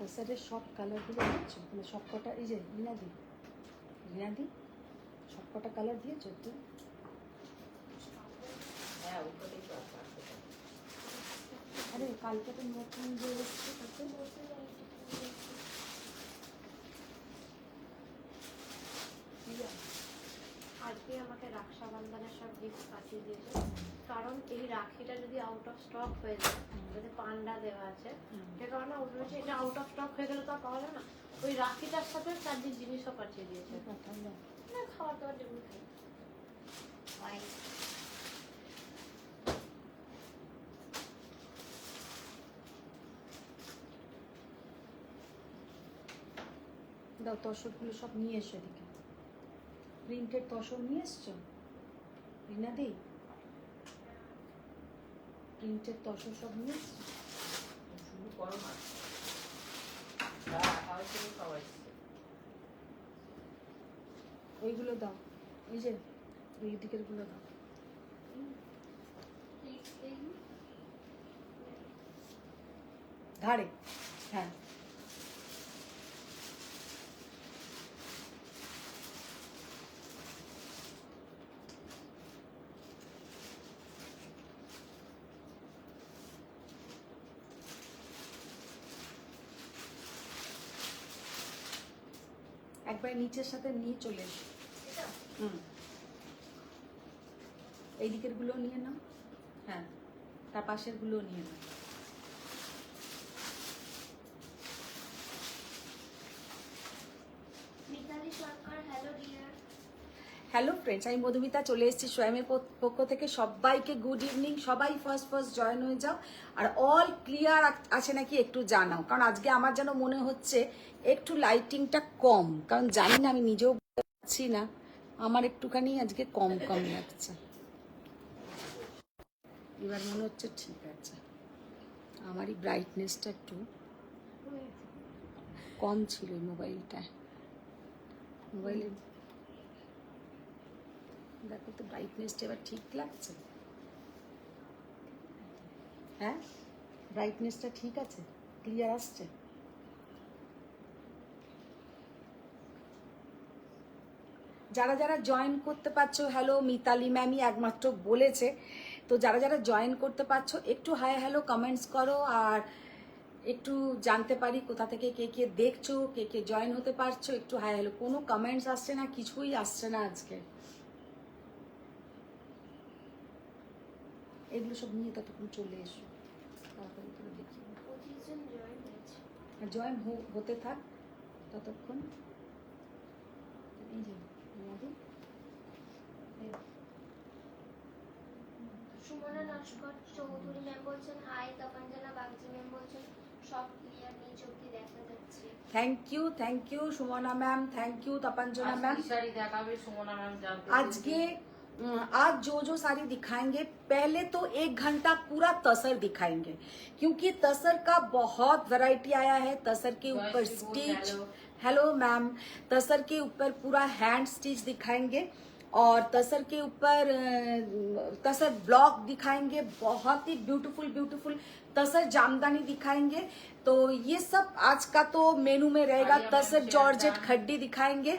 তাছাড়া সব কালারগুলো দিয়েছো, মানে সব কটা, এই যে রিনাদি সব কটা কালার দিয়েছো তো? হ্যাঁ ওটাই তো আছে। আরে কালকে তো নতুন যে এসছে তাতে আজকে আমাকে রক্ষাবন্ধনের সব গিফট পাঠিয়ে দিয়েছে, কারণ এই রাখিটা যদি আউট অফ স্টক হয়ে যায়, যদি পান্ডা দেওয়া আছে সে কারণে ও বলেছে এটা আউট অফ স্টক হয়ে গেলে তো আর পাওয়া যাবে না, ওই রাখিটার সাথে তার যে জিনিসও পাঠিয়ে দিয়েছে। না খাবার দাবার যেগুলো খাই দাও, তসরগুলো সব নিয়ে এসো এদিকে। প্রিন্টেড তসর নিয়ে এসছো রিনাদি? প্রিন্টেড তসর সব নিয়ে এসছো? শুরু করো না, খাওয়াই শুরু খাওয়াইছে। ওইগুলো দাও, এই যে ওই দিকের গুলো দাও। ধারে, হ্যাঁ। একবার নিচের সাথে নিয়ে চলে এসো। এই দিকের গুলো নিয়ে নাও, হ্যাঁ, তার পাশের গুলো নিয়ে নাও। হ্যালো ফ্রেন্ডস, আমি মধুমিতা চলে এসেছি সোয়ামের পক্ষ থেকে। সবাইকে গুড ইভিনিং। সবাই ফার্স্ট জয়েন হয়ে যাও, আর অল ক্লিয়ার আছে নাকি একটু জানাও, কারণ আজকে আমার যেন মনে হচ্ছে একটু লাইটিংটা কম, কারণ জানি না, আমি নিজেও পাচ্ছি না, আমার একটুখানি আজকে কম লাগছে। এবার মনে হচ্ছে ঠিক আছে, আমারই ব্রাইটনেসটা একটু কম ছিল মোবাইলে। দেখো তো ব্রাইটনেসটা এবার ঠিক লাগছে? হ্যাঁ, ব্রাইটনেসটা ঠিক আছে, ক্লিয়ার আসছে? যারা যারা জয়েন করতে পারছো, হ্যালো মিতালি ম্যামই একমাত্র বলেছে, তো যারা যারা জয়েন করতে পারছো একটু হাই হ্যালো কমেন্টস করো, আর একটু জানতে পারি কোথা থেকে কে কে দেখছো, কে কে জয়েন হতে পারছো, একটু হাই হ্যালো। কোনো কমেন্টস আসছে না, কিছুই আসছে না আজকে। এগুলো সব নিয়ে ততক্ষণ চলে এসো, তাড়াতাড়ি করে দেখি। জয়েন হতে থাক ততক্ষণ। এই যে সুমনা নস্কর চৌধুরী ম্যাম বলছেন হাই, তপঞ্জনা বাগজি ম্যাম বলছেন সব ক্লিয়ার, নিজ অবধি দেখা যাচ্ছে। Thank you Sumana ma'am, thank you Taponjana ma'am. Sari দেখাবে সুমনা ম্যাম জানতে আজকে आज जो साड़ी दिखाएंगे, पहले तो 1 घंटा पूरा तसर दिखाएंगे, क्योंकि तसर का बहुत वैरायटी आया है। तसर के ऊपर स्टिच, हेलो मैम, तसर के ऊपर पूरा हैंड स्टिच दिखाएंगे, और तसर के ऊपर तसर ब्लॉक दिखाएंगे, बहुत ही ब्यूटीफुल तसर जामदानी दिखाएंगे। तो ये सब आज का तो मेनू में रहेगा। तसर जॉर्जेट खड्डी दिखाएंगे।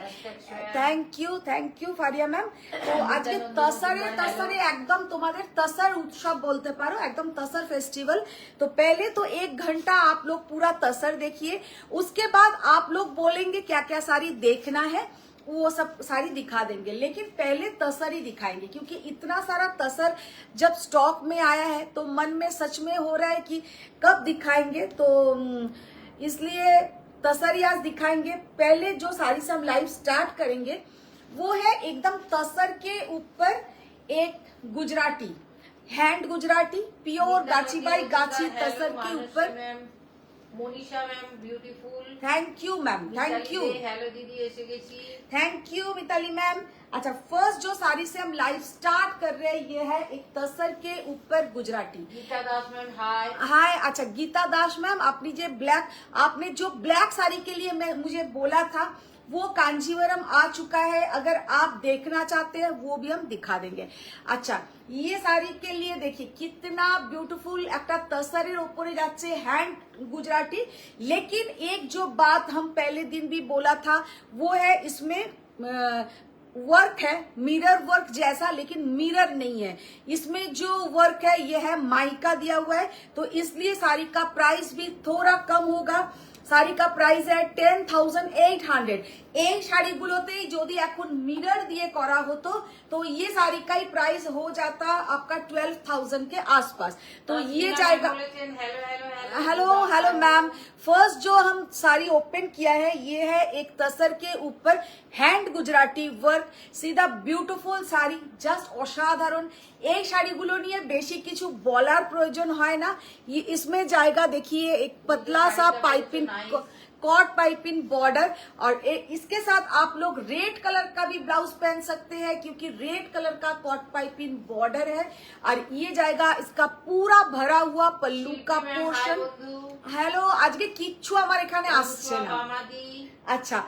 Thank you Faria ma'am. तो आज के तसरे एकदम तुम्हारे तसर उत्सव बोलते पारो, एकदम तसर फेस्टिवल। तो पहले तो 1 घंटा आप लोग पूरा तसर देखिए, उसके बाद आप लोग बोलेंगे क्या क्या साड़ी देखना है, वो सब साड़ी दिखा देंगे, लेकिन पहले तसर ही दिखाएंगे, क्योंकि इतना सारा तसर जब स्टॉक में आया है तो मन में सच में हो रहा है कि कब दिखाएंगे, तो इसलिए तसर ही आज दिखाएंगे। पहले जो साड़ी से हम लाइव स्टार्ट करेंगे वो है एकदम तसर के ऊपर एक गुजराती, हैंड गुजराती प्योर गाची बाई गाची तसर के ऊपर। Manisha ma'am beautiful, thank you ma'am, thank you. Hello दिदी এসে গেছি, थैंक यू मिताली मैम। अच्छा, फर्स्ट जो साड़ी से हम लाइव स्टार्ट कर रहे हैं ये है एक तसर के ऊपर गुजराती। गीता दास मैम हाय। हाय, अच्छा गीता दास मैम, आपने जो ब्लैक साड़ी के लिए मैं मुझे बोला था, वो कांजीवरम आ चुका है। अगर आप देखना चाहते हैं वो भी हम दिखा देंगे। अच्छा, ये साड़ी के लिए देखिए कितना ब्यूटीफुल একটা तसरेर ऊपरे जाচ্ছে हैंड गुजराती। लेकिन एक जो बात हम पहले दिन भी बोला था वो है इसमें वर्क है मिरर वर्क जैसा, लेकिन मिरर नहीं है इसमें। जो वर्क है ये है माइका दिया हुआ है, तो इसलिए साड़ी का प्राइस भी थोड़ा कम होगा। শাড়ি কা প্রাইস है 10,800। এই শাড়িগুলোতে যদি এখন মিরর দিয়ে করা হতো तो ये साड़ी का ही प्राइस हो जाता आपका 12,000 के आसपास। तो ये जाएगा। हेलो हेलो मैम, फर्स्ट जो हम साड़ी ओपन किया है ये है एक तसर के ऊपर हैंड गुजराती वर्क, सीधा ब्यूटीफुल শাড়ি, জাস্ট অসাধারণ। এই শাড়িগুলো নিয়ে বেশি কিছু বলার প্রয়োজন হয় না। ये इसमें जाएगा देखिए एक पतला सा पाइपिंग कॉट पाइपिंग बॉर्डर, और इसके साथ आप लोग रेड कलर का भी ब्लाउज पहन सकते हैं क्योंकि रेड कलर का कॉट पाइपिंग बॉर्डर है। और ये जाएगा इसका पूरा भरा हुआ पल्लू का पोर्शन। हेलो, आज के किच्छु हमारे এখানে আসছে না। अच्छा,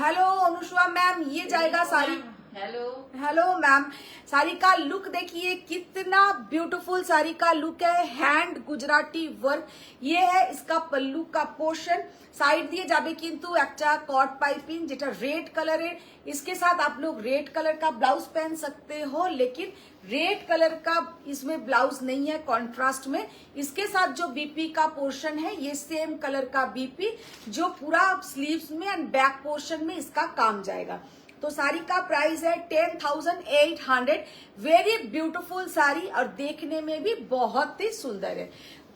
हेलो अनुष्का मैम, ये जाएगा sari. Hello hello ma'am, sari का लुक देखिए कितना ब्यूटीफुल साड़ी का लुक है, हैंड गुजराती वर्क। ये है इसका पल्लू का पोर्शन। साइड दिए जाबे किंतु একটা कॉट पाइपिंग যেটা रेड कलर है। इसके साथ आप लोग रेड कलर का ब्लाउज पहन सकते हो, लेकिन रेड कलर का इसमें ब्लाउज नहीं है कॉन्ट्रास्ट में। इसके साथ जो बीपी का पोर्शन है ये सेम कलर का बीपी जो पूरा स्लीव्स में एंड बैक पोर्शन में इसका काम जाएगा। तो साड़ी का प्राइस है 10,800। वेरी ब्यूटीफुल साड़ी और देखने में भी बहुत ही सुंदर है।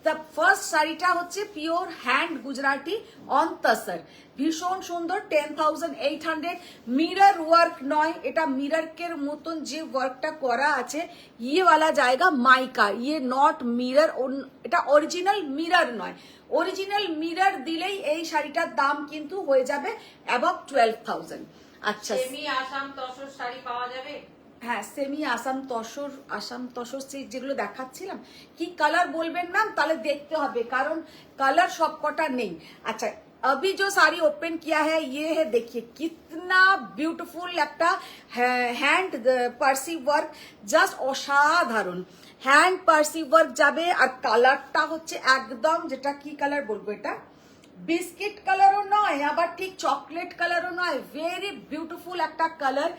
तब फर्स्ट শাড়িটা হচ্ছে pure hand Gujarati on tussar, ভীষণ সুন্দর। 10,800। মিরর ওয়ার্ক নয়, এটা মিররকের মতন যে ওয়ার্কটা করা আছে ये वाला जाएगा माइका। ये নট মিরর, এটা অরিজিনাল মিরর নয়। অরিজিনাল মিরর দিলেই এই শাড়িটার দাম কিন্তু হয়ে যাবে অ্যাবভ 12,000। আচ্ছা, সেমি আসাম তসর শাড়ি পাওয়া যাবে? হ্যাঁ, সেমি আসাম তসর যেগুলো দেখাচ্ছিলাম, কি কালার বলবেন ম্যাম? তাহলে দেখতে হবে কারণ কালার সবকটা নেই। अच्छा, अभी जो साड़ी ओपन किया है ये है, देखिए कितना ब्यूटीफुल একটা হ্যান্ড পার্সি ওয়ার্ক, জাস্ট অসাধারণ। হ্যান্ড পার্সি ওয়ার্ক যাবে আর কালারটা হচ্ছে একদম, যেটা কি কালার বলবো, এটা বিস্কিট কালারও নয় আবার ঠিক চকলেট কালারও নয়, ভেরি বিউটিফুল একটা কালার,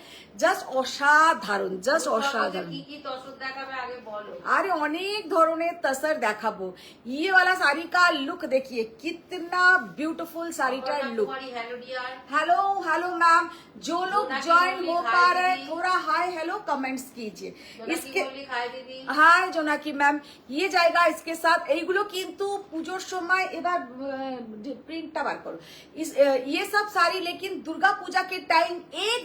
জাস্ট অসাধারণ, জাস্ট অসাধারণ। কি কি তসর দেখাবে আগে বলো। अरे অনেক ধরনের তসর দেখাবো। ये वाला साड़ी का लुक देखिए कितना ब्यूटीफुल साड़ीটার लुक। हेलो हेलो मैम, जो लोग ज्वाइन हो पा रहे हैं थोड़ा हाय हेलो कमेंट्स कीजिए। इसके हाय জোনাকি ম্যাম, ये जाएगा इसके साथ। এইগুলো কিন্তু পুজোর সময় এবার प्रिंटটা বার করো। ये सब साड़ी लेकिन दुर्गा पूजा के टाइम एक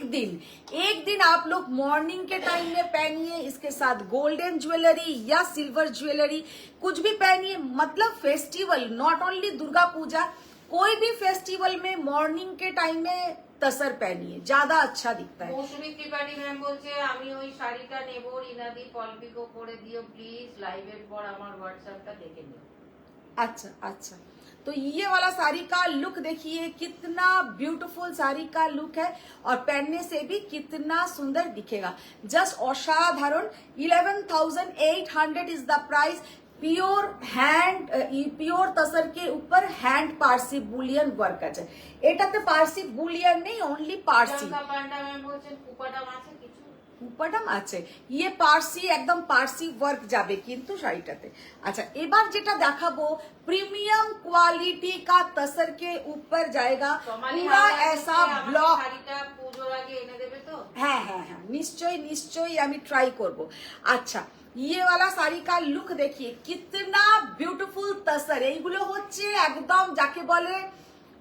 दिन आप लोग मॉर्निंग के टाइम में पहनिए, इसके साथ गोल्डन ज्वेलरी या सिल्वर ज्वेलरी कुछ भी पहनिए। मतलब festival, not only Durga Puja, कोई भी फेस्टिवल में मॉर्निंग के टाइम में तसर पहनिए, ज्यादा अच्छा दिखता है। মৌসুমী ত্রিপাঠী ম্যাম বলছে আমি ওই শাড়িটা নেব, রিনাদি পলপিকো করে দিও প্লিজ, লাইভের পর আমার হোয়াটসঅ্যাপটা দেখে নিও। अच्छा अच्छा, तो ये वाला साड़ी का लुक देखिए कितना ब्यूटीफुल साड़ी का लुक है और पहनने से भी कितना सुंदर दिखेगा, जस्ट असाधारण। 11,800 is the price. Pure hand, pure tussar के ऊपर হ্যান্ড পার্সি বুলিয়ান ওয়ার্ক আছে। এটাতে পার্সি বুলিয়ান নেই, অনলি পার্সি। পান্ডা ম্যাম বলছেন কুপাডাম আছে কিছু? কুপাডাম আছে, ইয়ে পার্সি, একদম পার্সি ওয়ার্ক যাবে কিন্তু শাড়িটাতে। আচ্ছা, এবার যেটা দেখাবো प्रीमियम क्वालिटी का तसर के ऊपर जाएगा पूरा ऐसा ब्लॉक। শাড়িটা পুজোর আগে এনে দেবে তো? হ্যাঁ হ্যাঁ হ্যাঁ, নিশ্চয়ই নিশ্চয়ই আমি ট্রাই করব। अच्छा, ये वाला साड़ी का लुक देखिए कितना ब्यूटीफुल तसर। এইগুলো হচ্ছে একদম যাকে বলে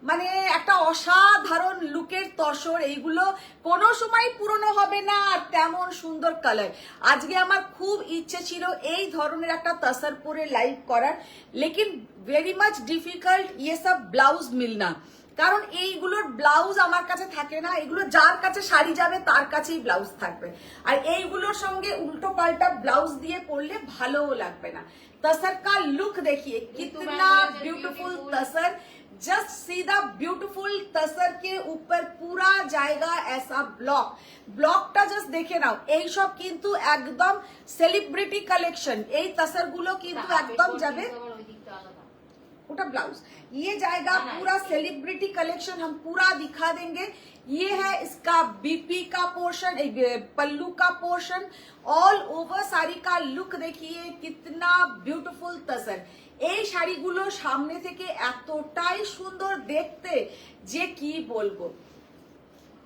মানে একটা অসাধারণ লুকের তসর। এইগুলো কোনো সময় পুরনো হবে না আর তেমন সুন্দর কালার। আজকে আমার খুব ইচ্ছে ছিল এই ধরনের একটা তসর পরে লাইভ করার, लेकिन वेरी मच डिफिकाल्ट ये सब ब्लाउज मिलना, কারণ এইগুলোর ব্লাউজ আমার কাছে থাকে না। এগুলো যার কাছে শাড়ি যাবে তার কাছেই ব্লাউজ থাকবে, আর এইগুলোর সঙ্গে উল্টো পাল্টা ব্লাউজ দিয়ে পরলে ভালোও লাগবে না। তসর কা লুক देखिए कितना beautiful tussar, just see the beautiful tussar के ऊपर पूरा जाएगा ऐसा ब्लॉक ব্লকটা জাস্ট দেখে নাও এই সব কিন্তু একদম সেলিব্রিটি কালেকশন এই তসর গুলো কিন্তু একদম যাবে उटा ब्लाउज ये जाएगा पूरा सेलिब्रिटी कलेक्शन हम पूरा दिखा देंगे ये है इसका बीपी का पोर्शन पल्लू का पोर्शन ऑल ओवर साड़ी का लुक देखिए कितना ब्यूटीफुल तसर এই শাড়িগুলো সামনে থেকে এতটাই সুন্দর দেখতে যে কি বলবো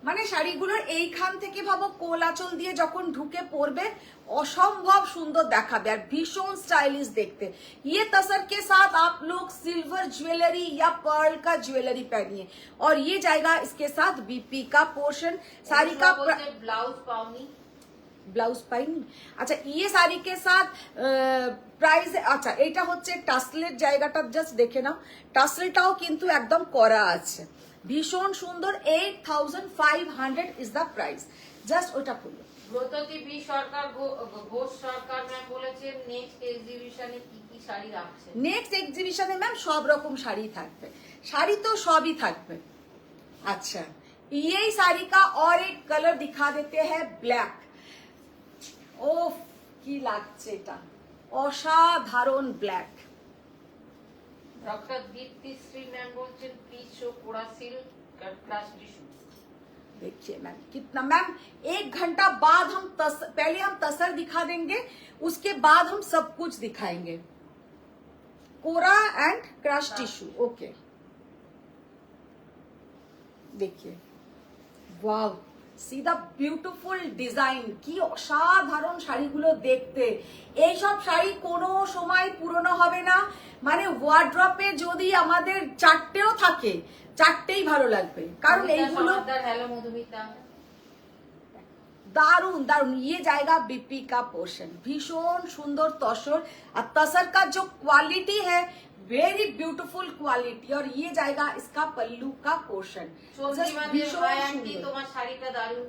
মানে শাড়িগুলোর এইখান থেকে ভাবো কোল আঁচল দিয়ে যখন ঢুকে পড়বে असंभव सुंदर देखाबे और भीषण स्टाइलिश देखते ये तसर के साथ आप लोग सिल्वर ज्वेलरी या पर्ल का ज्वेलरी पहनिए और ये जाएगा इसके साथ बीपी का पोर्शन साड़ी का ब्लाउज पाउनी ব্লাউজ পাইনি আচ্ছা ইয়ে শাড়ি কে সাথ প্রাইস আচ্ছা এটা হচ্ছে টাসলের জায়গাটা জাস্ট দেখে নাও টাসলটাও কিন্তু একদম করা আছে ভীষণ সুন্দর 8500 ইজ দা প্রাইস জাস্ট ওটা খুলো ব্রততী বি সরকার ঘোষ সরকার ম্যাম বলেছেন নেক্সট এক্সিবিশনে কি কি শাড়ি রাখছেন নেক্সট এক্সিবিশনে ম্যাম সব রকম শাড়ি থাকবে শাড়ি তো সবই থাকবে अच्छा ये साड़ी का और एक कलर दिखा देते हैं ब्लैक ওফ কি লাগছে এটা অসাধারণ ব্ল্যাক डॉक्टर दीप्तिश्री मैम बोलছেন प्लीज शो कोड़ा सिल्क क्लास टिश्यू देखिए मैम कितना मैम 1 घंटा बाद हम पहले हम तसर दिखा देंगे उसके बाद हम सब कुछ दिखाएंगे कोरा एंड क्रश टिश्यू ओके देखिए वाव সি দা বিউটিফুল ডিজাইন কি অসাধারণ শাড়িগুলো দেখতে এই সব শাড়ি কোনো সময় পুরনো হবে না মানে ওয়ার্ড্রপে যদি আমাদের চারটেও থাকে চারটেই ভালো লাগবে কারণ এইগুলো হ্যালো মধুমিতা दारुण दारुण ये जाएगा बीपी का पोर्शन भीषण सुंदर तसर और तसर का जो क्वालिटी है वेरी ब्यूटीफुल क्वालिटी और ये जाएगा इसका पल्लू का पोर्शन তোমার শাড়িটা দারুণ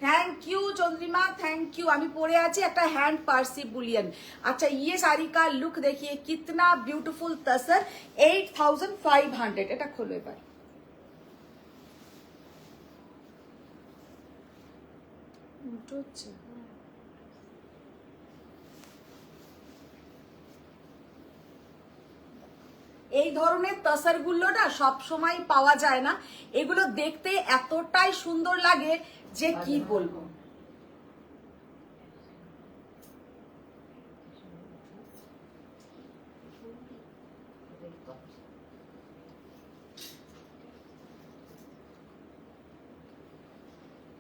thank you Chandrima thank you আমি পরে আছি একটা হ্যান্ড পার্সি বুলিয়ন अच्छा ये साड़ी का लुक देखिए कितना ब्यूटीफुल तसर 8500 এটা খোলো এবার উঠছে এই ধরনের তসর গুলো না সব সময় পাওয়া যায় না এগুলো দেখতে এতটাই সুন্দর লাগে যে কি বলবো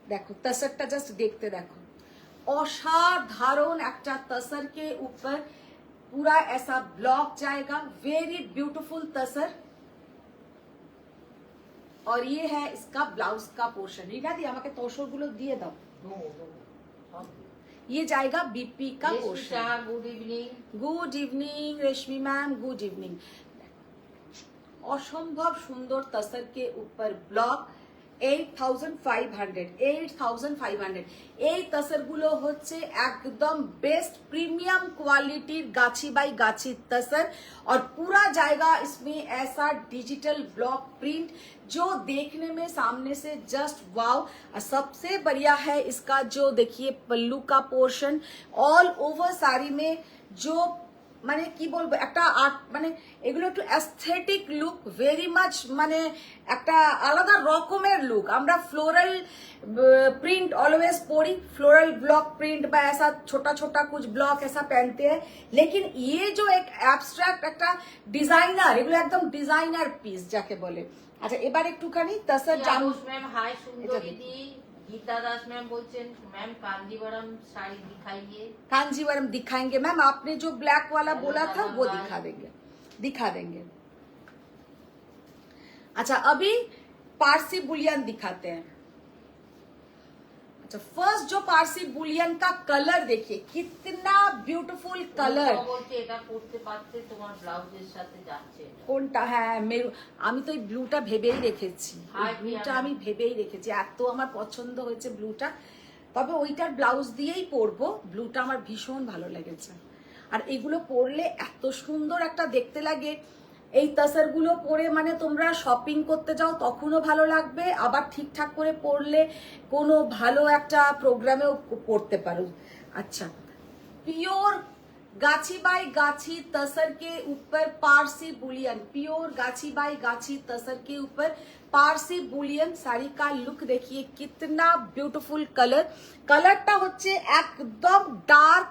देखो तसरটা জাস্ট দেখতে দেখো অসাধারণ একটা तसर के ऊपर पूरा ऐसा ब्लॉक जाएगा वेरी ब्यूटीफुल तसर और ये है इसका ब्लाउज का पोर्शन रीना दी আমাকে তসর গুলো দিয়ে দাও ये जाएगा बीपी का पोर्शन गुड इवनिंग रेशमी मैम गुड इवनिंग असंभव सुंदर तसर के ऊपर ब्लॉक 8500 এই तसर गुलो होच्छे एकदम बेस्ट प्रीमियम क्वालिटीर गाछी बाई गाछी तसर और पूरा जाएगा इसमें ऐसा डिजिटल ब्लॉक प्रिंट जो देखने में सामने से जस्ट वाव और सबसे बढ़िया है इसका जो देखिए पल्लू का पोर्शन ऑल ओवर साड़ी में जो মানে কি বলবো একটা আর্ট মানে এগুলো একটু অ্যাস্থেটিক লুক ভেরি মাচ মানে একটা আলাদা রকমের লুক আমরা फ्लोरल प्रिंट ऑलवेज पढ़ी फ्लोरल ब्लॉक प्रिंट বা ऐसा छोटा छोटा कुछ ब्लॉक ऐसा पहनते हैं लेकिन ये जो एक एब्स्ट्रैक्ट একটা ডিজাইনার এগুলো একদম ডিজাইনার পিস যাকে বলে আচ্ছা এবার একটুখানি তসর জামু ম্যাম হাই সুন্দরী দি गीता दास मैम बोलছেন मैम कांजीवरम साड़ी दिखाइए कांजीवरम दिखाएंगे मैम आपने जो ब्लैक वाला बोला था वो दिखा देंगे अच्छा अभी पारसी बुलियन दिखाते हैं अच्छा फर्स्ट जो पारसी बुलियन का कलर देखिए कितना ब्यूटीफुल कलर বলছে এটা পড়তে পারতে তোমার ব্লাউজের সাথে যাচ্ছে কোনটা হ্যাঁ আমি তো এই ব্লুটা ভেবেই রেখেছি ব্লুটা আমি ভেবেই রেখেছি এত আমার পছন্দ হয়েছে ব্লুটা তবে ওইটার ব্লাউজ দিয়েই পরবো ব্লুটা আমার ভীষণ ভালো লেগেছে আর এগুলো পরলে এত সুন্দর একটা দেখতে লাগে এই তাসারগুলো পরে মানে তোমরা শপিং করতে যাও তখনও ভালো লাগবে, আবার ঠিকঠাক করে পরলে কোনো ভালো একটা প্রোগ্রামেও পরতে পারো। अच्छा, प्योर गाछी बाई गाछी तसर के ऊपर पारसी बुलियन, प्योर गाछी बाई गाछी तसर के ऊपर पारसी बुलियन साड़ी का लुक देखिए कितना ब्यूटीफुल कलर। कलरটা হচ্ছে একদম ডার্ক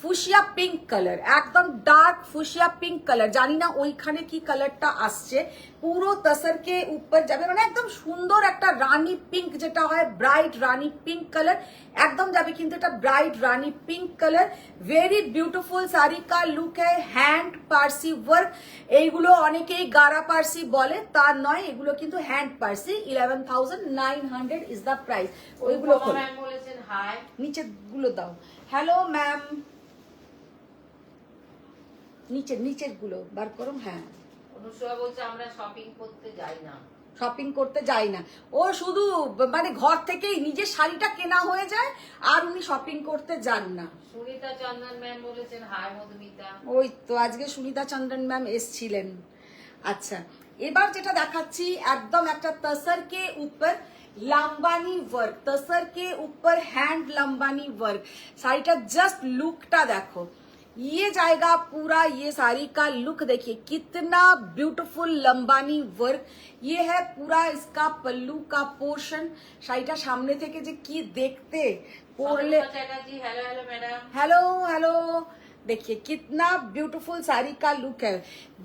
ফুশিয়া পিঙ্ক কালার, একদম ডার্ক ফুশিয়া পিঙ্ক কালার। জানি না ওইখানে কি কালারটা আসছে, পুরো তসরকে উপর যাবে, মানে একদম সুন্দর একটা রানী পিঙ্ক, যেটা হয় ব্রাইট রানী পিঙ্ক কালার, একদম যাবে। কিন্তু এটা bright rani pink colour, very beautiful sari কা লুক হ্যায়। হ্যান্ড পার্সি ওয়ার্ক, এইগুলো অনেকেই গারা পার্সি বলে, তার নয়, এগুলো কিন্তু hand Parsi. 11,900 is the price. ওইগুলো ম্যাম বলেছেন হাই, নিচে গুলো দাও। হ্যালো ম্যাম, নিচের গুলো বার করো। হ্যাঁ, অনুসয়া বলছে আমরা শপিং করতে যাই না। শপিং করতে যাই না, ও শুধু মানে ঘর থেকেই নিজের শাড়িটা কেনা হয়ে যায়, আর উনি শপিং করতে যান না। সুনিতা চন্দন ম্যাম বলেছেন হাই মধুমিতা। ওই তো আজকে সুনিতা চন্দ্রন ম্যাম এসছিলেন। আচ্ছা, এবার যেটা দেখাচ্ছি একদম একটা তসর কে উপর लंबानी वर्क, तसर के ऊपर हैंड लंबानी वर्क। साड़ीটা जस्ट लुकটা देखो, ये जाएगा पूरा, ये साड़ी का लुक देखिए कितना ब्यूटीफुल लंबानी वर्क। ये है पूरा इसका पल्लू का पोर्शन। শাড়িটা সামনে থেকে যে কি দেখতে পরলে। Chatterjee hello hello madam. Hello hello, देखिए कितना ब्यूटीफुल साड़ी का लुक है।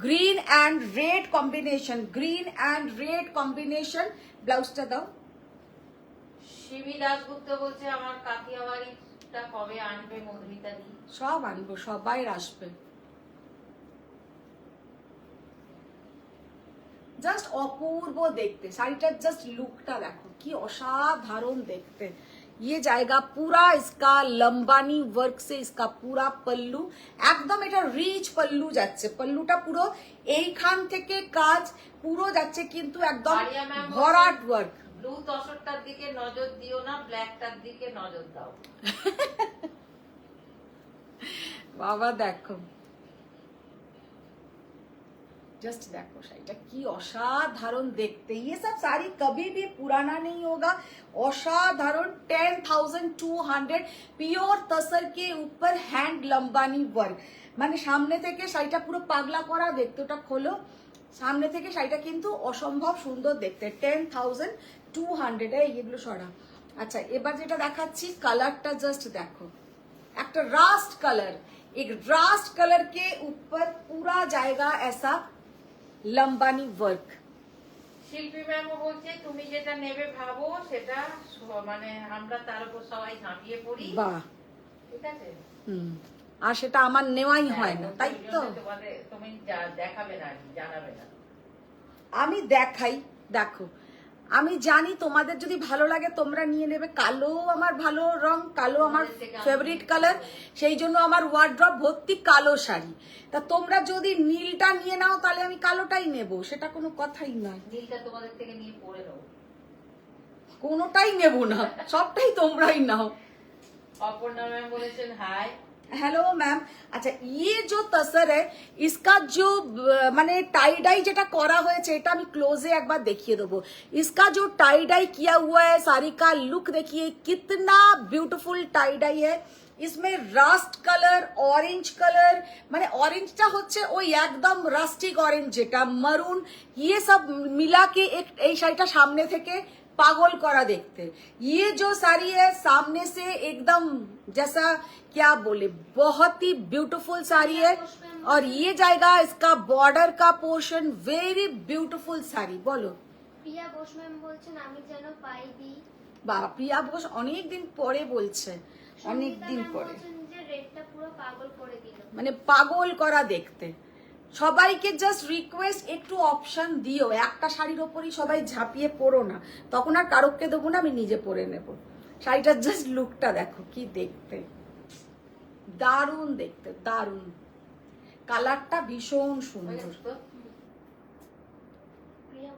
Green and red combination, green and red combination. ब्लाउजটা দাও। শিবি দাসগুপ্ত বলছে আমার কাকিয়া বাড়িটা কবে আনবে মধুমিতা দি? সব আনবো, সবাই আসবে। জাস্ট অপূর্ব দেখতে, শাড়িটার জাস্ট লুকটা দেখো কি অসাধারণ দেখতে। ये जाएगा पूरा इसका लंबानी वर्क से इसका पूरा पल्लू, একদম এটা রিচ পল্লু যাচ্ছে। পল্লুটা পুরো এইখান থেকে কাজ পুরো যাচ্ছে, কিন্তু একদম আরিয়া ম্যাম ভরাট ওয়ার্ক। ব্লু তসরটার দিকে নজর দিও না, ব্ল্যাকটার দিকে নজর দাও। বাবা দেখো, जस्ट देखो শাড়িটা কি অসাধারণ দেখতে। ये सब साड़ी कभी भी पुराना नहीं होगा, অসাধারণ। 10,200 পিওর তসর के ऊपर हैंड लंबानी वर्क। মানে সামনে থেকে শাড়িটা পুরো পাগলা করা দেখতে, ওটা খোলো, সামনে থেকে শাড়িটা কিন্তু অসম্ভব সুন্দর দেখতে। 10,200 এগুলো সরা। আচ্ছা, এবার যেটা দেখাচ্ছি কালারটা জাস্ট দেখো, একটা রাস্ট कलर, एक रास्ट कलर के ऊपर पूरा जाएगा ऐसा लंबानी वर्क। শিল্পী ম্যামও বলছে তুমি যেটা নেবে ভাবো সেটা মানে আমরা তার উপর সবাই ঝাঁপিয়ে পড়ি। বাহ, ঠিক আছে। আর সেটা আমার নেওয়াই হয় না, তাই তো। তুমি দেখাবে না, জানাবে না। আমি দেখাই, দেখো আমি জানি তোমাদের যদি ভালো লাগে তোমরা নিয়ে নেবে। কালো আমার ভালো রং, কালো আমার ফেভারিট কালার, সেই জন্য আমার ওয়ার্ড্রপ ভর্তি কালো শাড়ি। তা তোমরা যদি নীলটা নিয়ে নাও তাহলে আমি কালোটাই নেব, সেটা কোনো কথাই নয়। নীলটা তোমাদের থেকে নিয়ে পরে নাও, কোনোটাই নেব না, সবটাই তোমরাই নাও। অপর্ণা ম্যাম বলেছেন হাই। Hello ma'am. अच्छा, ये जो तसर है इसका जो माने टाई डाई যেটা করা হয়েছে, এটা আমি ক্লোজে একবার দেখিয়ে দেবো। इसका जो टाई डाई किया हुआ है, साड़ी का लुक देखिए कितना ब्यूटीफुल टाई डाई है। इसमें रास्ट कलर, ऑरेंज कलर, माने ऑरेंजটা হচ্ছে ওই একদম রাস্টিক অরেঞ্জ, যেটা মারুন, ये सब मिला के एक এই শাড়িটা সামনে থেকে पागल करा देखते। ये जो साड़ी है सामने से एकदम जैसा क्या बोले, बहुत ही ब्यूटीफुल साड़ी है। और ये जाएगा इसका बॉर्डर का पोर्शन, वेरी ब्यूटीफुल साड़ी। बोलो। প্রিয়া বোস ম্যাম বলছেন আমি যেন পাইবি। বাবা, প্রিয়া বোস অনেক দিন পরে বলছে, অনেক দিন পরে, যে রেডটা পুরো পাগল করে দিল, মানে পাগল করা দেখতে। সবাইকে জাস্ট রিকোয়েস্ট, একটু অপশন দিও, একটা শাড়ির ওপরই সবাই ঝাঁপিয়ে পড়ো না, তখন আর কারোকে দেবো না, আমি নিজে পরে নেব। শাড়িটার জাস্ট লুকটা দেখো কি দেখতে, দারুণ দেখতে, দারুণ। কালারটা ভীষণ সুন্দর।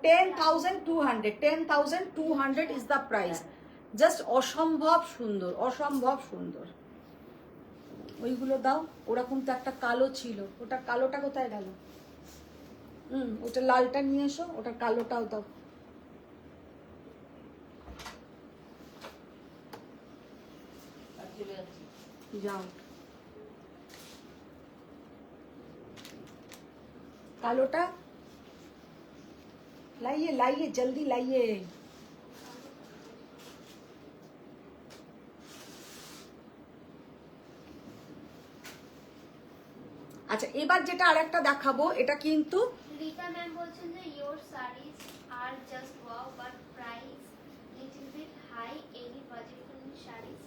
10,200, 10,200 ইজ দ্য প্রাইস। জাস্ট অসম্ভব সুন্দর, অসম্ভব সুন্দর। ওইগুলো দাও, ওরকম তো একটা কালো ছিল, ওটা কালোটা কোথায় গেল? ওটা লালটা নিয়ে এসো, ওটা কালোটাও দাও। চলে যাচ্ছি। जाओ कालोटा लाइए लाइए जल्दी लाइए। আচ্ছা এবার যেটা আরেকটা দেখাবো, এটা কিন্তু রিতা ম্যাম বলছেন যে your sarees are just wow but price little bit high, any budget friendly sarees?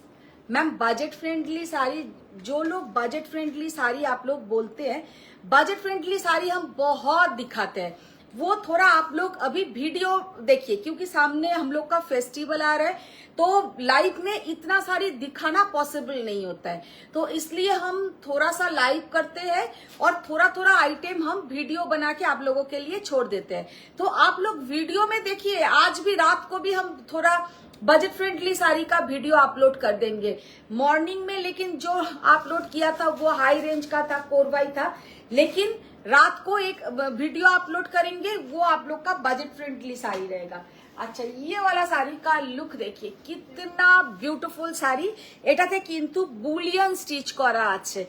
Ma'am budget friendly sari, जो लोग बजट फ्रेंडली साड़ी आप लोग बोलते हैं, बजट फ्रेंडली साड़ी हम बहुत दिखाते हैं। वो थोड़ा आप लोग अभी वीडियो देखिए, क्योंकि सामने हम लोग का फेस्टिवल आ रहा है, तो लाइव में इतना सारी दिखाना पॉसिबल नहीं होता है, तो इसलिए हम थोड़ा सा लाइव करते हैं और थोड़ा थोड़ा आइटम हम वीडियो बना के आप लोगों के लिए छोड़ देते हैं। तो आप लोग वीडियो में देखिए, आज भी रात को भी हम थोड़ा बजट फ्रेंडली साड़ी का वीडियो अपलोड कर देंगे मॉर्निंग में, लेकिन जो अपलोड किया था वो हाई रेंज का था, कोरवाई था, लेकिन रात को एक वीडियो अपलोड करेंगे, वो आप लोग का बजट फ्रेंडली साड़ी रहेगा। अच्छा ये वाला साड़ी का लुक देखिए, कितना ब्यूटीफुल साड़ी, এটাতে কিন্তু বুলিয়ান স্টিচ করা আছে,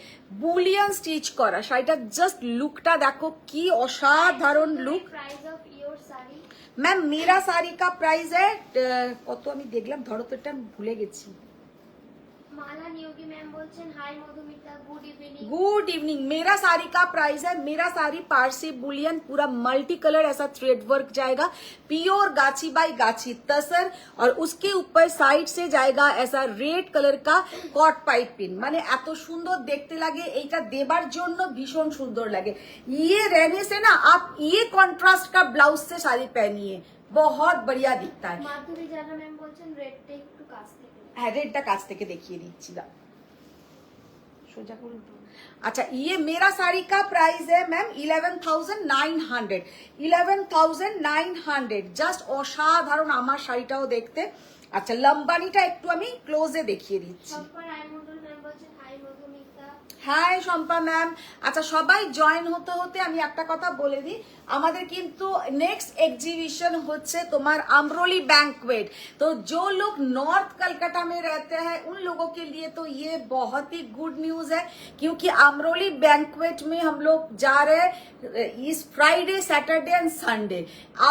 বুলিয়ান স্টিচ করা শাড়িটা, জাস্ট লুকটা দেখো কি অসাধারণ look. Price of your saree? Ma'am মেরা শাড়ি কা প্রাইস है কত, আমি দেখলাম ধরো তো, এটা আমি ভুলে গেছি। माला नियोगी मैम बोलছেন hi Madhumita, good evening. Good evening. मेरा साड़ी का प्राइस है, मेरा साड़ी पारसी बुलियन पूरा मल्टी कलर ऐसा थ्रेड वर्क जाएगा, प्योर गाछी बाई गाछी तसर, और उसके ऊपर साइड से जाएगा ऐसा रेड कलर का कट पाइप पिन, माने এত সুন্দর দেখতে লাগে, এইটা দেবার জন্য ভীষণ সুন্দর লাগে। ये रहने से ना आप ये कॉन्ट्रास्ट का ब्लाउज से साड़ी पहनिए, बहुत बढ़िया दिखता है। মাধুরী জানা ম্যাম বলছেন রেডটা একটু কাছ থেকে। হ্যাঁ রেডটা কাছ থেকে দেখিয়ে দিচ্ছি, দাও সোজা করুন। अच्छा ये मेरा साड़ी का प्राइस है मैम 11,900, 11,900 জাস্ট অসাধারণ আমার শাড়িটাও দেখতে। আচ্ছা লম্বানিটা একটু আমি ক্লোজে দেখিয়ে দিচ্ছি। সম্পা রায়মন্ডল ম্যাম বলছেন hi Madhumita. Hi Shampa ma'am. আচ্ছা সবাই জয়েন হতে হতে আমি একটা কথা বলে দিই, আমাদের কিন্তু नेक्स्ट एग्जीबिशन হচ্ছে তোমার अमरोली बैंक्वेट, तो जो लोग नॉर्थ कलकत्ता में रहते हैं उन लोगों के लिए तो ये बहुत ही गुड न्यूज है, क्योंकि अमरोली बैंक्वेट में हम लोग जा रहे हैं इस Friday Saturday and Sunday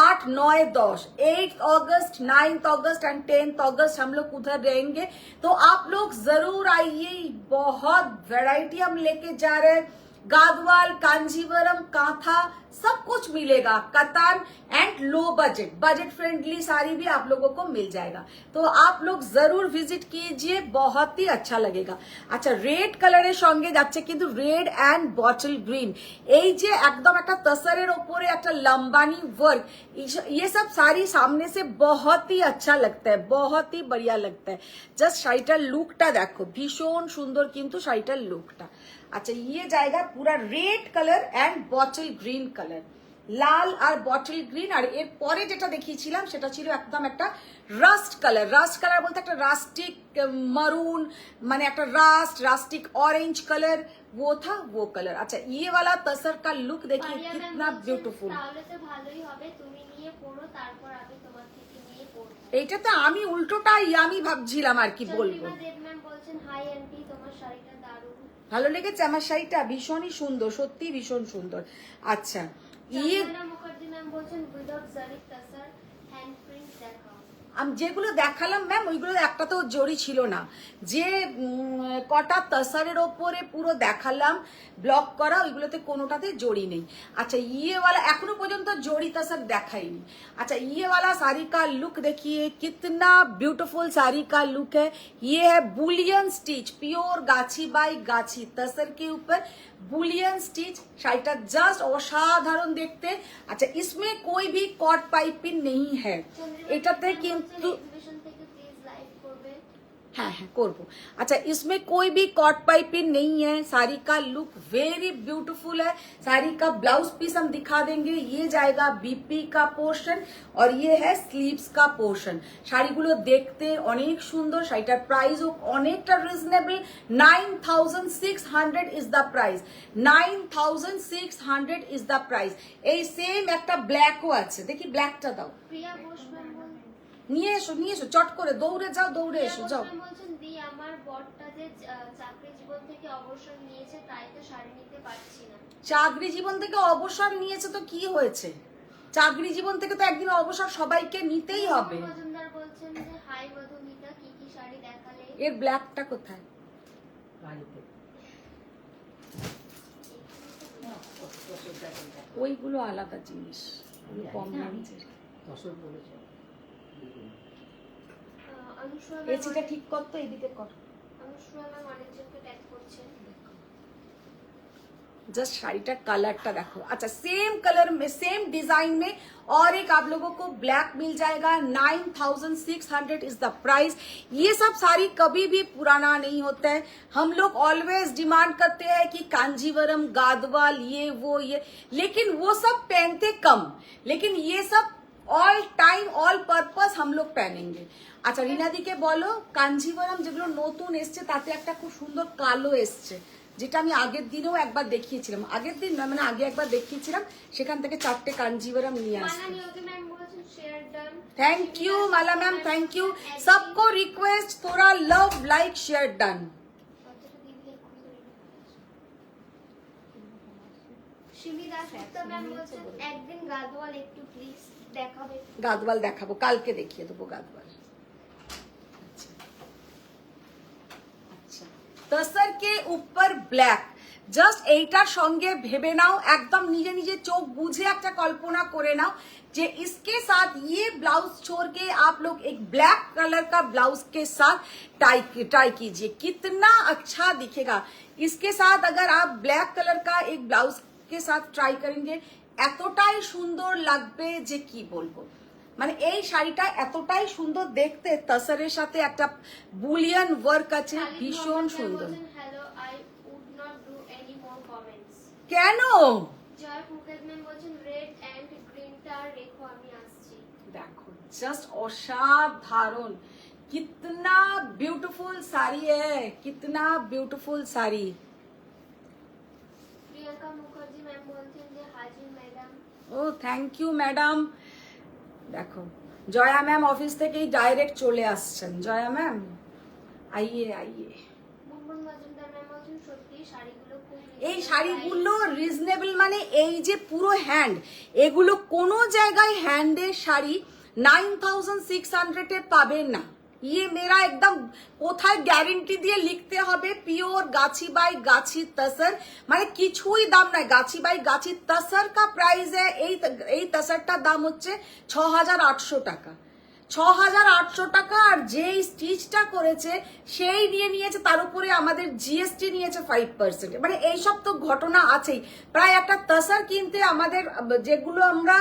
8, 9, 10, 8 August, 9 August and 10 अगस्त हम लोग उधर रहेंगे, तो आप लोग जरूर आइए। बहुत वैरायटी हम लेके जा रहे हैं, गादवाल, कांजीवरम, कांथा सब कुछ मिलेगा, katan and low budget, budget friendly sari भी आप लोगों को मिल जाएगा, तो आप लोग जरूर विजिट कीजिए, बहुत ही अच्छा लगेगा। अच्छा रेड कलर संगे যাচ্ছে কিন্তু रेड एंड बॉटल ग्रीन, এই যে একদম একটা তসরের উপরে একটা লম্বানি वर्क, ये सब साड़ी सामने से बहुत ही अच्छा लगता है, बहुत ही बढ़िया लगता है। जस्ट শাড়িটার লুকটা দেখো, ভীষণ সুন্দর কিন্তু শাড়িটার লুকটা। अच्छा ये जाएगा पूरा red colour and bottle green colour, লাল আর বটল গ্রিন, আর এর পরে যেটা দেখিয়েছিলাম সেটা ছিল একদম একটা রাস্ট কালার। রাস্ট কালার বলতে একটা রাস্টিক मरून, মানে একটা রাস্টিক ऑरेंज कलर, वो था वो कलर। अच्छा ये वाला तसर का लुक देखिए कितना ब्यूटीफुल। তাহলে তো ভালোই হবে, তুমি নিয়ে পড়ো, তারপর আমি তোমার থেকে নিয়ে পড়ব। এইটা তো আমি উল্টোটাই আমি ভাবছিলাম আর কি বলবো। চন্দ্রিমা দেব ম্যাম বলছেন হাই আন্টি, তোমার শাড়িটা দারুণ। ভালো লেগেছে আমার শাড়িটা, ভীষণই সুন্দর, সত্যি ভীষণ সুন্দর। আচ্ছা ইয়ে চন্দনা মুখার্জি ম্যাম বলছেন উইদাউট জারি তাসার হ্যান্ড প্রিন্ট দেখাও। আমি যেগুলো দেখালাম ম্যাম ওইগুলো একটা তো জড়ি ছিল না, যে কটা তসরের ওপরে পুরো দেখালাম ব্লক করা, ওইগুলোতে কোনোটাতে জড়ি নেই। अच्छा ये वाला এখনো পর্যন্ত জড়ি তসর দেখাইনি। अच्छा ये वाला साड़ी का लुक देखिए कितना ब्यूटीफुल साड़ी का लुक है, ये है बुलियन स्टिच, प्योर गाछी बाई गाछी तसर के ऊपर बुलियन स्टिच, শাড়িটা জাস্ট অসাধারণ দেখতে। আচ্ছা इसमें कोई भी कट पाइपिंग नहीं है, এটাতে কিন্তু এক্সিবিশন থেকে প্লিজ লাইভ করবে। हाँ हाँ करबो। अच्छा इसमें कोई भी कॉट पाइपिंग नहीं है, साड़ी का लुक वेरी ब्यूटीफुल है। साड़ी का ब्लाउज पीस हम दिखा देंगे, ये जाएगा बीपी का पोर्शन और ये है स्लीव्स का पोर्शन। শাড়িগুলো দেখতে অনেক সুন্দর, শাড়িটার প্রাইসও অনেকটা reasonable. 9600 is the price, 9600 is the price. এই সেম একটা ব্ল্যাকও আছে, দেখি ব্ল্যাকটা দাও, প্রিয়া ঘোষ ম্যাম নিয়ে এসো চট করে, দৌড়ে যাও, দৌড়ে এসো, যাও। বলছেন দি আমার বরটা যে চাকরি জীবন থেকে অবসর নিয়েছে তাই তো শাড়ি নিতে পারছি না। চাকরি জীবন থেকে অবসর নিয়েছে তো কি হয়েছে, চাকরি জীবন থেকে তো একদিন অবসর সবাইকে নিতেই হবে। মজুমদার বলছেন যে হাই মধুমিতা কি কি শাড়ি দেখালে। এর ব্ল্যাকটা কোথায়? বাড়িতে ওইগুলো আলাদা জিনিস, ওগুলো কম রেঞ্জের। অনুষ্কা এসিটা ঠিক কর তো, এদিকে কর। অনুষ্কা ম্যাম অনেকজনকে ট্যাগ করছেন। जस्ट शाड़ी का कलरটা দেখো। अच्छा सेम कलर में सेम डिजाइन में और एक आप लोगों को ब्लैक मिल जाएगा। 9600 इज द प्राइस। ये सब साड़ी कभी भी पुराना नहीं होता है। हम लोग ऑलवेज डिमांड करते हैं कि कांजीवरम, गादवाल, ये वो ये, लेकिन वो सब पहनते कम, लेकिन ये सब ऑल टाइम ऑल पर्पस हम लोग पहनेंगे। আচ্ছা রিনাদিকে বলো কাঞ্জিভরম যেগুলো নতুন এসছে তাতে একটা খুব সুন্দর কালো এসছে, যেটা আমি আগের দিনেও একবার দেখিয়েছিলাম, আগের দিন না মানে আগে একবার দেখিয়েছিলাম, সেখান থেকে 4টে কাঞ্জিভরম নিয়ে আসছি। মালা নিয়োগী ম্যাম বলেছেন share done. Thank you Mala ma'am, thank you. सबको रिक्वेस्ट थोड़ा love like share done. Shimi Dasgupta ma'am বলছেন একদিন গাদওয়াল একটু প্লিজ দেখাবে। গাদওয়াল দেখাবো, কালকে দেখিয়ে দেবো গাদওয়াল। तसर के ऊपर ब्लैक, জাস্ট এইটার সঙ্গে ভেবে নাও, একদম নিজে নিজে চোখ বুঝে একটা কল্পনা করে নাও যে इसके साथ ये ब्लाउज छोड़ के आप लोग एक ब्लैक कलर का ब्लाउज के साथ ट्राई कीजिए, कितना अच्छा दिखेगा। इसके साथ अगर आप ब्लैक कलर का एक ब्लाउज के साथ ट्राई करेंगे এতটাই সুন্দর লাগবে যে কি বলবো। মানে এই শাড়িটা এতটাই সুন্দর দেখতে, তসরের সাথে একটা বুলিয়ান ওয়ার্ক আছে, ভীষণ সুন্দর। Hello I would not do any more comments. কেন? জয় মুকেশ ম্যাম বলছেন রেড এন্ড গ্রিনটা রেখো আমি আসছি। দেখো জাস্ট অসাধারণ, कितना ब्यूटीफुल साड़ी है, कितना ब्यूटीफुल साड़ी। প্রিয়াঙ্কা মুখার্জি ম্যাম বলছেন যে হাজি ম্যাডাম। ও থ্যাংক ইউ ম্যাডাম। দেখো জয়া ম্যাম অফিস থেকেই ডাইরেক্ট চলে আসছেন। জয়া ম্যাম আইয়ে আইয়ে। মুনমুন মজুমদার ম্যাম বলছেন সত্যি শাড়িগুলো খুব এই শাড়িগুলো রিজনেবল, মানে এই যে পুরো হ্যান্ড, এগুলো কোনো জায়গায় হ্যান্ডের শাড়ি 9600 এ পাবেন না। ये मेरा एकदम কোথায় গ্যারেন্টি দিয়ে লিখতে হবে, পিওর গাছি বাই গাছি তসর, মানে কিছুই দাম নাই। গাছি বাই গাছি তসর का प्राइस है, এই তসরটার দাম হচ্ছে 6800 টাকা। 6800 টাকা। আর যে স্টিচটা করেছে সেই নিয়েছে, তার উপরে আমাদের জিএসটি নিয়েছে 5%। মানে এইসব তো ঘটনা আছেই। প্রায় একটা তসর কিনতে আমাদের, যেগুলো আমরা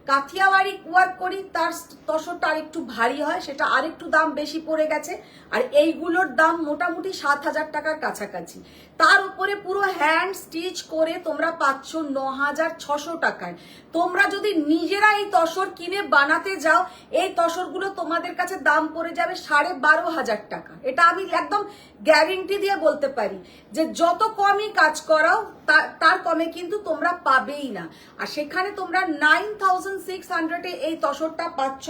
কাথিয়াওয়াড়ি ওয়ার্ক করি তার তসরটা আরেকটু ভারী হয়, সেটা আরেকটু দাম বেশি পড়ে গেছে। আর এইগুলোর দাম মোটামুটি 7000 টাকার কাছাকাছি। তার উপরে পুরো হ্যান্ড স্টিচ করে তোমরা পাচ্ছ 9600 টাকায়। তোমরা যদি নিজেরা এই তসর কিনে বানাতে যাও, এই তসরগুলো তোমাদের কাছে দাম পড়ে যাবে 12500 টাকা। এটা আমি একদম গ্যারেন্টি দিয়ে বলতে পারি যে যত কমই কাজ করাও তার কমে কিন্তু তোমরা পাবেই না। আর সেখানে তোমরা 9600 এ এই তসরটা পাচ্ছ।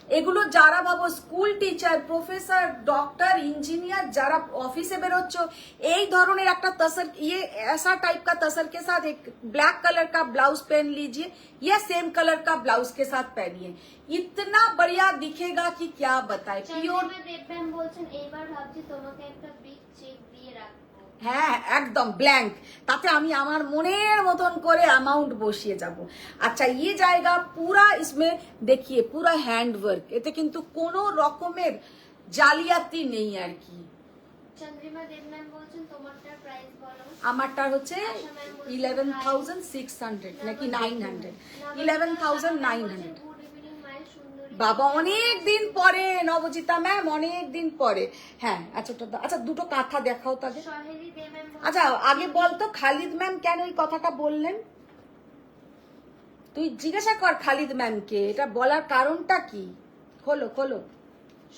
এগুলো যারা ভাবো school teacher, professor, doctor, engineer, যারা অফিসে বেরোচ্ছ, এই ধরনের একটা तसर, ये ऐसा टाइप का तसर के साथ एक ब्लैक कलर का ब्लाउज पहन लीजिए या सेम कलर का ब्लाउज के साथ पहनिए, इतना बढ़िया दिखेगा कि क्या बताए। प्योर দেব ম্যাম বলছেন এইবার ভাবছি তোমাকে একটা বিগ চেক দিয়ে রাখবো। হ্যাঁ একদম ব্ল্যাঙ্ক, তাতে আমি আমার মনের মতন করে অ্যামাউন্ট বসিয়ে যাব। আচ্ছা ये जाएगा पूरा, इसमें देखिए पूरा हैंड वर्क, এতে কিন্তু কোনো রকমের জালিয়াতি নেই আর কি। চন্দ্রিমা দেব ম্যাম বলছেন তোমারটার প্রাইস বলো। আমারটা হচ্ছে 11600 নাকি 900, 11900। গুড ইভিনিং মাই সুন্দরী বাবা অনেক দিন পরে নবজিতা ম্যাম, অনেক দিন পরে। হ্যাঁ আচ্ছা ওটা আচ্ছা দুটো কাঁথা দেখাও তো আগে। সহেলি দে ম্যাম আচ্ছা আগে বলতো খালিদ ম্যাম কেন এই কথাটা বললেন? তুই জিজ্ঞাসা কর খালিদ ম্যামকে এটা বলার কারণটা কি। খোলো খোলো।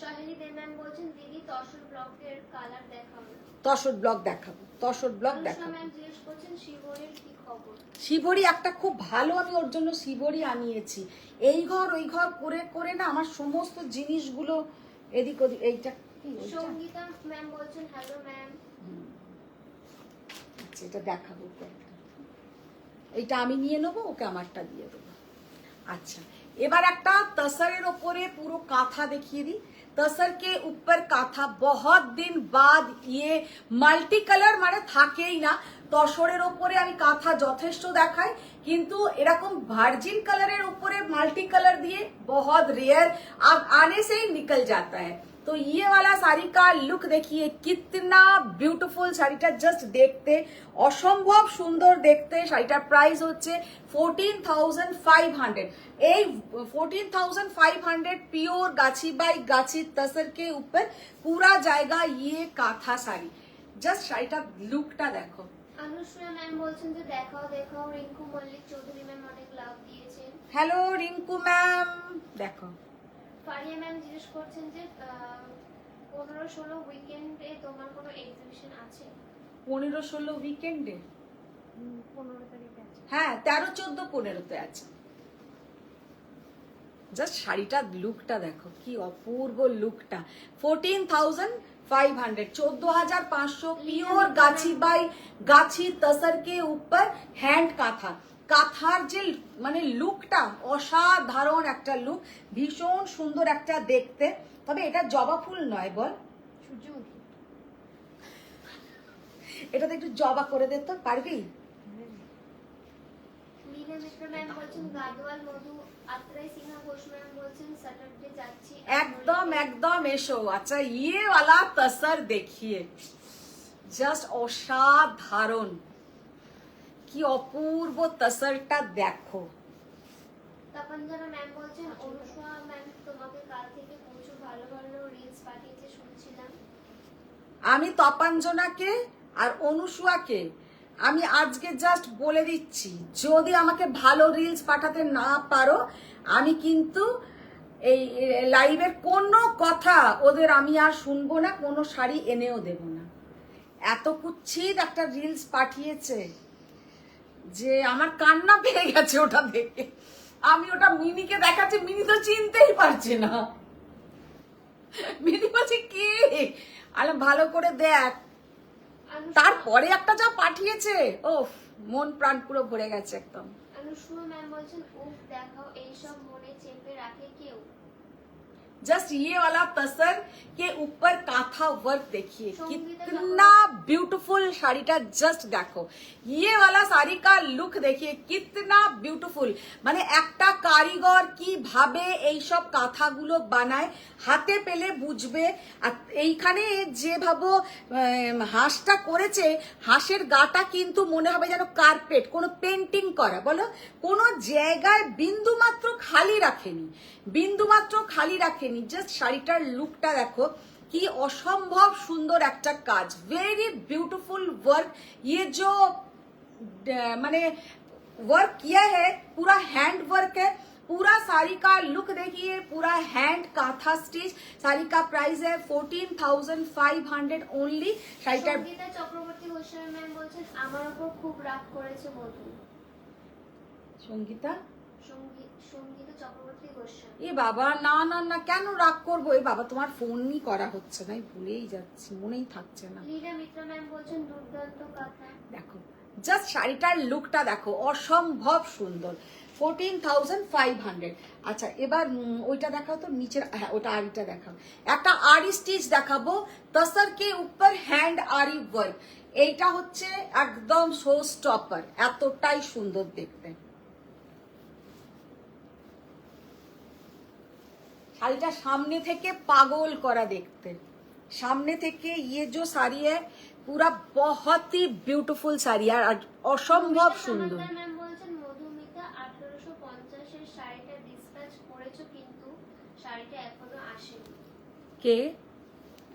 সহেলি দে ম্যাম বলছেন দিদি তসর ব্লকের কালার দেখাবো। তসর ব্লগ দেখাবো, তসর ব্লগ অনুষ্কা দেখাবো। ম্যাম জিজ্ঞেস করছেন শিবরের কি খবর। শিবরি একটা খুব ভালো, আমি ওর জন্য শিবরি আনিয়েছি। এই ঘর ওই ঘর করে করে না আমার সমস্ত জিনিসগুলো এদিক ওদিক। এইটা কি ওইটা? সঙ্গীতা ম্যাম বলছেন হ্যালো ম্যাম। আচ্ছা এটা দেখাবো ওকে একটা। এইটা আমি নিয়ে নেবো, ওকে আমারটা দিয়ে দেবো। अच्छा এবার একটা तसरेर ওপরে পুরো কাঁথা দেখিয়ে দিই। तसर के ऊपर काथा बहुत दिन बाद ये মাল্টি কালার মানে থাকেই না। তসরের ওপরে আমি কাঁথা যথেষ্ট দেখাই, কিন্তু এরকম ভার্জিন কালারের উপরে মাল্টি कलर दिए बहुत रेयर, अब आने से ही निकल जाता है। तो ये वाला साड़ी का लुक देखिए कितना ब्यूटीफुल। শাড়িটা জাস্ট দেখতে অসম্ভব সুন্দর দেখতে। শাড়িটার প্রাইস হচ্ছে 14,500। এই 14,500 प्योर गाछी बाई गाछी तसर के ऊपर पूरा जाएगा ये काथा साड़ी। জাস্ট শাড়িটার লুকটা দেখো। অনুষ্কা ম্যাম বলছেন যে দেখাও দেখাও। রিঙ্কু মল্লিক চৌধুরী ম্যাম অনেক লাভ দিয়েছেন। হ্যালো রিঙ্কু ম্যাম, দেখো। ফারিয়া ম্যাম জিজ্ঞেস করছেন যে 15-16 উইকেন্ডে তোমার কোনো এক্সিবিশন আছে? 15-16 উইকেন্ডে? 15 তারিখে আছে। হ্যাঁ 13, 14, 15-তে আছে। জাস্ট শাড়িটার লুকটা দেখো কি অপূর্ব লুকটা। 14,500 14,500 प्योर गाछी बाई गाछी तसर के ऊपर हैंड काथा। কাঁথার যে মানে লুকটা অসাধারণ একটা লুক, ভীষণ সুন্দর একটা দেখতে। তবে এটা জবা ফুল নয়, বল সূর্যমুখী। এটাতে একটু জবা করে দে তো, পারবি? লীনা মিত্র ম্যাম বলছেন গাদওয়াল মধু। আত্রাই সিনহা ঘোষ ম্যাম বলছেন স্যাটারডে যাচ্ছি। একদম একদম এসো। আচ্ছা ইয়ে वाला तसर देखिए, জাস্ট অসাধারণ, কি অপূর্ব তসরটা দেখো। তাপঞ্জনা ম্যাম বলছেন অনুষ্কা ম্যাম তোমাকে কাল থেকে প্রচুর ভালো ভালো রিলস পাঠিয়েছে শুনছিলাম। আমি তপাঞ্জনাকে আর অনুসুয়াকে আমি আজকে জাস্ট বলে দিচ্ছি, যদি আমাকে ভালো রিলস পাঠাতে না পারো আমি কিন্তু এই লাইভের কোনো কথা ওদের আমি আর শুনবো না, কোনো শাড়ি এনেও দেব না। এত কুচ্ছিত একটা রিলস পাঠিয়েছে যে আমার কান্না পেয়ে গেছে ওটা দেখে। আমি ওটা মিনিকে দেখাচ্ছি, মিনি তো চিনতেই পারছে না। মিনি বলছে কি, আরে ভালো করে দেখ। তারপরে একটা যা পাঠিয়েছে, ওফ মন প্রাণ পুরো ভরে গেছে একদম। অনুষ্কা ম্যাম বলছেন উফ দেখাও, এইসব মনে চেপে রাখে কেউ। जस्ट ये वाला तसर के ऊपर काथा वर्क देखिए कितना ब्यूटीफुल। শাড়িটা জাস্ট দেখো, ये वाला साड़ी का लुक देखिए कितना ब्यूटीफुल। মানে একটা কারিগর কিভাবে এই সব কাঁথাগুলো বানায় হাতে পেলে বুঝবে। আর এইখানে যে ভাবো হাঁসটা করেছে, হাঁসের গাটা কিন্তু মনে হবে যেন কার্পেট, কোনো পেন্টিং করা। বলো কোনো জায়গায় বিন্দু মাত্র খালি রাখেনি, বিন্দু মাত্র খালি রাখেনি। জাস্ট শাড়িটার লুকটা দেখো কি অসম্ভব সুন্দর একটা কাজ। Very beautiful work. ये जो माने वर्क किया है पूरा हैंड वर्क है। पूरा साड़ी का लुक देखिए, पूरा हैंड काथा स्टिच। साड़ी का प्राइस है 14,500 ओनली। শাড়িটার সঙ্গীতা চক্রবর্তী গোস্বামী ম্যাম বলছেন আমার উপর খুব রাগ করেছে মধু। সঙ্গীতা সঙ্গীতা চক্রবর্তী গোস্বামী। এ বাবা না না না, কেন রাগ করবো? এ বাবা তোমার ফোনই করা হচ্ছে না, ভুলেই যাচ্ছি, মনেই থাকছে না। লীনা মিত্র ম্যাম বলছেন দুর্দান্ত কথা। দেখো জাস্ট শাড়িটার লুকটা দেখো অসম্ভব সুন্দর। 14,500। আচ্ছা এবার ওইটা দেখাও তো নিচের, হ্যাঁ ওটা আরিটা দেখাও। একটা আরি স্টিচ দেখাবো, তসর কে উপর হ্যান্ড আরি ওয়ার্ক। এইটা হচ্ছে একদম শো স্টপার, এতটাই সুন্দর দেখতে। শাড়িটা সামনে থেকে পাগল করা দেখতে, সামনে থেকে ये जो साड़ी है पूरा बहुत ही ब्यूटीफुल साड़ी আর অসম্ভব সুন্দর। ম্যাম বলছেন মধুমিতা 1850 এর শাড়িটা ডিসপ্যাচ করেছো কিন্তু শাড়িটা এখনো আসেনি। কে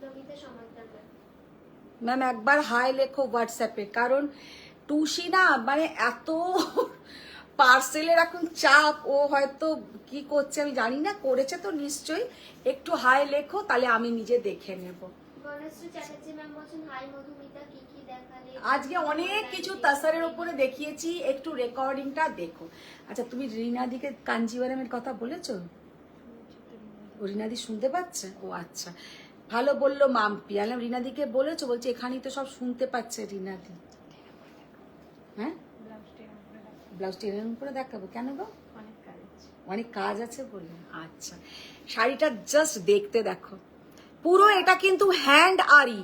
নমিতা সমাদ্দার ম্যাম। ম্যাম একবার হাই লেখো হোয়াটসঅ্যাপে, কারণ টুসি না মানে এত পার্সেলের এখন চাপ, ও হয়তো কি করছে আমি জানি না, করেছে তো নিশ্চয়ই। একটু হাই লেখো, তাহলে আমি নিজে দেখে নেব। গণেশ্রী চ্যাটার্জি ম্যাম বলছেন হাই মধুমিতা, কি কি দেখালে? আজকে অনেক কিছু তাসারের উপরে দেখিয়েছি, একটু রেকর্ডিংটা দেখো। আচ্ছা, তুমি রিনাদিকে কাঞ্জিভারামের কথা বলেছো? ও রিনাদি শুনতে পাচ্ছে? ও আচ্ছা, ভালো বললো মাম্পি। আলাম রিনাদিকে বলেছো? বলছে এখানেই তো সব শুনতে পাচ্ছে রিনাদি। হ্যাঁ, ব্লাউজটা এরকম করে দেখাবো কেন গো? অনেক কাজ আছে বলে। আচ্ছা, শাড়িটা জাস্ট দেখতে দেখো, পুরো এটা কিন্তু হ্যান্ড আরি।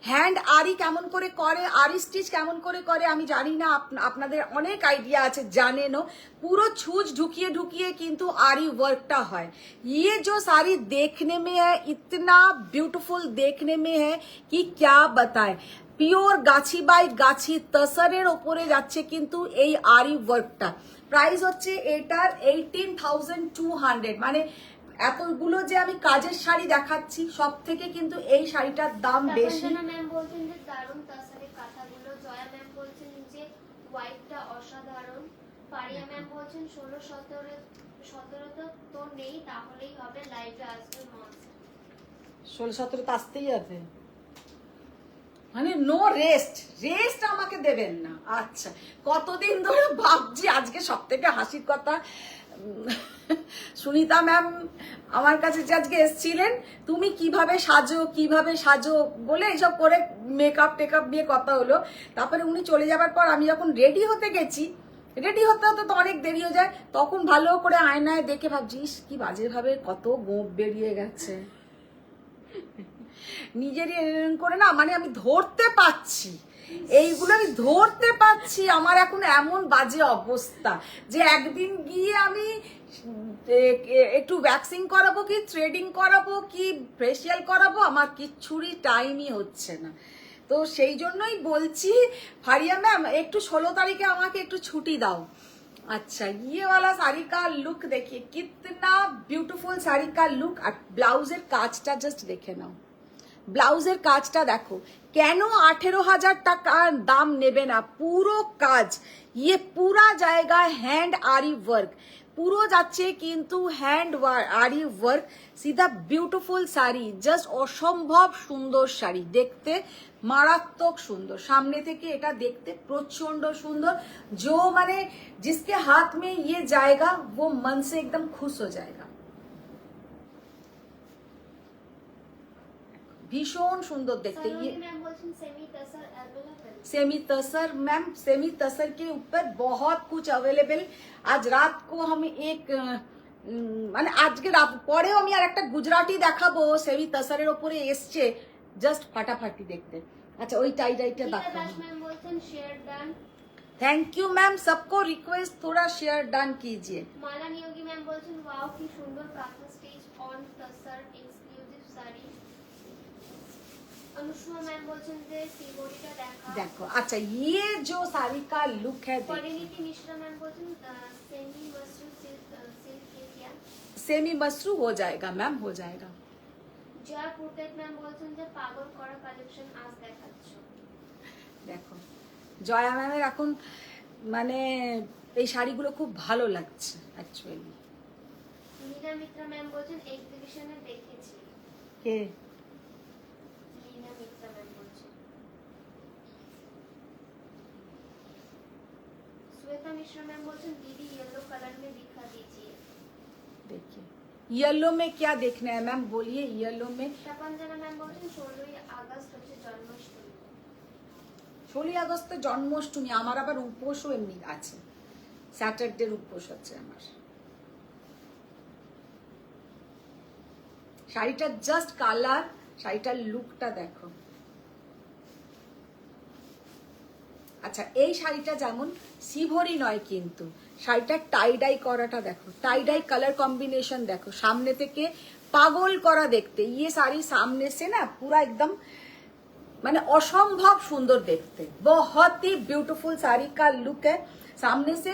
হ্যান্ড আরি কেমন করে করে, আরি স্টিচ কেমন করে করে আমি জানি না, আপনাদের অনেক আইডিয়া আছে, জানেনও। পুরো ছুঁচ ঢুকিয়ে ঢুকিয়ে কিন্তু আরি ওয়ার্কটা হয়। ये जो साड़ी देखने में है इतना ब्यूटीफुल देखने में है कि क्या बताए। পিওর গাছি বাই গাছি তসরের ওপরে যাচ্ছে কিন্তু এই আরি ওয়ার্কটা। প্রাইস হচ্ছে এটার 18,200। মানে এতগুলো যে আমি কাজের শাড়ি দেখাচ্ছি, সব থেকে কিন্তু এই শাড়িটার দাম বেশি। ম্যাম বলছেন যে দারুণ তাসারের কাঁথাগুলো। জয়া ম্যাম বলছেন যে হোয়াইটটা অসাধারণ। পারিয়া ম্যাম বলছেন 16-17 তো নেই, তাহলেই হবে, লাইভে আসবে মাস্ট। 16-17 তো আসতেই হবে, মানে নো রেস্ট আমাকে দেবেন না। আচ্ছা, কতদিন ধরে ভাবছি, আজকে সব থেকে হাসির কথা, সুনিতা ম্যাম আমার কাছে যে আজকে এসেছিলেন, তুমি কিভাবে সাজো বলে এইসব করে মেকআপ টেকআপ নিয়ে কথা হলো। তারপরে উনি চলে যাবার পর আমি যখন রেডি হতে গেছি, রেডি হতে হতে তো অনেক দেরি হয়ে যায়, তখন ভালো করে আয়নায় দেখে ভাবছি কি বাজে ভাবে কত গোপ বেরিয়ে গেছে নিজেরই করে না, মানে আমি ধরতে পাচ্ছি, এইগুলো আমি ধরতে পাচ্ছি। আমার এখন এমন বাজে অবস্থা যে একদিন গিয়ে আমি একটু ভ্যাক্সিং করাবো কি থ্রেডিং করাবো কি ফেসিয়াল করাবো, আমার কিচ্ছুরই টাইমই হচ্ছে না। তো সেই জন্যই বলছি ফারিয়া ম্যাম একটু 16 তারিখে আমাকে একটু ছুটি দাও। अच्छा, ये वाला साड़ी का लुक देखिए, कितना ब्यूटीफुल साड़ी का लुक। আর ব্লাউজের কাজটা জাস্ট দেখে নাও, ব্লাউজের কাজটা দেখো। কেন 18,000 টাকা দাম নেবে না? পুরো কাজ, ये पूरा जाएगा हैंड आरी वर्क, পুরো যাচ্ছে কিন্তু হ্যান্ড আরি ওয়ার্ক। সিধা বিউটিফুল শাড়ি, জাস্ট অসম্ভব সুন্দর শাড়ি, দেখতে মারাত্মক সুন্দর। সামনে থেকে এটা দেখতে প্রচন্ড সুন্দর। जो মানে जिसके हाथ में ये जाएगा वो मन से एकदम खुश हो जाएगा। ভীষণ সুন্দর দেখতে। ये मैम बोलছেন सेमी तसर अवेलेबल। सेमी तसर मैम, सेमी तसर के ऊपर बहुत कुछ अवेलेबल। आज रात को हम एक মানে আজকে রাত পরেও আমি আর একটা গুজরাটি দেখাবো, সেমি তসরের উপরে এসছে, জাস্ট ফাটাফাটি দেখতে। আচ্ছা, ওই টাইটা দেখাবো। मैम बोलছেন share done. Thank you ma'am, सबको रिक्वेस्ट थोड़ा शेयर डन कीजिए। माला नियोगी मैम बोलছেন वाओ কি সুন্দর kantha stitch on tussar exclusive sari. Anushma ma'am बोलছেন যে সিবোরিটা দেখা। देखो, अच्छा ये जो साड़ी का लुक है, परिणीति मिश्रा मैम बोलছেন सेमी मसरू सिल्क के क्या। सेमी मसरू हो जाएगा मैम, हो जाएगा। জয় পুরদেব ম্যাম বলছেন যে পাগল করা কালেকশন আজ দেখাচ্ছ। দেখো, জয়া ম্যামের এখন মানে এই শাড়িগুলো খুব ভালো লাগছে অ্যাকচুয়ালি। লীনা মিত্রা ম্যাম বলছেন এক্সিবিশনে দেখেছি। কে? লীনা মিত্রা ম্যাম বলছেন। श्वेता मिश्रा मैम बोलছেন दीदी येलो कलर में दिखा दीजिए। देखिए येलो में क्या देखना है मैम, बोलिए येलो में। তপঞ্জনা ম্যাম বলছেন 16 আগস্ট হচ্ছে জন্মাষ্টমী। 16 আগস্ট জন্মাষ্টমী, আমার আবার উপোসও এমনি আছে, স্যাটারডের উপোস আছে আমার। শাড়িটার জাস্ট কালার, শাড়িটার লুকটা দেখো। আচ্ছা, এই শাড়িটা যেমন সিভরি নয়, কিন্তু শাড়িটার টাইডাই করাটা দেখো, টাইডাই কালার কম্বিনেশন দেখো, সামনে থেকে পাগল করা দেখতে। ये साड़ी सामने से ना पूरा एकदम মানে অসম্ভব সুন্দর দেখতে, बहुत ही ब्यूटीफुल साड़ी का लुक है। सामने से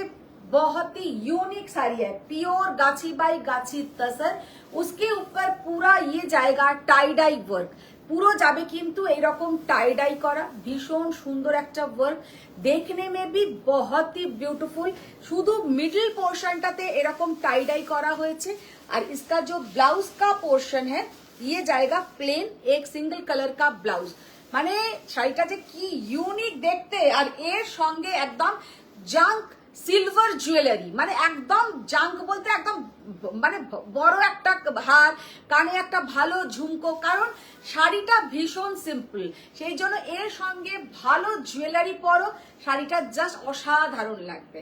बहुत ही यूनिक साड़ी है, प्योर गाछी बाई गाछी तसर। उसके ऊपर पूरा ये जाएगा टाई डाई वर्क, পুরো যাবে কিন্তু এইরকম টাই ডাই করা, ভীষণ সুন্দর একটা ওয়ার্ক, দেখনে মে ভি বহুত ही ब्यूटीफुल। শুধু মিডল পোর্শনটাতে এরকম টাই ডাই করা হয়েছে। আর इसका जो ब्लाउज का पोर्शन है ये जाएगा प्लेन, एक सिंगल कलर का ब्लाउज। মানে শাড়িটা যে কি ইউনিক দেখতে, আর এর সঙ্গে একদম জাঙ্ক সিলভার জুয়েলারি, মানে একদম জাঙ্ক বলতে একদম মানে বড় একটা হার, কানে একটা ভালো ঝুমকো, কারণ শাড়িটা ভীষণ সিম্পল, সেই জন্য এর সঙ্গে ভালো জুয়েলারি পরো, শাড়িটা জাস্ট অসাধারণ লাগবে।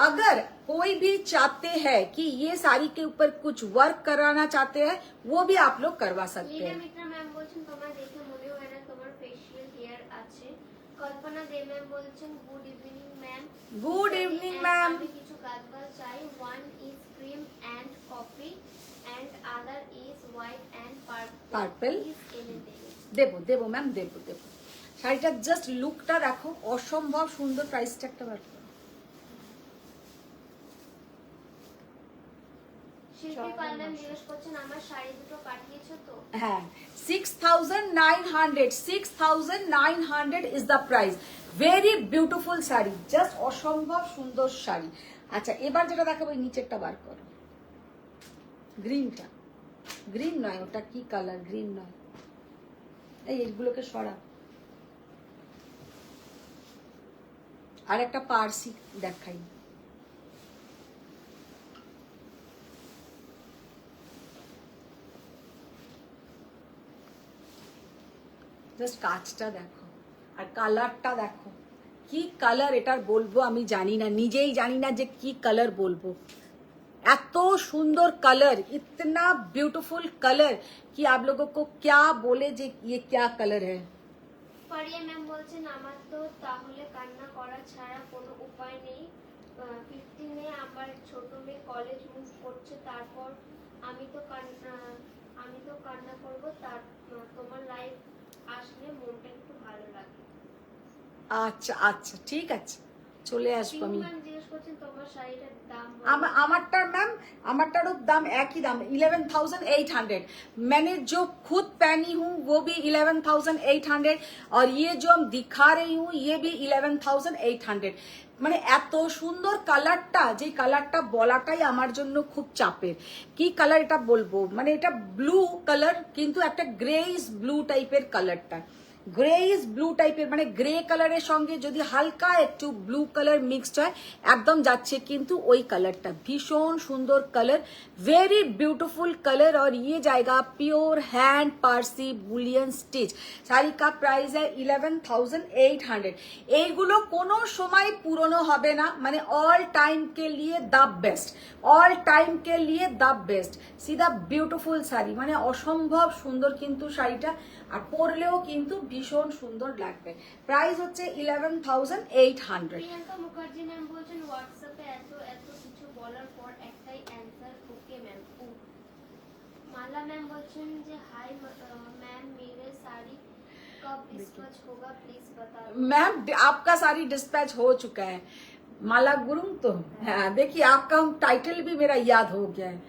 अगर कोई भी चाहते हैं कि ये साड़ी के ऊपर कुछ वर्क कराना चाहते हैं, वो भी आप लोग करवा सकते লীনা हैं। মিত্রা ম্যাম বলছেন তোমার দেখে মনে হয় না তোমার ফেশিয়াল হেয়ার আছে। কল্পনা দে ম্যাম বলছেন good evening ma'am. Good evening ma'am. আমি কিছু কাজবাজ চাই। One is cream and coffee and other is white and purple. Purple। Please এনে দেবে। দেবো দেবো ম্যাম, দেবো দেবো। শাড়িটার জাস্ট লুকটা দেখো, অসম্ভব সুন্দর। প্রাইসটা একটা বার করো। শিল্পী পাল জিজ্ঞেস করছেন আমার শাড়ি দুটো পাঠিয়েছো তো? হ্যাঁ, 6,900 6,900 is the price. Very beautiful sari, just অসম্ভব সুন্দর শাড়ি। আচ্ছা, এবার যেটা দেখাবো এই নিচেরটা বার করো, গ্রিনটা। গ্রিন নয়, ওটা কি কালার, গ্রিন নয়। এইগুলোকে সরা। আর একটা পার্সি দেখাই। জাস্ট কাজটা দেখো আর কালারটা দেখো, কি কালার এটার বলবো আমি জানি না, নিজেই জানি না যে কি কালার বলবো। এত সুন্দর কালার, इतना ब्यूटीफुल कलर कि आप लोगों को क्या बोले যে ये क्या कलर है। ফারিয়া ম্যাম বলছেন আমার তো তাহলে কান্না করা ছাড়া কোনো উপায় নেই। 15 আমার ছোট মেয়ে কলেজ মুভ করছে, তারপর আমি তো কান্না করব। তার তোমার লাইফ আসলে মনটা একটু ভালো লাগে। আচ্ছা আচ্ছা, ঠিক আছে, চলে আসবো আমি। ম্যাম জিজ্ঞেস করছেন তোমার শাড়িটার দাম। আমারটার ম্যাম, আমারটারও দাম একই দাম, 11,800। मैंने जो खुद पहनी हूँ वो भी 11,800, और ये जो हम दिखा रही हूँ ये भी 11,800। মানে এত সুন্দর কালারটা, যে কালারটা বলাটাই আমার জন্য খুব চাপের। কি কালার এটা বলবো, মানে এটা ব্লু কালার, কিন্তু একটা গ্রেইশ ব্লু টাইপের কালারটা, গ্রেইশ ব্লু টাইপের, মানে গ্রে কালারের সঙ্গে যদি হালকা একটু ব্লু কালার মিক্সড হয় একদম যাচ্ছে কিন্তু ওই কালারটা। ভীষণ সুন্দর কালার, वेरी ब्यूटीफुल कलर। और ये जाएगा pure hand Parsi Boolean stitch. Sari का प्राइस है 11,800। এইগুলো কোনো সময় পুরনো হবে না, মানে অল টাইম के लिए द बेस्ट, অল টাইম के लिए द बेस्ट। সিধা বিউটিফুল শাড়ি, মানে অসম্ভব সুন্দর কিন্তু শাড়িটা, আর পরলেও কিন্তু ভীষণ সুন্দর লাগবে। প্রাইস হচ্ছে 11,800। প্রিয়াঙ্কা মুখার্জি ম্যাম বলছেন হোয়াটসঅ্যাপে এত এত কিছু বলার পর একটাই অ্যানসার, ওকে ম্যাম। মালা ম্যাম বলছেন যে হাই ম্যাম, मेरे साड़ी कब डिस्पैच होगा प्लीज बता दो। मैम आपका सारी डिस्पैच हो चुका है, माला गुरुंग। तो हाँ, देखिए आपका टाइटल भी मेरा याद हो गया है।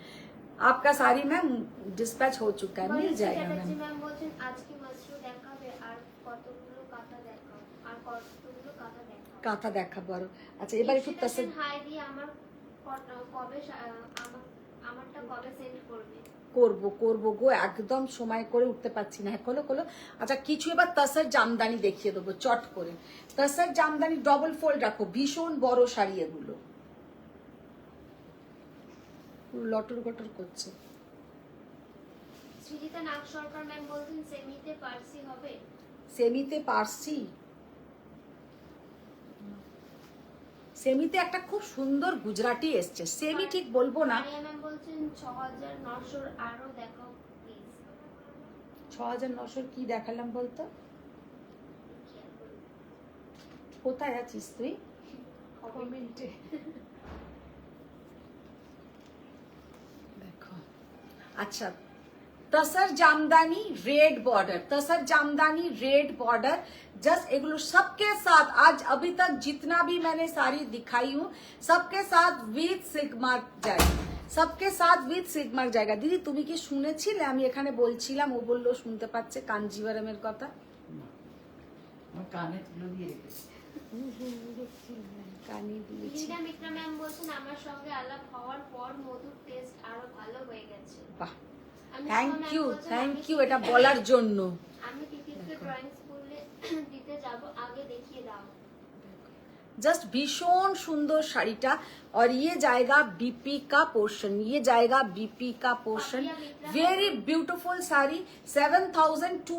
आपका सारी मैम डिस्पैच हो चुका है, मिल जाएगा मैम। ম্যাম বলছেন আজকে মাসরু দেখাবে আর কতগুলো কাঁথা দেখাও, আর কতগুলো কাঁথা দেখাও। কাঁথা দেখা বড়। আচ্ছা, এবার একটু তাসের হাই দিয়ে আমার কবে আমারটা কবে সেন্ড করবে? করবো গো, একদম সময় করে উঠতে পারছি না। খোলো খোলো। আচ্ছা, কিছু এবার তাসের জামদানি দেখিয়ে দেবো চট করে। তাসের জামদানি ডবল ফোল্ড রাখো, ভীষণ বড় শাড়ি এগুলো, লটর গটর করছে। সৃজিতা নাগ সরকার ম্যাম বলছেন সেমিতে পার্সি হবে। সেমিতে পারছি, সেমিতে একটা খুব সুন্দর গুজরাটি এসছে, সেমি ঠিক বলবো না। মারিয়া ম্যাম বলছেন 6,900 আরো দেখাও প্লিজ। 6,900 কি দেখালাম বলতো? কোথায় আছিস তুই? কমেন্টে দেখো। আচ্ছা, तसर जामदानी रेड बॉर्डर, तसर जामदानी रेड बॉर्डर जस्ट एगुलो सबके साथ आज अभी तक जितना भी मैंने साड़ी दिखाई हूँ सबके साथ विथ सिल्क मार्क जाएगा, सबके साथ विथ सिल्क मार्क जाएगा। দিদি তুমি কি শুনেছিলে আমি এখানে বলছিলাম, ও বললো শুনতে পাচ্ছে কাঞ্জিভারামের কথা। আমার কানে তুলে দিয়ে রেখেছি। কানে দিয়েছি। লিন্ডা মিত্রা ম্যাম বলছেন আমার সঙ্গে আলাপ হওয়ার পর মধুর টেস্ট আরো ভালো হয়ে গেছে। বাহ, আমি থ্যাংক ইউ এটা বলার জন্য। আমি তিতিরকে ড্রয়িং স্কুলে দিতে যাব, আগে দেখিয়ে দাও। जस्ट भीषण सुंदर साड़ीटा और ये जाएगा बीपी का पोर्शन, ये जाएगा बीपी का portion. Very beautiful sari 7200,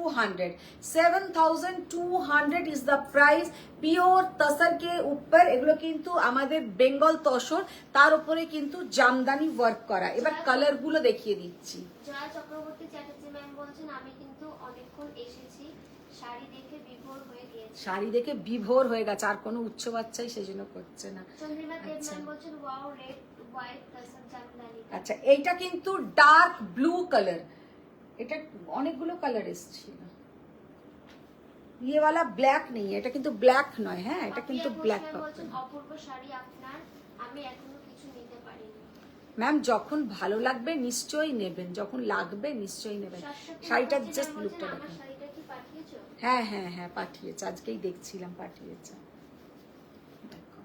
7200 is the price. Pure tussar কে উপর এগুলো কিন্তু আমাদের বেঙ্গল তসর, তার উপরে কিন্তু জামদানি ওয়ার্ক করা। এবার কালার গুলো দেখিয়ে দিচ্ছি। জয়া চক্রবর্তী চ্যাটার্জি ম্যাম বলছেন আমি কিন্তু অনেকক্ষণ এসেছি, শাড়ি দেখে বিভোর হয়ে গিয়েছি। শাড়ি দেখে বিভোর হয়ে গেছে, আর কোনো উচ্চ বাচ্চাই সেজন্য করছে না। চন্দ্রিমা দেব আচ্ছা। ম্যাম বলছেন wow red white tussar Jamdani. আচ্ছা, এইটা কিন্তু ডার্ক ব্লু কালার, এটা অনেকগুলো কালার এসেছিল। ये वाला ব্ল্যাক নেই, এটা কিন্তু ব্ল্যাক নয়, হ্যাঁ এটা কিন্তু ব্ল্যাক বলছেন অপূর্ব শাড়ি আপনার, আমি এখনো কিছু নিতে পারিনি। ম্যাম যখন ভালো লাগবে নিশ্চয়ই নেবেন, যখন লাগবে নিশ্চয়ই নেবেন। শাড়িটার জাস্ট লুকটা আমার দেখুন। শাড়িটা কি পাঠিয়েছো? হ্যাঁ হ্যাঁ হ্যাঁ পাঠিয়েছে, আজকেই দেখছিলাম পাঠিয়েছে। দেখো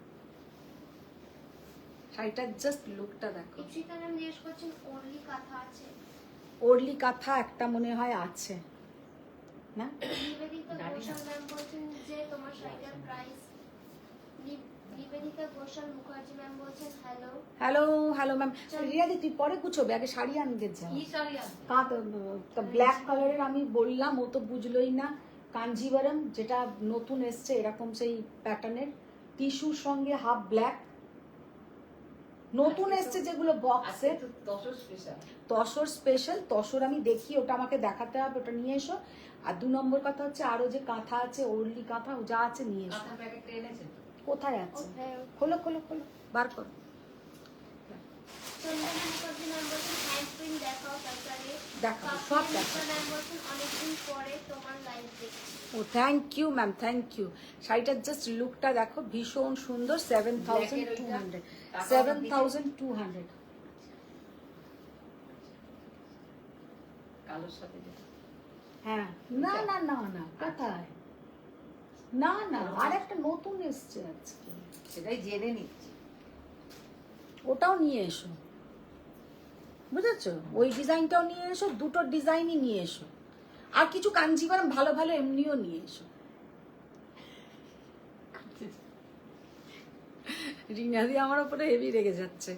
শাড়িটার জাস্ট লুকটা দেখো। ইপসিতা ম্যাম জিজ্ঞেস করছেন ওরলি কাঁথা আছে? ওরলি কাঁথা একটা মনে হয় আছে না। নিবেদিতা ঘোষাল ম্যাম বলছেন যে তোমার শাড়িটার প্রাইস। নিবেদিতা ঘোষাল মুখার্জি ম্যাম বলছেন hello. Hello hello ma'am. Riya দি তুই পরে কুছোবে, আগে শাড়ি আনতে যা। কি শাড়ি আছে? ব্ল্যাক কালারের আমি বললাম, ও তো বুঝলোই না। কাঞ্জিভারাম যেটা নতুন এসছে এরকম সেই প্যাটার্নের টিস্যুর সঙ্গে হাফ ব্ল্যাক নতুন এসছে যেগুলো বক্সে। আজকে তো তসর স্পেশাল। তসর স্পেশাল, তসর আমি দেখি, ওটা আমাকে দেখাতে হবে, ওটা নিয়ে এসো। আর 2 নম্বর কথা হচ্ছে আরো যে কাঁথা আছে, ওরলি কাঁথা যা আছে নিয়ে এসো। কাঁথা প্যাকেটটা এনেছেন? কোথায় আছে? খোলো খোলো খোলো, বার করো। চন্দনা মুখার্জি ম্যাম বলছেন হ্যান্ড প্রিন্ট দেখাও তাছাড়া। দেখাও, সব দেখাও। ম্যাম বলছেন অনেকদিন পরে তোমার লাইভ দেখছি। ও thank you ma'am, thank you. শাড়িটার জাস্ট লুকটা দেখো, ভীষণ সুন্দর। 7200, 7200। কালোর সাথে যেটা। হ্যাঁ না না না না, কোথায়? না না, আর একটা নতুন এসছে আজকে, সেটাই জেনে নিচ্ছি। ওটাও নিয়ে এসো, বুঝেছো? ওই ডিজাইনটাও নিয়ে এসো, দুটো ডিজাইনই নিয়ে এসো। আর কিছু কাঞ্জিভারাম ভালো ভালো এমনিও নিয়ে এসো। রিনাদি আমার উপরে হেভি রেগে যাচ্ছে,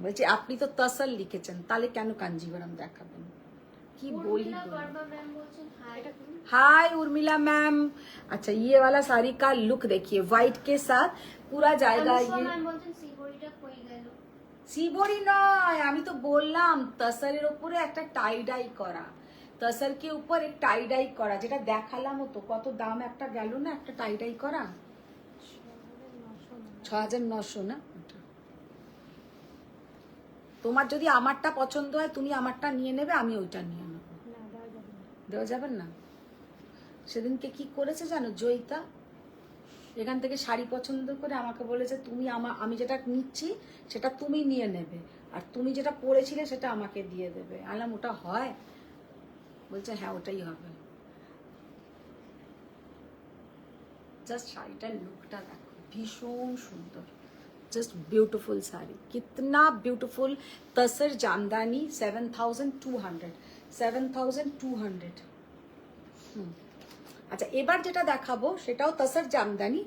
বলছি আপনি তো তসর লিখেছেন, তাহলে কেন কাঞ্জিভারাম দেখাবেন? কি বলি। উর্মিলা বর্মা ম্যাম বলছেন হাই। हाय उर्मिला मैम। अच्छा ये वाला साड़ी का लुक देखिए, व्हाइट के साथ पूरा जाएगा। अनुष्का ये ম্যাম বলছেন সিবরিটা কই গেল? সিবরি নয়, আমি তো বললাম তসরের উপরে একটা টাই ডাই করা, তসর के ऊपर एक টাই ডাই করা, যেটা দেখালাম তো। কত দাম একটা গেল না একটা টাই ডাই করা? 6900 না? তোমার যদি আমারটা পছন্দ হয় তুমি আমারটা নিয়ে নেবে, আমি ওইটা নিয়ে নেবো। দেওয়া যাবে না? সেদিনকে কি করেছে জানো জয়িতা, এখান থেকে শাড়ি পছন্দ করে আমাকে বলেছে তুমি আমি যেটা নিচ্ছি সেটা তুমি নিয়ে নেবে, আর তুমি যেটা পরেছিলে সেটা আমাকে দিয়ে দেবে। আলাম ওটা হয়? বলছে হ্যাঁ ওটাই হবে। জাস্ট শাড়িটার লুকটা দেখো, ভীষণ সুন্দর, जस्ट ब्यूटीफुल साड़ी, कितना ब्यूटीफुल। तसर जामदानी 7200, 7200। আচ্ছা এবার যেটা দেখাবো সেটাও তসর জামদানি।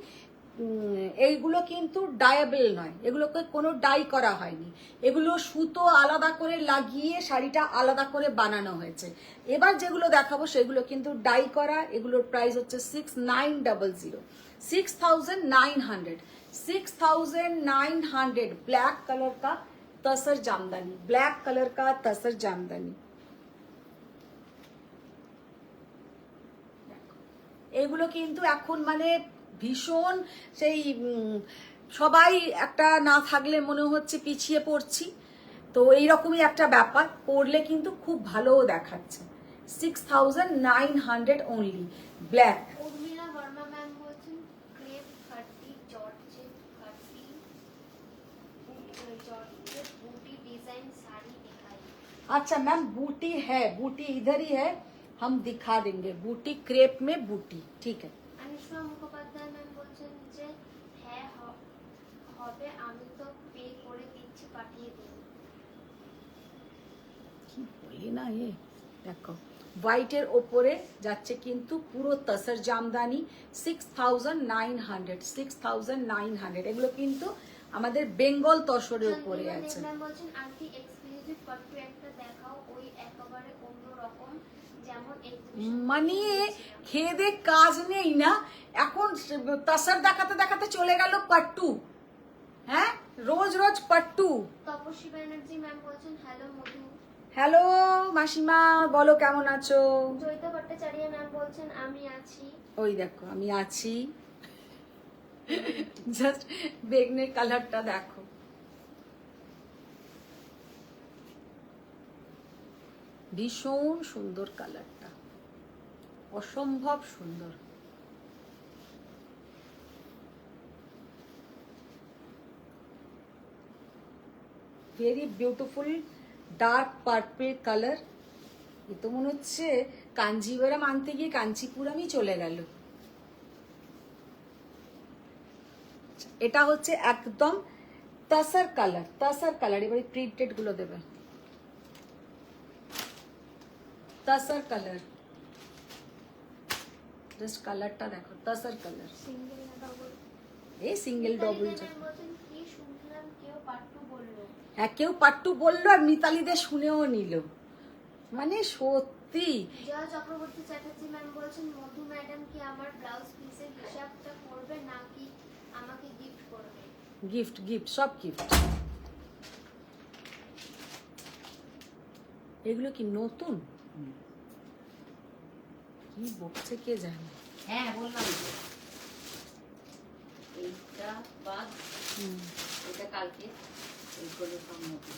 এইগুলো কিন্তু ডায়াবল নয়, এগুলোকে কোনো ডাই করা হয়নি, এগুলো সুতো আলাদা করে লাগিয়ে শাড়িটা আলাদা করে বানানো হয়েছে। এবার যেগুলো দেখাবো সেগুলো কিন্তু ডাই করা। এগুলোর প্রাইস হচ্ছে 6900, 6900, 6900। ब्लैक कलर का तसर जामदानी, ब्लैक कलर का तसर जामदानी। এগুলো কিন্তু এখন মানে ভীষণ সেই সবাই একটা না থাকলে মনে হচ্ছে পিছিয়ে পড়ছি, তো এইরকমই একটা ব্যাপার। পরলে কিন্তু খুব ভালোও দেখাচ্ছে, 6,900 only. Black. Urmila Verma ma'am বলছেন crepe 30 georgette 30 georgette booti design sari दिखाई। अच्छा मैम बूटी है, बूटी इधर ही है, हम दिखा देंगे। बूटी क्रेप में बूटी, ठीक है। अनुष्का मुखोपाध्याय ম্যাম বলছেন যে হ্যাঁ হবে, আমি তো পে করে দিচ্ছি, পাঠিয়ে দিন। কি বলি না এ, দেখো হোয়াইটের ওপরে যাচ্ছে কিন্তু পুরো তসর জামদানি 6,900 6,900 এগুলো কিন্তু আমাদের বেঙ্গল তসরের উপরে আছে। ম্যাম বলছেন আন্টি এক্সক্লুসিভ পাট্টু একটা দেখাও, ওই একেবারে অন্য রকম, যেমন মানে খেয়ে দে কাজ নেই না, এখন তসর দেখাতে দেখাতে চলে গেল পাট্টু। হ্যাঁ, রোজ রোজ পাট্টু। তপস্বী ব্যানার্জি ম্যাম বলছেন হ্যালো মধু। হ্যালো মাসিমা, বলো কেমন আছো? জয়িতা ভট্টাচার্য ম্যাম বলছেন আমি আছি। ওই দেখো আমি আছি, জাস্ট বেগনের কালারটা দেখো, ভীষণ সুন্দর কালারটা, অসম্ভব সুন্দর। Very beautiful dark purple colour. এ তো মনে হচ্ছে কাঞ্জিভারাম আনতে গিয়ে কাঞ্চিপুরমই চলে গেল। এটা হচ্ছে একদম তসর কালার, তসর কালার। এবারে প্রিন্টেড গুলো দেবে, তসর কালার, জাস্ট কালারটা দেখো, তসর কালার। সিঙ্গেল না ডবল? এই সিঙ্গেল ডবল। ম্যাম বলছেন কি শুনলাম কেউ পাট্টু বললো। হ্যাঁ, কেউ পাট্টু বললো আর মিতালিদের শুনেও নিল, মানে সত্যি। জয়া চক্রবর্তী চ্যাটার্জি ম্যাম বলছেন মধু ম্যাডাম কি আমার ব্লাউজ পিসের হিসাবটা করবে নাকি আমাকে গিফট করবে? গিফট, গিফট, সব গিফট। এগুলো কি নতুন? কি বকছে কে জানে। হ্যাঁ বললাম তো। এইটা বাদ, এটা কালকে, এইগুলো সব নতুন।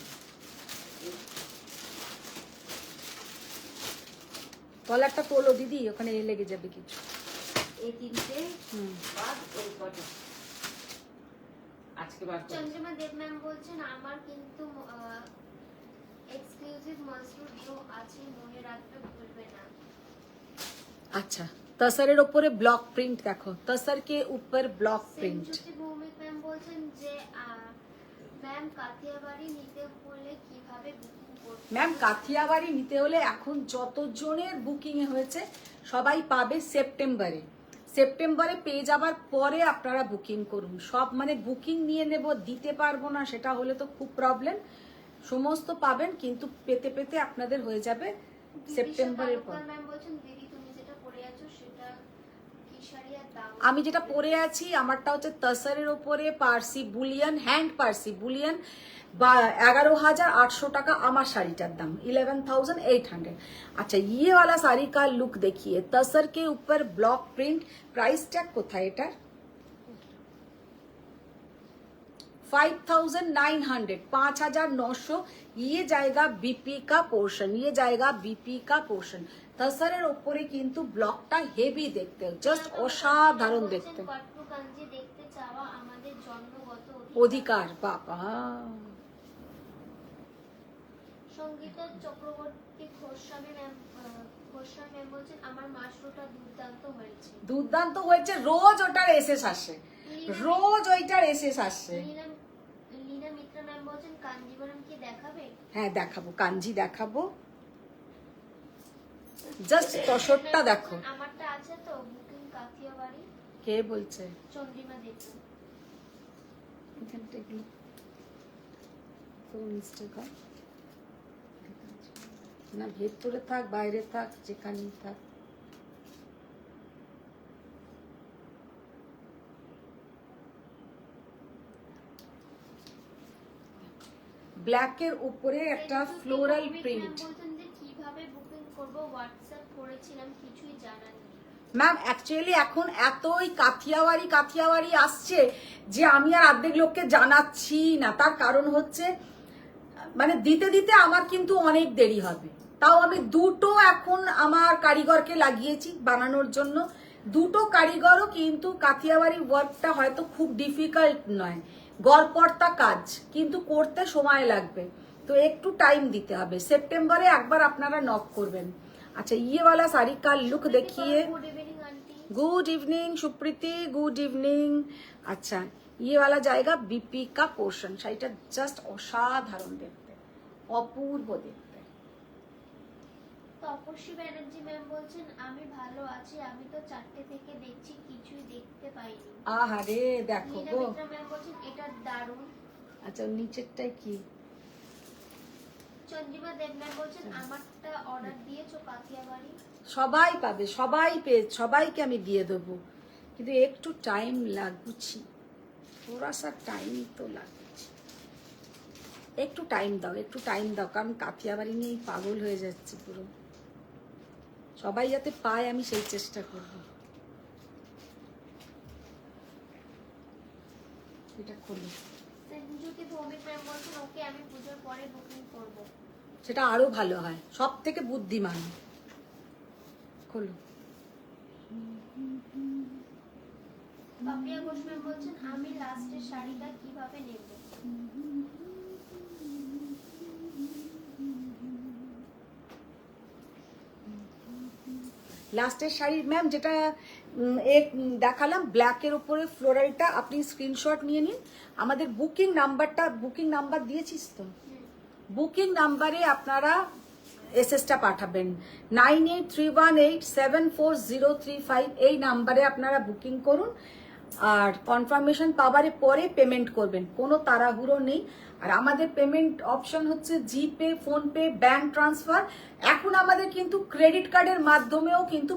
কলারটা তোলো দিদি, ওখানে লেগে যাবে কিছু। এই তিনটে বাদ, ওই কটা আজকে বার করছি। চন্দ্রিমা দেব ম্যাম বলছেন আমার কিন্তু এক্সক্লুসিভ মসরুর ডিও আছে, মনে রাখতে ভুলবে না। আচ্ছা, তসরের উপরে ব্লক প্রিন্ট দেখো, তসর কে উপর ব্লক প্রিন্ট। সেনজ্যোতি ভৌমিক ম্যাম বলছেন যে ম্যাম কাথিয়াবাড়ি নিতে হলে কিভাবে বুকিং করব? ম্যাম কাথিয়াবাড়ি নিতে হলে এখন যতজনের বুকিং হয়েছে সবাই পাবে সেপ্টেম্বরে। সেপ্টেম্বরে পেয়ে যাবার পরে আপনারা বুকিং করুন। সব মানে বুকিং নিয়ে নেব, দিতে পারবো না, সেটা হলে তো খুব প্রবলেম। সমস্ত পাবেন, কিন্তু পেতে পেতে আপনাদের হয়ে যাবে সেপ্টেম্বরের পর। ম্যাম বলছেন দিদি তুমি যেটা পরে আছো সেটা কি শাড়ি আর দাম? আমি যেটা পরে আছি আমারটা হচ্ছে তসরের ওপরে Parsi bullion, hand Parsi bullion, বা 11,800 টাকা আমার শাড়িটার দাম, 11,800। अच्छा ये वाला साड़ी का लुक देखिए, तसर के ऊपर ब्लॉक प्रिंट। प्राइस टैग কোথায় এটার? 5,900, 5,900। ये जाएगा बीपी का पोर्शन, ये जाएगा बीपी का पोर्शन। তসরের ওপরে কিন্তু ব্লকটা হেভি দেখতে, জাস্ট অসাধারণ দেখতে। পাট্টু কাঞ্জি দেখতে চাওয়া আমাদের জন্মগত অধিকার। বাবা, সঙ্গীতা চক্রবর্তী গোস্বামী ম্যাম বলছেন আমার মাশরুটা দুর্দান্ত হয়েছে। দুর্দান্ত হয়েছে, রোজ ওটার এসএস আসে, রোজ ওইটার এসএস আসে। লীনা মিত্রা ম্যাম বলছেন কাঞ্জিবরম কি দেখাবে? হ্যাঁ দেখাবো, কাঞ্জি দেখাবো, জাস্ট তসরটা দেখো। আমারটা আছে তো বুকিং কাথিয়াবাড়ি। কে বলছে? চন্দ্রিমা দেব। এখানটা এগুলো তো ইনস্টাগ্রাম না, ভেতরে থাক বাইরে থাক যেখানেই থাক। ব্ল্যাকের উপরে একটা ফ্লোরাল প্রিন্ট। বলছেন যে কিভাবে বুকিং করব, হোয়াটসঅ্যাপ করেছিলাম কিছুই জানা নেই। ম্যাম অ্যাকচুয়ালি এখন এতই কাথিয়াওয়ারি আসছে যে আমি আর অর্ধেক লোককে জানাচ্ছি না। তার কারণ হচ্ছে মানে দিতে দিতে আমার কিন্তু অনেক দেরি হবে। তাও আমি দুটো এখন আমার কারিগরকে লাগিয়েছি বানানোর জন্য। দুটো কারিগরও কিন্তু কাথিয়াবাড়ি ওয়ার্কটা হয়তো খুব ডিফিকাল্ট নয়, গড়পড়তা কাজ, কিন্তু করতে সময় লাগবে, তো একটু টাইম দিতে হবে। সেপ্টেম্বরে একবার আপনারা নক করবেন। अच्छा ये वाला साड़ी का लुक देखिए। Good evening aunty. Good evening Supriti, good evening. अच्छा ये वाला जाएगा बीपी का पोर्शन। শাড়িটা জাস্ট অসাধারণ দেখতে, অপূর্ব দেখতে। তপস্বী ব্যানার্জি ম্যাম বলছেন আমি ভালো আছি, আমি তো 4টে থেকে দেখছি কিছুই দেখতে পাইনি। আহারে দেখো লীনা গো। মিত্রা ম্যাম বলছেন এটা দারুণ। আচ্ছা নিচেরটাই কি? চন্দ্রিমা দেব ম্যাম বলছেন আমারটা অর্ডার দিয়েছো কাথিয়াবাড়ি। সবাই পাবে, সবাইকে আমি দিয়ে দেবো, কিন্তু একটু টাইম লাগুছি, थोड़ा सा টাইম তো লাগছে। একটু টাইম দাও, একটু টাইম দাও, কারণ কাথিয়াবাড়ি নিয়েই পাগল হয়ে যাচ্ছে পুরো। সবাই যাতে পায় আমি সেই চেষ্টা করব। এটা খুলি, সঞ্জুতি ভৌমিক ম্যাম বলছেন ওকে আমি পুজোর পরে বুকিং করব। সেটা আরো ভালো হয়, সব থেকে বুদ্ধিমান। খোলো। পাপিয়া ঘোষ ম্যাম বলছেন আমি লাস্টের শাড়িটা কিভাবে নেব। লাস্টের শাড়ি ম্যাম যেটা দেখালাম ব্ল্যাকের উপরে ফ্লোরালটা, আপনি স্ক্রিনশট নিয়ে নিন। আমাদের বুকিং নাম্বার দিয়েছিস তো, বুকিং নাম্বারে আপনারা এসএসটা পাঠাবেন 9831874035। এই নাম্বারে আপনারা বুকিং করুন, আর কনফার্মেশন পাওয়ারে পরে পেমেন্ট করবেন, কোনো তাড়াহুড়ো নেই। আর আমাদের পেমেন্ট অপশন হচ্ছে জিপে, ফোনপে, ব্যাংক ট্রান্সফার। এখন আমাদের কিন্তু ক্রেডিট কার্ডের মাধ্যমেও কিন্তু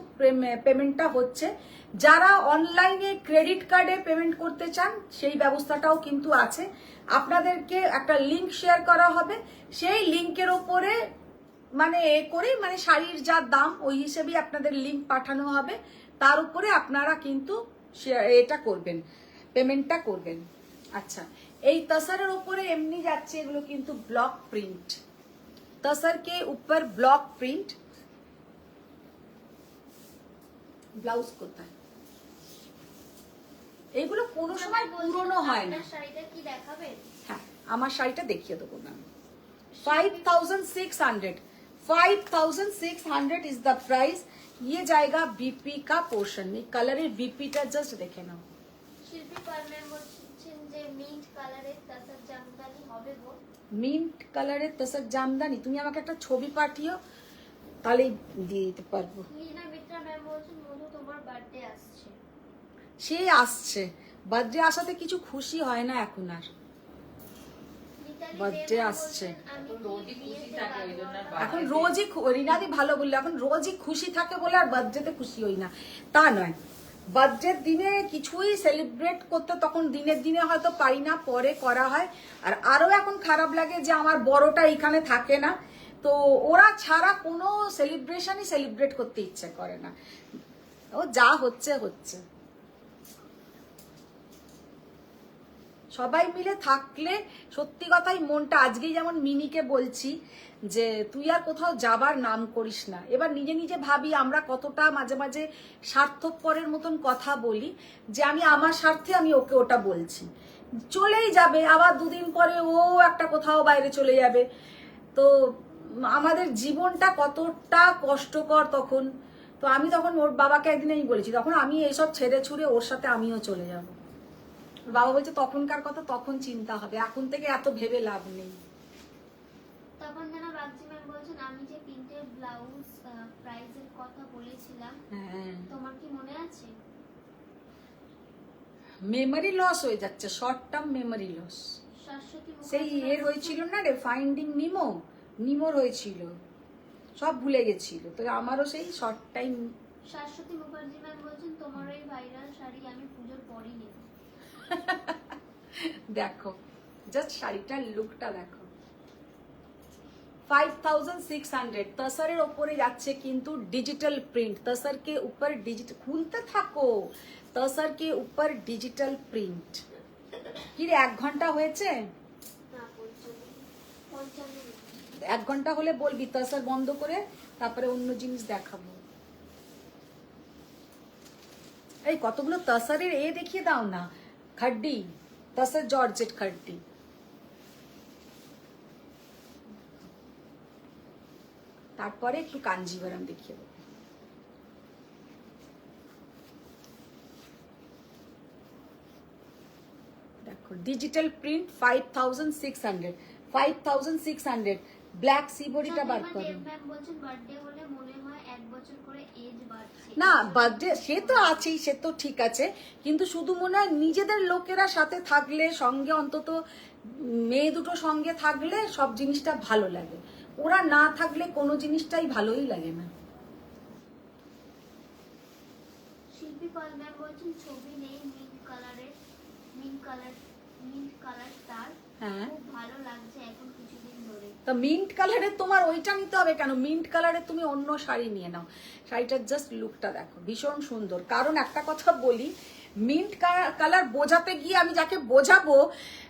পেমেন্টটা হচ্ছে। যারা অনলাইনে ক্রেডিট কার্ডে পেমেন্ট করতে চান সেই ব্যবস্থাটাও কিন্তু আছে। আপনাদেরকে একটা লিংক শেয়ার করা হবে, সেই লিংকের ওপরে মানে মানে শাড়ির যা দাম ওই হিসেবেই আপনাদের লিংক পাঠানো হবে, তার উপরে আপনারা কিন্তু এটা করবেন, পেমেন্টটা করবেন। আচ্ছা এই তসরের উপরে এমনি যাচ্ছে, এগুলো কিন্তু ব্লক প্রিন্ট, তসর কে উপর ব্লক প্রিন্ট। ব্লাউজ কোথায়? এগুলো কোনো সময় পুরনো হয় না। আপনার শাড়িটা কি দেখাবেন? হ্যাঁ আমার শাড়িটা দেখিয়ে দেবো না। 5600 इज द प्राइस। ये जाएगा बीपी का पोर्शन में। कलर बीपीটা জাস্ট দেখে নাও। শিল্পী পাল ম্যাম বলছেন যে মিন্ট কালারের তাসার জামদানি হবে গো। মিন্ট কালারের তসর জামদানি, তুমি আমাকে একটা ছবি পাঠিও, তাহলেই দিয়ে দিতে পারবো। লীনা মিত্রা ম্যাম বলছেন মধু তোমার বার্থডে আসছে। সে আসছে, বার্থডে আসাতে কিছু খুশি হয় না এখন আর। মিতালি বার্থডে দেব আসছে। বলছেন, আমি এখন রোজই কি খুশি বিয়েতে থাকে, ওই জন্য আর বারবার- এখন রোজই রিনাদি ভালো বললে, এখন রোজই খুশি থাকে বলে আর বার্থডেতে খুশি হই না তা নয়। বার্থডের দিনে কিছুই সেলিব্রেট করতে তখন দিনের দিনে হয়তো পারি না, পরে করা হয়। আর আরো এখন খারাপ লাগে যে আমার বড়টা এখানে থাকে না, তো ওরা ছাড়া কোনো সেলিব্রেশনই সেলিব্রেট করতে ইচ্ছে করে না। ও যা হচ্ছে হচ্ছে, সবাই মিলে থাকলে সত্যি কথাই মনটা। আজকেই যেমন মিনিকে বলছি যে তুই আর কোথাও যাবার নাম করিস না। এবার নিজে নিজে ভাবি আমরা কতটা মাঝে মাঝে স্বার্থপরের মতন কথা বলি, যে আমি আমার স্বার্থে আমি ওকে ওটা বলছি, চলেই যাবে আবার দুদিন পরে ও একটা কোথাও বাইরে চলে যাবে। তো আমাদের জীবনটা কতটা কষ্টকর তখন। তো আমি তখন ওর বাবাকে একদিন আমি বলেছি, তখন আমি এইসব ছেড়ে ছুড়ে ওর সাথে আমিও চলে যাব। বাবা বলছে তখনকার কথা তখন চিন্তা হবে, এখন থেকে এত ভেবে লাভ নেই। তখন যেন বাগজি ম্যাম বলছেন আমি যে 3টে ব্লাউজ প্রাইসের কথা বলেছিলাম, হ্যাঁ তোমার কি মনে আছে? মেমোরি লস হয়ে যাচ্ছে, short term memory loss. Shashwati সেই এর হয়েছিল না রে, ফাইন্ডিং নিমোর হয়েছিল, সব ভুলে গেছিল। তো আমারও সেই short time. Shashwati Mukherjee ma'am বলছেন তোমার ওই ভাইরাল শাড়ি আমি পুজোর পরই নেব। দেখো জাস্ট শাড়িটার লুকটা দেখো। 5600 তসরের ওপরে যাচ্ছে কিন্তু ডিজিটাল প্রিন্ট। তসর কে উপর ডিজিটাল, খুলতে থাকো, তসর কে উপর ডিজিটাল প্রিন্ট। কি রে 1 ঘন্টা হয়েছে? না 55 মিনিট। 1 ঘন্টা হলে বলবি, তাসার বন্ধ করে তারপরে অন্য জিনিস দেখাবো। এই কতগুলো তাসারের দেখিয়ে দাও না, খাড্ডি, তাসার জর্জেট খাড্ডি। তারপরে একটু কাঞ্জিভারাম দেখিয়ে দেবো। দেখো ডিজিটাল প্রিন্ট 5600, 5600 ব্ল্যাক সিভরিটা বার করো। ম্যাম বলছেন বার্থডে হলে মনে হয় 1 বছর করে এজ বাড়ছে। না বার্থডে সে তো আছেই, সে তো ঠিক আছে, কিন্তু শুধু মনে হয় নিজেদের লোকেরা সাথে থাকলে, সঙ্গে অন্তত মেয়ে দুটো সঙ্গে থাকলে সব জিনিসটা ভালো লাগে, ওরা না থাকলে কোনো জিনিসটাই ভালোই লাগে না। শিল্পী পাল ম্যাম বলছেন ছবি নেই, মিন্ট কালার তার হ্যাঁ খুব ভালো লাগছে এখন কিছুদিন ধরে। তা মিন্ট কালারের তোমার ওইটা নিতে হবে কেন? মিন্ট কালারের তুমি অন্য শাড়ি নিয়ে নাও, শাড়িটার জাস্ট লুকটা দেখো, ভীষণ সুন্দর। কারণ একটা কথা বলি, মিন্ট কালার বোঝাতে গিয়ে আমি যাকে বোঝাবো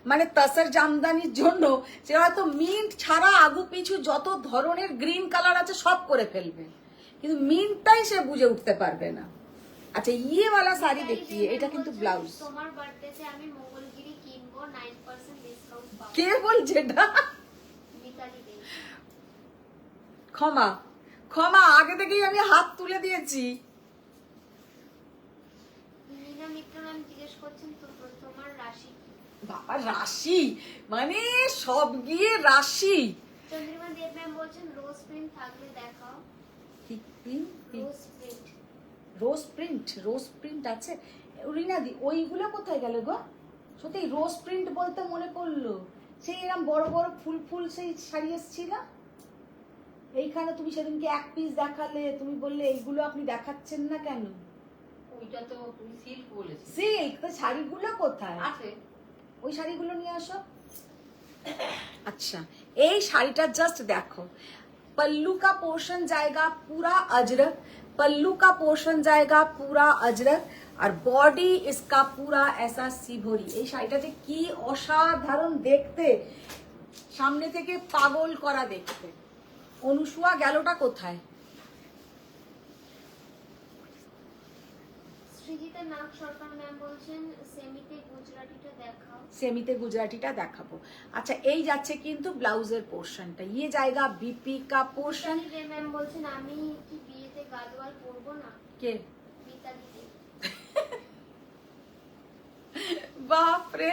মানে তাসার জামদানির জন্য, সে হয়তো মিন্ট ছাড়া আগু পিছু যত ধরনের গ্রিন কালার আছে সব করে ফেলবে, কিন্তু মিন্টটাই সে বুঝে উঠতে পারবে না। আচ্ছা ইয়েওয়ালা শাড়ি দেখিয়ে, এটা কিন্তু ব্লাউজ। তোমার বার্থডেতে আমি মঙ্গলগিরি কিনবো, 9% ডিসকাউন্ট পাবো। কে বলছে এটা? মিতালি দে। ক্ষমা ক্ষমা, আগে থেকেই আমি হাত তুলে দিয়েছি। নীনা মিত্র ম্যাম জিজ্ঞেস করছেন তোমার রাশি কি? বাবা রাশি মানে সব গিয়ে রাশি। চন্দ্রিমা দেব ম্যাম বলছেন রোজ প্রিন্ট থাকলে দেখাও। রোজ প্রিন্ট আছে রিনাদি, ওইগুলো কোথায় গেল গো? সত্যি রোজ প্রিন্ট বলতে মনে পড়লো, সেই এরকম বড় বড় ফুল ফুল সেই শাড়ি এসেছিল এইখানে, তুমি সেদিনকে 1 পিস দেখালে, তুমি বললে এইগুলো আপনি দেখাচ্ছেন না কেন? ওইটা তো তুমি সিল্ক বলেছি। সিল্ক, তো শাড়িগুলো কোথায় আছে? ওই শাড়িগুলো নিয়ে আসো। अच्छा এই শাড়িটা জাস্ট দেখো, पल्लू का पोर्शन जाएगा पूरा अजरक, पल्लू का पोर्शन जाएगा पूरा अजरक और बॉडी इसका पूरा ऐसा सिभोरी। এই শাড়িটা যে কি অসাধারণ দেখতে, সামনে থেকে পাগল করা দেখতে। অনুসুয়া গেলটা কোথায়? সৃজিতা নাগ সরকার ম্যাম বলছেন সেমিতে গুজরাটিটা দেখাও। সেমিতে গুজরাটিটা দেখাবো। আচ্ছা এই যাচ্ছে কিন্তু ব্লাউজের পোর্শনটা, ইয়ে জায়গা বিপি কা পোর্শন। মিতালি দে ম্যাম বলছেন আমি কি বিয়েতে গাদওয়াল পরবো না? কে? মিতালি দে। বাপরে,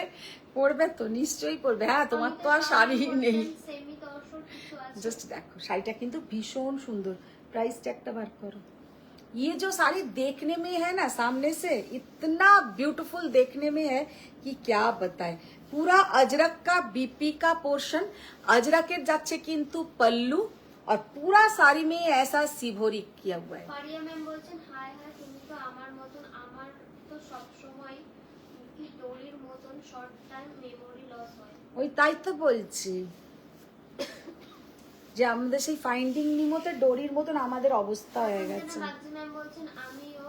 পরবে তো, নিশ্চয়ই পরবে। হ্যাঁ তোমার তো আর শাড়ি নেই। সেমি দর্শক কিছু আছে। জাস্ট দেখো শাড়িটা কিন্তু ভীষণ সুন্দর, প্রাইস ট্যাগটা বার করো। ये जो साड़ी देखने में है ना, सामने से इतना ब्यूटीफुल देखने में है कि क्या बताए। पूरा अजरक का बीपी का पोर्शन, अजरकेर जाच्छे किंतु पल्लू और पूरा साड़ी में ऐसा सिभोरी किया हुआ है। পারিয়া ম্যাম বলছেন হাই হাই তুমি তো আমার মতন, আমার তো সব সময় কি দড়ির মতন শর্ট টাইম মেমোরি লস হয়। ওই তাই তো বলছি যে আমাদের সেই ফাইন্ডিং নিমতে ডোরির মতন আমাদের অবস্থা হয়ে গেছে। বাগজি ম্যাম বলছেন আমিও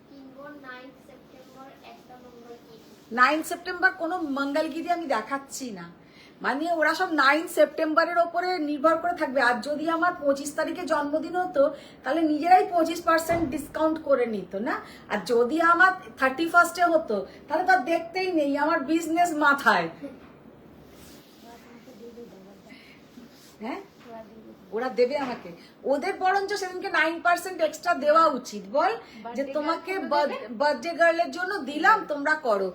কিনবো 9 সেপ্টেম্বর একটা মঙ্গলগিরি। 9 সেপ্টেম্বর কোনো মঙ্গলগিরি আমি দেখাচ্ছি না, মানে ওরা সব 9 সেপ্টেম্বরের ওপরে নির্ভর করে থাকবে। আর যদি আমার 25 তারিখে জন্মদিন হতো তাহলে নিজেরাই 25% ডিসকাউন্ট করে নিত না, আর যদি আমার 31 হতো তাহলে তো আর দেখতেই নেই, আমার বিজনেস মাথায়। হ্যাঁ ওরা দেবে আমাকে, ওদের বরঞ্চ সেদিনকে 9% এক্সট্রা দেওয়া উচিত, বল যে তোমাকে বার্থডে গার্লের জন্য দিলাম, তোমরা করো।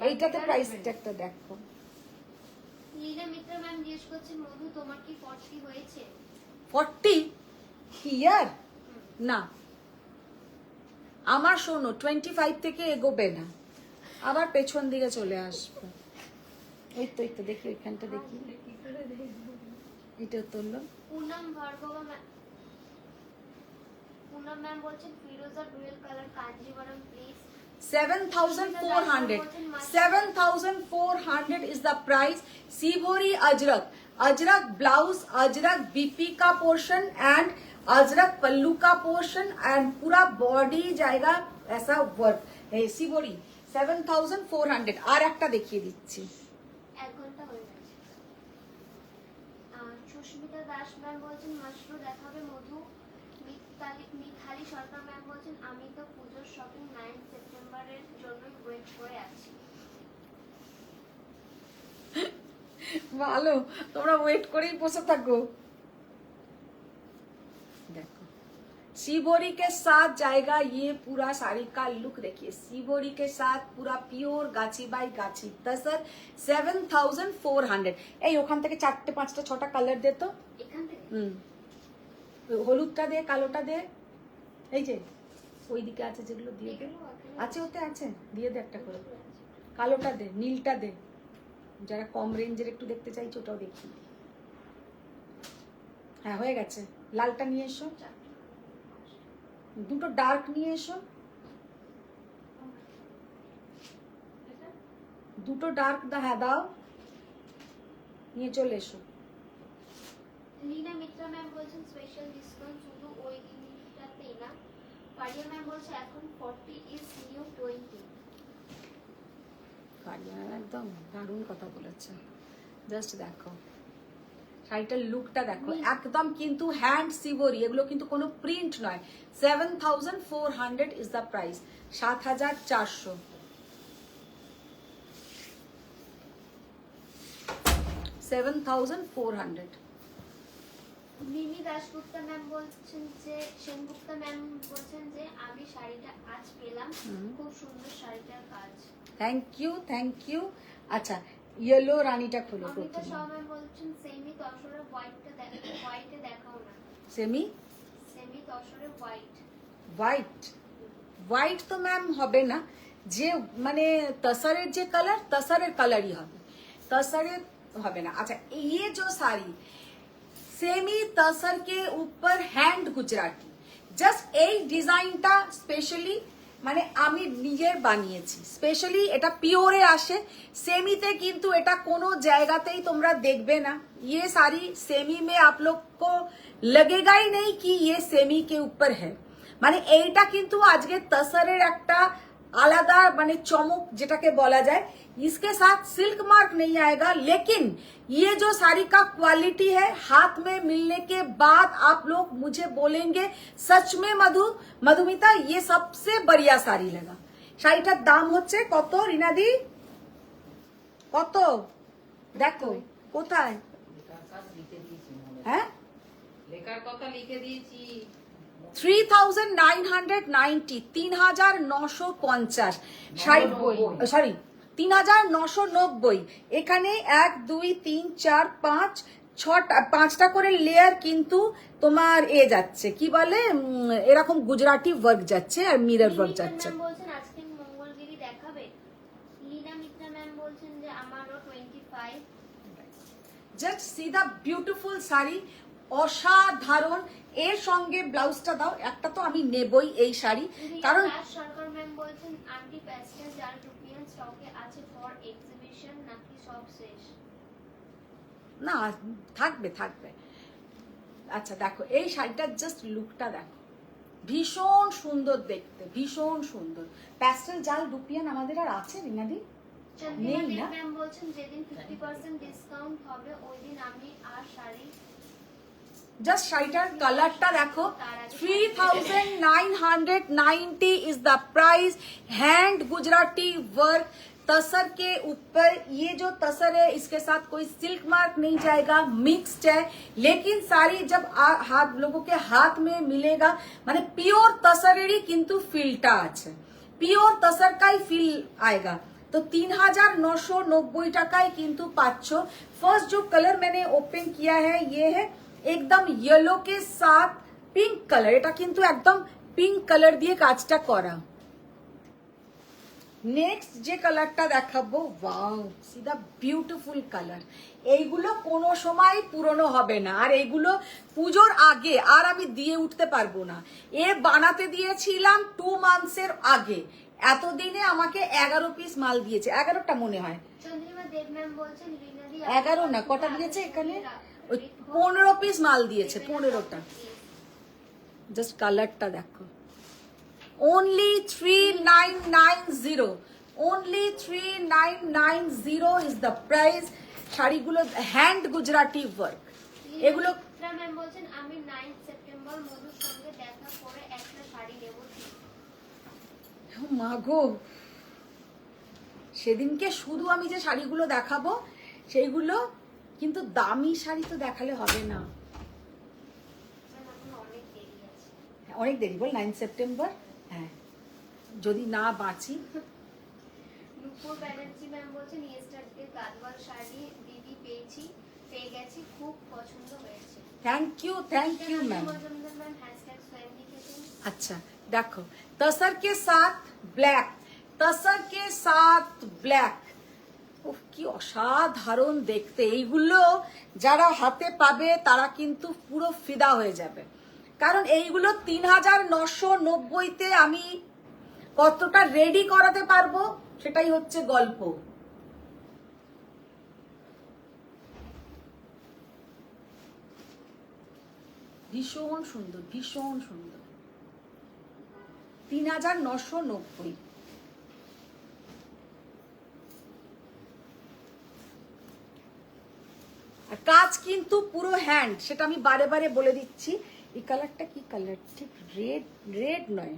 এইটাতে প্রাইস ট্যাগটা দেখো। লীলা মিত্র ম্যাম জিজ্ঞেস করছেন মধু তোমার কি 40 হয়েছে? 40 ইয়ার না, আমার শোনো 25 থেকে এগোবে না, আবার পেছন দিকে চলে আসবে। এই তো দেখি ওইখানটা দেখি, এটা তুললো। পুনম ভার্গবা পুনম ম্যাম বলছেন ফিরোজা dual colour Kanjeevaram please. 7,400 is the price. Sivori ajrak, ajrak blouse, ajrak BP का portion and ajrak pallu का portion and पूरा body जाएगा ऐसा work। है सिवोरी 7,400। আর একটা দেখিয়ে দিচ্ছি। 1 ঘন্টা হয়ে গেছে। সুস্মিতা অর্পিতা দাস ম্যাম বলছেন মাশরু দেখাবে মধু। মিথালি সরকার ম্যাম বলছেন আমি তো পুজোর শপিং 9 সেপ্টেম্বরের জন্য ওয়েট করে আছি। ভালো, তোমরা ওয়েট করেই বসে থাকো। देखो शिवोरी के साथ जाएगा ये पूरा साड़ी का लुक। देखिए शिवोरी के साथ पूरा प्योर गाची बाई गाची तसर 7400। এই ওখান থেকে 4টে 5টা 6টা কালার দে তো। এখান থেকে হলুদটা দে, কালোটা দে, এই যে ওইদিকে আছে যেগুলো দিয়ে দে। আছে ওতে আছে, দিয়ে দে একটা করে। কালোটা দে, নীলটা দে, যারা কম রেঞ্জের একটু দেখতে চাইছো ওটাও দেখি। হ্যাঁ হয়ে গেছে। লালটা নিয়ে এসো, দুটো ডার্ক নিয়ে এসো, দুটো ডার্ক হ্যাঁ দাও, নিয়ে চলে এসো। লীনা মিত্রা ম্যাম বলছেন স্পেশাল ডিসকাউন্ট শুধু ওই দিনটাতেই না। পারিয়া ম্যাম বলছে এখন 40 ইজ নিউ 20। একদম দারুণ কথা বলেছে। জাস্ট দেখো শাড়িটার লুকটা দেখো, একদম কিন্তু হ্যান্ড সিভোরি, এগুলো কিন্তু কোনো প্রিন্ট নয়। 7400 is the price, 7400। 7400। Mimi Dasgupta ma'am বলছেন যে সেনগুপ্তা ম্যাম বলছেন যে আমি শাড়িটা আজ পেলাম, খুব সুন্দর শাড়িটার কাজ। Thank you, thank you. আচ্ছা ইয়েলো রানীটা খোলো অমিতা প্রথমে। শাহ ম্যাম বলছেন সেমি তসরের হোয়াইটে দেখাও না। সেমি তসরের হোয়াইট। হোয়াইট তো ম্যাম হবে না, যে মানে তসরের যে কালার তসরের কালারই হবে, তসরের হবে না। अच्छा ये जो साड़ी सेमी तसर के ऊपर हैंड गुजराती, জাস্ট এই ডিজাইনটা স্পেশালি মানে আমি নিজের বানিয়েছি, স্পেশালি এটা পিওরে আসে। সেমিতে কিন্তু এটা কোনো জায়গাতেই তোমরা দেখবে না। ये साड़ी सेमी में आप लोग को लगेगा ही नहीं कि ये सेमी के ऊपर है। মানে এইটা কিন্তু আজকে তসরের একটা আলাদা মানে চমক যেটাকে বলা যায়। इसके साथ सिल्क मार्क नहीं आएगा, लेकिन ये जो साड़ी का क्वालिटी है हाथ में मिलने के बाद आप लोग मुझे बोलेंगे सच में मधुमिता ये सबसे बढ़िया साड़ी लगा। শাড়িটার দাম হচ্ছে কত রিনাদি? কত দেখো কোথায়? হ্যাঁ লেখার কথা লিখে দিয়েছি। 3990, 3950 সরি 3990। এখানে 1 2 3 4 5 6টা 5টা করে লেয়ার কিন্তু তোমার এ যাচ্ছে কি বলে এরকম গুজরাটি ওয়ার্ক যাচ্ছে আর মিরর ওয়ার্ক যাচ্ছে। ম্যাম বলছেন আজকে মঙ্গলগিরি দেখাবে। লীনা মিত্রা ম্যাম বলছেন যে আমারও 25। জাস্ট সি দা বিউটিফুল শাড়ি, অসাধারণ। এর সঙ্গে ব্লাউজটা দাও, একটা তো আমি নেবই এই শাড়ি, কারণ সরকার ম্যাম বলছেন আন্টি প্যাস্টেল জাল রুপিয়ান স্টকে আছে ফর এক্সিবিশন নাকি সব শেষ? না থাকবে থাকবে। আচ্ছা দেখো এই শাড়িটার জাস্ট লুকটা দেখো, ভীষণ সুন্দর দেখতে, ভীষণ সুন্দর। প্যাস্টেল জাল রুপিয়ান আমাদের আর আছে রিনাদি? চন্দ্রিমা দেব ম্যাম বলছেন যেদিন 50% ডিসকাউন্ট হবে ওই দিন আমি আর শাড়ি। জাস্ট শাড়িটার কালারটা দেখো, 3990 is the price. Hand Gujarati work tussar के ऊपर। ये जो तसर है इसके साथ कोई सिल्क मार्क नहीं जाएगा, मिक्स्ड है। लेकिन साड़ी जब हाथ लोगों के हाथ में मिलेगा माने प्योर तसरेরই কিন্তু ফিলটা আছে, পিওর তসর কাই ফিল आएगा। तो 3990 টাকায় কিন্তু পাচ্ছ। फर्स्ट जो कलर मैंने ओपन किया है ये है एकदम येलो के साथ पिंक कलर, এটা কিন্তু একদম পিঙ্ক কালার দিয়ে কাজটা করা। নেক্সট যে কালারটা দেখাবো, ওয়াও সি দা বিউটিফুল কালার। এইগুলো কোনো সময় পুরনো হবে না, আর এইগুলো পুজোর আগে আর আমি দিয়ে উঠতে পারবো না। এ বানাতে দিয়েছিলাম 2 মান্থসের আগে, এতদিনে আমাকে 11 পিস মাল দিয়েছে, 11টা মনে হয়। চন্দ্রিমা দেব ম্যাম বলছেন রিনাদি 11 না, কটা দিয়েছে এখানে? 15 পিস মাল দিয়েছে, 15টা। জাস্ট কালারটা দেখো, only 3990, only 3990 is the price। শাড়িগুলো হ্যান্ড গুজরাটি ওয়ার্ক, এগুলো চিত্রা ম্যাম বলছেন আমি 9 সেপ্টেম্বর মধুর সঙ্গে দেখা করে একটা শাড়ি নেব। মাগো, সেদিনকে শুধু আমি যে শাড়িগুলো দেখাবো সেইগুলো কিন্তু দামি শাড়ি তো দেখালে হবে না। এখন অনেক দেরি আছে। অনেক দেরি বল, 9 সেপ্টেম্বর। হ্যাঁ, যদি না বাঁচি। নূপুর ব্যানার্জি ম্যাম বলছেন ইয়েস্টারডে গাদওয়াল শাড়ি দিদি পেয়ে গেছি, খুব পছন্দ হয়েছে। Thank you ma'am. Majumdar ma'am #स्वयं लिखेছেন। अच्छा देखो, तसर के साथ ब्लैक, तसर के साथ ब्लैक, উফ কি অসাধারণ দেখতে। এইগুলো যারা হাতে পাবে তারা কিন্তু পুরো ফিদা হয়ে যাবে, কারণ এইগুলো 3990-তে আমি কতটা রেডি করাতে পারবো সেটাই হচ্ছে গল্প। ভীষণ সুন্দর, ভীষণ সুন্দর। 3990। আর কাজ কিন্তু পুরো হ্যান্ড, সেটা আমি বারে বারে বলে দিচ্ছি। এই কালারটা কি কালার, ঠিক রেড নয়,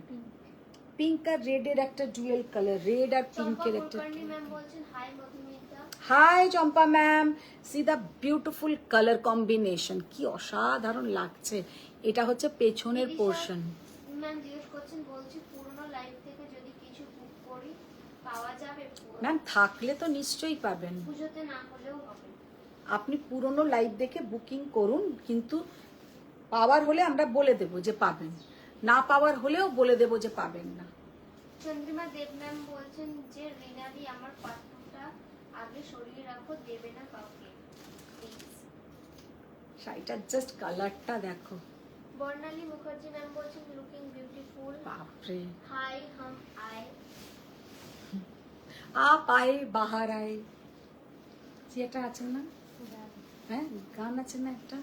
পিঙ্ক আর রেডের একটা ডুয়েল কালার, রেড আর পিঙ্কের একটা। কুলকার্নি ম্যাম বলছেন hi Madhumita. Hi Champa ma'am, see the beautiful colour combination, কি অসাধারণ লাগছে। এটা হচ্ছে পেছনের পোর্শন। ম্যাম জিজ্ঞেস করছেন, বলছি পুরনো লাইভ থেকে যদি কিছু বুক করি পাওয়া যাবে? ম্যাম থাকলে তো নিশ্চয়ই পাবেন, পুজোতে না হলেও হবে। আপনি পুরনো লাইভ দেখে বুকিং করুন, কিন্তু পাওয়ার হলে আমরা বলে দেব যে পাবেন, না পাওয়ার হলেও বলে দেব যে পাবেন না। চন্দ্রিমা দেব ম্যাম বলছেন যে রিনাদি আমার পাত্রটা আগে সরিয়ে রাখো, দেবে না কাউকে প্লিজ। শাড়িটার জাস্ট কালারটা দেখো। বর্ণালী মুখার্জি ম্যাম বলছেন লুকিং বিউটিফুল। বাপরে, হাই হাম আয়। আপ আয়ে বাহার আয়ে, যেটা আছে না, হ্যাঁ গান আছে না একটা,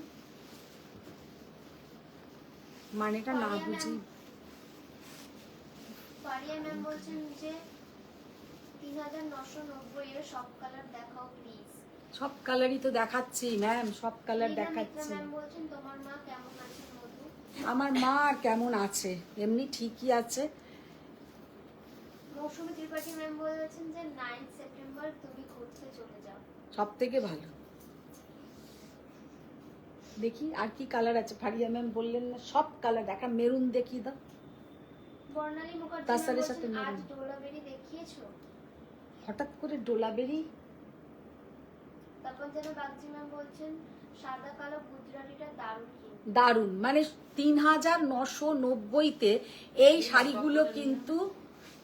মানেটা না বুঝি। পারিয়া ম্যাম বলছেন যে 3990 এর সব কালার দেখাও প্লিজ। সব কালারই তো দেখাচ্ছি ম্যাম, সব কালার দেখাচ্ছি। ম্যাম বলছেন তোমার মা কেমন আছে মধু? আমার মা আর কেমন আছে, এমনি ঠিকই আছে। মৌসুমী ত্রিপাঠী ম্যাম বলেছেন যে 9 সেপ্টেম্বর তুমি ঘুরতে চলে যাও। সব থেকে ভালো। দেখি আর কি কালার আছে, ফারিয়া ম্যাম বললেন না সব কালার দেখা, মেরুন দেখিয়ে দাও। বর্ণালী মুখার্জি তার ম্যাম সাথে বলছেন আজ মেরুন। ডোলাবেরি দেখিয়েছো? হঠাৎ করে ডোলাবেরি। তখন যেন বাগজি ম্যাম বলছেন সাদা কালো গুজরাটিটা দারুণ কিন্তু। দারুন, মানে 3990-তে এই শাড়িগুলো কিন্তু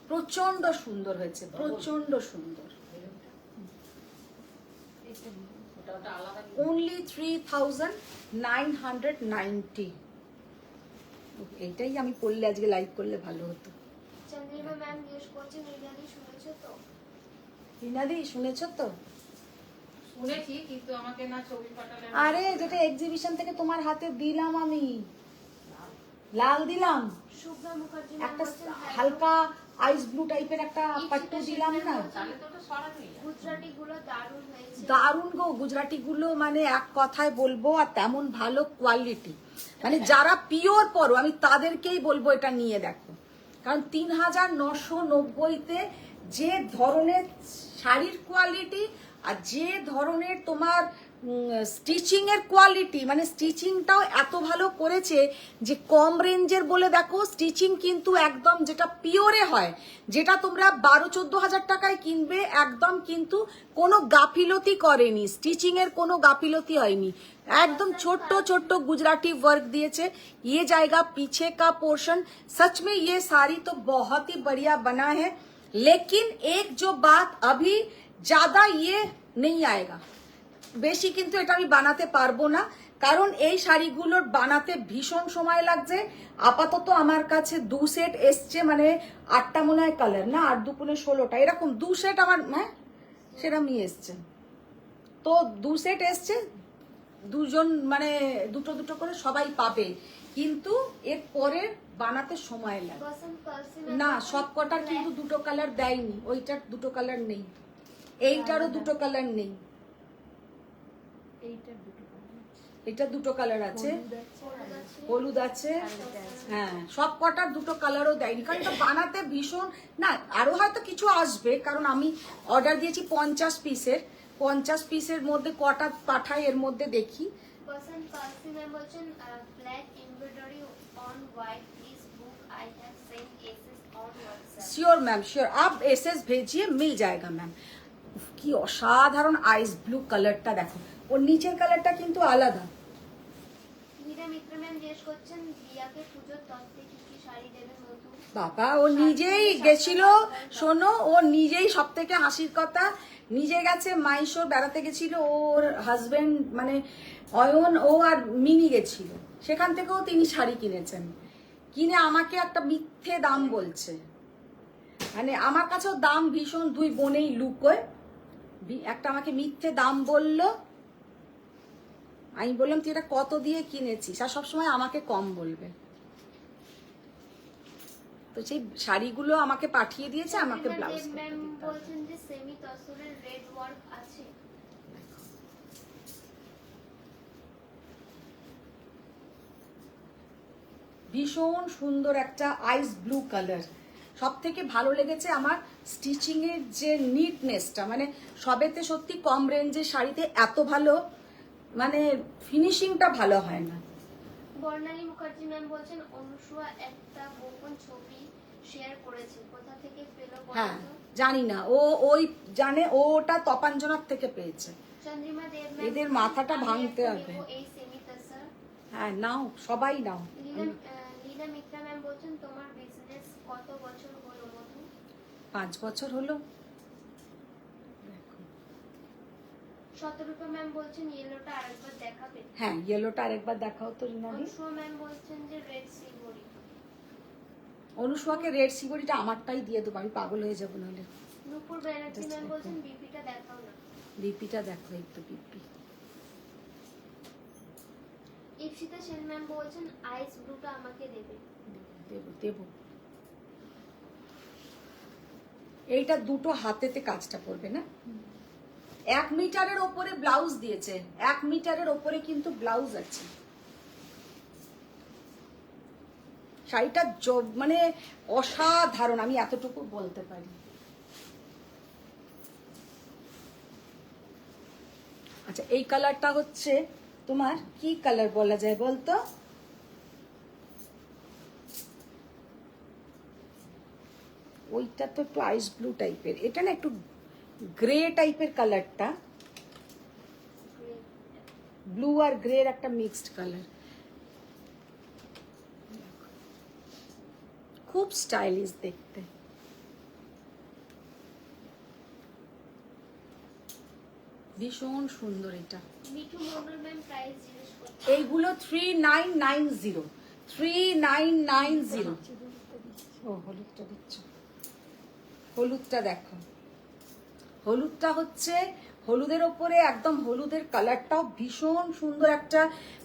প্রচন্ড সুন্দর হয়েছে, প্রচন্ড সুন্দর। only 3990। এইটাই আমি করলে আজকে লাইভ করলে ভালো হতো। চন্দ্রিমা ম্যাম জিজ্ঞেস করছেন রিনাদি শুনেছো তো? রিনাদি শুনেছো তো? শুনেছি, কিন্তু আমাকে না ছবি পাঠালে। আরে যেটা এক্সিবিশন থেকে তোমার হাতে দিলাম আমি, লাল দিলাম, শুভ্রা মুখার্জি ম্যাম একটা বলছেন হালকা আইস ব্লু টাইপের একটা পাট্টু দিলাম না, তাহলে তো ওটা সরানোই যায়। গুজরাটি গুলো দারুণ হয়েছে। দারুণ গো। গুজরাটি গুলো মানে এক কথায় বলবো, আর তেমন ভালো কোয়ালিটি, মানে যারা পিওর পরো আমি তাদেরকেই বলবো এটা নিয়ে দেখো, কারণ 3990-তে যে ধরনের শাড়ির কোয়ালিটি আর যে ধরনের তোমার স্টিচিং এর কোয়ালিটি, মানে স্টিচিংটাও এত ভালো করেছে যে কম রেঞ্জের বলে দেখো স্টিচিং কিন্তু একদম যেটা পিওরে হয়, যেটা তোমরা 12-14 হাজার টাকায় কিনবে, একদম কিন্তু কোনো গাফিলতি করেনি, স্টিচিং এর কোনো গাফিলতি হয়নি, एकदम छोटो छोटो गुजराती वर्क दिए थे। ये जाएगा पीछे का पोर्शन। सच में ये साड़ी तो बहुत ही बढ़िया बना है, लेकिन एक जो बात अभी ज्यादा ये नहीं आएगा, বেশি কিন্তু এটা আমি বানাতে পারবো না, কারণ এই শাড়িগুলোর বানাতে ভীষণ সময় লাগছে। আপাতত আমার কাছে 2 সেট এসছে, মানে 8টা মনে হয় কালার, না 8 2 16টা, এরকম 2 সেট আমার, হ্যাঁ সেরকমই এসছে। তো 2 সেট এসছে, দুজন মানে দুটো দুটো করে সবাই পাবে, কিন্তু এর পরে বানাতে সময় লাগে না। সব কটার কিন্তু দুটো কালার দেয়নি, ওইটার দুটো কালার নেই, এইটারও দুটো কালার নেই, এটা দুটো কালার আছে, হলুদ আছে, হ্যাঁ সব কটার দুটো কালারও দেয়নি কারণ এটা বানাতে ভীষণ না, আরো হয়তো কিছু আসবে কারণ আমি অর্ডার দিয়েছি 50 পিসের, 50 পিসের মধ্যে কটা পাঠাই এর মধ্যে দেখি। पर्सन पालसी में বলছেন black embroidery on white please book I have send SS on WhatsApp. Sure ma'am sure, आप एसएस भेजिए मिल जाएगा मैम। কি অসাধারণ আইস ব্লু কালারটা দেখো, ওর নিচের কালারটা কিন্তু আলাদা। মীরা মিত্র ম্যাম জিজ্ঞেস করছেন দিয়াকে পুজোর তত্ত্বে কি কি শাড়ি দেবে মধু? বাবা ও নিজেই গেছিল, শোনো ও নিজেই সব থেকে হাসির কথা, নিজে গেছে মাইশোর বেড়াতে গেছিল, ওর হাজবেন্ড মানে অয়ন ও আর মিনি গেছিল, সেখান থেকেও তিনি শাড়ি কিনেছেন, কিনে আমাকে একটা মিথ্যে দাম বলছে, মানে আমার কাছেও দাম ভীষণ, দুই বোনেই লুকোয়, একটা আমাকে মিথ্যে দাম বললো, আমি বললাম তুই এটা কত দিয়ে কিনেছিস, আর সবসময় আমাকে কম বলবে, তো সেই শাড়িগুলো আমাকে পাঠিয়ে দিয়েছে, আমাকে ব্লাউজ ম্যাম বলছেন যে সেমি তসরের রেড ওয়ার্ক আছে। ভীষণ সুন্দর একটা আইস ব্লু কালার, সব থেকে ভালো লেগেছে আমার স্টিচিং এর যে নিটনেসটা, মানে সবেতে সত্যি কম রেঞ্জের শাড়িতে এত ভালো মানে ফিনিশিংটা ভালো হয় না। বর্ণালী মুখার্জি ম্যাম বলছেন অনুসুয়া একটা গোপন ছবি শেয়ার করেছে, কোথা থেকে পেলো হ্যাঁ বলো তো? জানি না, ও ওই জানে, ও ওটা তপাঞ্জনার থেকে পেয়েছে। চন্দ্রিমা দেব ম্যাম এদের মাথাটা ভাঙতে হবে। এই সেমি তসর। হ্যাঁ নাও, সবাই নাও। লীলা মিত্রা ম্যাম বলছেন তোমার বিজনেস কত বছর হলো মধু? 5 বছর হলো। শতরূপা ম্যাম বলছেন ইয়েলোটা আরেকবার দেখাবে। হ্যাঁ ইয়েলোটা আরেকবার দেখাও তো রিনাদি। অনুসুয়া ম্যাম বলছেন যে রেড সিলভারি। অনুসুয়াকে রেড সিবরিটা আমারটাই দিয়ে দেবো, আমি পাগল হয়ে যাবো নাহলে। নূপুর ব্যানার্জি Just ম্যাম like বলছেন that. বিপিটা দেখাও না। বিপিটা দেখো, এই তো বিপি। ইপসিতা সেন ম্যাম বলছেন আইস ব্লুটা আমাকে দেবে। দেবো দেবো। এইটা দুটো হাতেতে কাজটা করবে না, 1 মিটারের ওপরে ব্লাউজ দিয়েছে, 1 মিটারের ওপরে কিন্তু ব্লাউজ আছে। শাড়িটা মানে অসাধারণ, আমি এতটুকু বলতে পারি। আচ্ছা এই কালারটা হচ্ছে তোমার কি কালার বলা যায় বলতো? ওইটা তো একটু আইস ব্লু টাইপের, এটা না একটু গ্রে টাইপের কালারটা, ব্লু আর গ্রে এর একটা মিক্সড কালার, খুব স্টাইলিশ দেখতে। ভীষণ সুন্দর এটা। মিঠু মন্ডল ম্যাম প্রাইস জিজ্ঞেস করছেন। এইগুলো 3990, 3990। ও হলুদটা দিচ্ছ, হলুদটা দেখো, হলুদটা হচ্ছে হলুদের ওপরে একদম হলুদের কালারটাও ভীষণ সুন্দর, একটা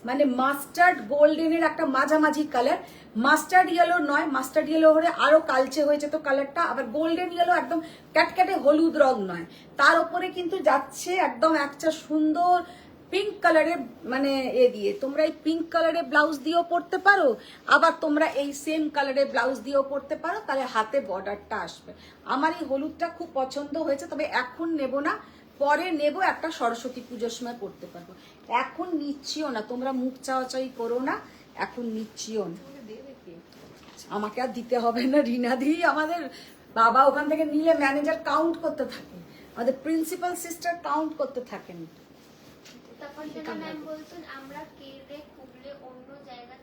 মানে মাস্টার্ড গোল্ডেনের একটা মাঝামাঝি কালার, মাস্টার্ড ইয়েলো নয়, মাস্টার্ড ইয়েলো হলে আরো কালচে হয়েছে তো কালারটা, আবার গোল্ডেন ইয়েলো একদম ক্যাটক্যাটে হলুদ রং নয়, তার উপরে কিন্তু যাচ্ছে একদম একটা সুন্দর পিঙ্ক কালারের মানে দিয়ে, তোমরা এই পিঙ্ক কালারের ব্লাউজ দিয়েও পরতে পারো, আবার তোমরা এই সেম কালারের ব্লাউজ দিয়েও পরতে পারো, তাহলে হাতে বর্ডারটা আসবে। আমার এই হলুদটা খুব পছন্দ হয়েছে, তবে এখন নেব না, পরে নেব, একটা সরস্বতী পুজোর সময় পরতে পারবো, এখন নিচ্ছিও না, তোমরা মুখ চাওয়াচাই করো না, এখন নিচ্ছিও না। আমাকে আর দিতে হবে না, রিনাদি আমাদের বাবা ওখান থেকে নিলে ম্যানেজার কাউন্ট করতে থাকে, আমাদের প্রিন্সিপাল সিস্টার কাউন্ট করতে থাকেন। তপস্বিনী ম্যাম বলছেন আমরা কেড়ে কুবলে অন্য জায়গা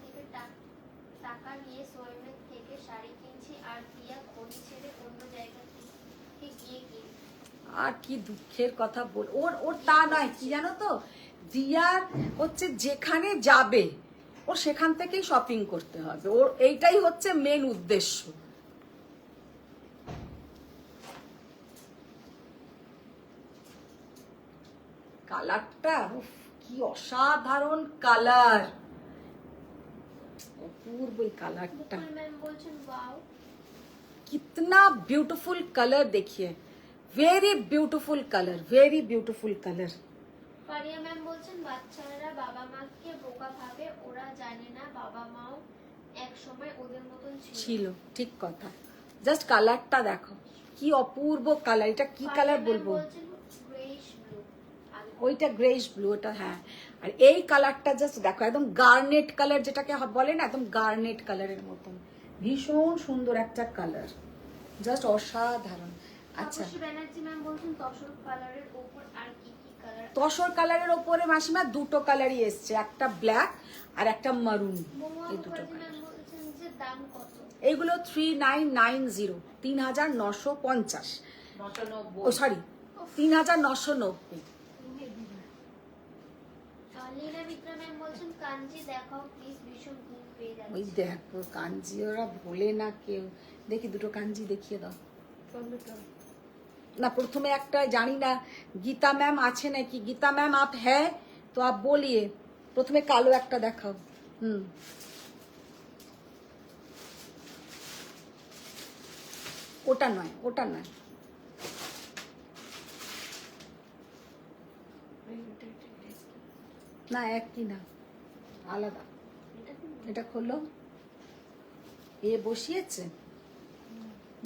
থেকে টাকা নিয়ে সোয়েমের থেকে শাড়ি কিনছি, আর দিয়া খনি ছেড়ে অন্য জায়গা থেকে গিয়ে কিনি। আর কি দুঃখের কথা বল, ওর তা নয়, কি জানো তো, দিয়ার হচ্ছে যেখানে যাবে ও সেখান থেকেই শপিং করতে হবে, ওর এইটাই হচ্ছে মেন উদ্দেশ্য। কালারটা কি অসাধারণ কালার, অপূর্ব এই কালারটা, মুকুল ম্যাম বলছেন ওয়াও कितना ब्यूटीफुल कलर देखिए, very beautiful colour, very beautiful colour. পারিয়া ম্যাম বলছেন বাচ্চারা বাবা মাকে বোকা ভাবে, ওরা জানে না বাবা মাও এক সময় ওদের মতন ছিল, ঠিক কথা। জাস্ট কালারটা দেখো কি অপূর্ব কালার, এটা কি কালার বলবো, গ্রেইশ ব্লু। ওইটা গ্রেইশ ব্লু, ওটা হ্যাঁ। আর এই কালারটা জাস্ট দেখো, একদম গার্নেট কালার যেটাকে বলে না, একদম গার্নেট কালারের মতন, ভীষণ সুন্দর একটা কালার, জাস্ট অসাধারণ। আচ্ছা, তাপসী ব্যানার্জি ম্যাম বলছেন তসর কালারের উপর আর কি কি কালার? তসর কালারের ওপরে মাসিমা দুটো কালারই এসছে, একটা ব্ল্যাক আর একটা মারুন, মহুয়া এই দুটো মুখার্জি কালার। ম্যাম বলছেন যে দাম কত? এইগুলো 3990, 3950, 990 ও সরি 3990। লীনা মিত্রা ম্যাম বলছেন কাঞ্জি দেখাও প্লিজ, ভীষণ ঘুম পেয়ে ওই যাচ্ছে। দেখো কাঞ্জি ওরা ভোলে না কেউ, দেখি দুটো কাঞ্জি দেখিয়ে দাও না। প্রথমে একটা জানি না গীতা ম্যাম আছে নাকি, গীতা ম্যাম আপ হ্যাঁ তো আপ বলিয়ে, প্রথমে কালো একটা দেখাও। ওটা নয়, ওটা নয়, না একই না, আলাদা। এটা খোলো, এ বসিয়েছে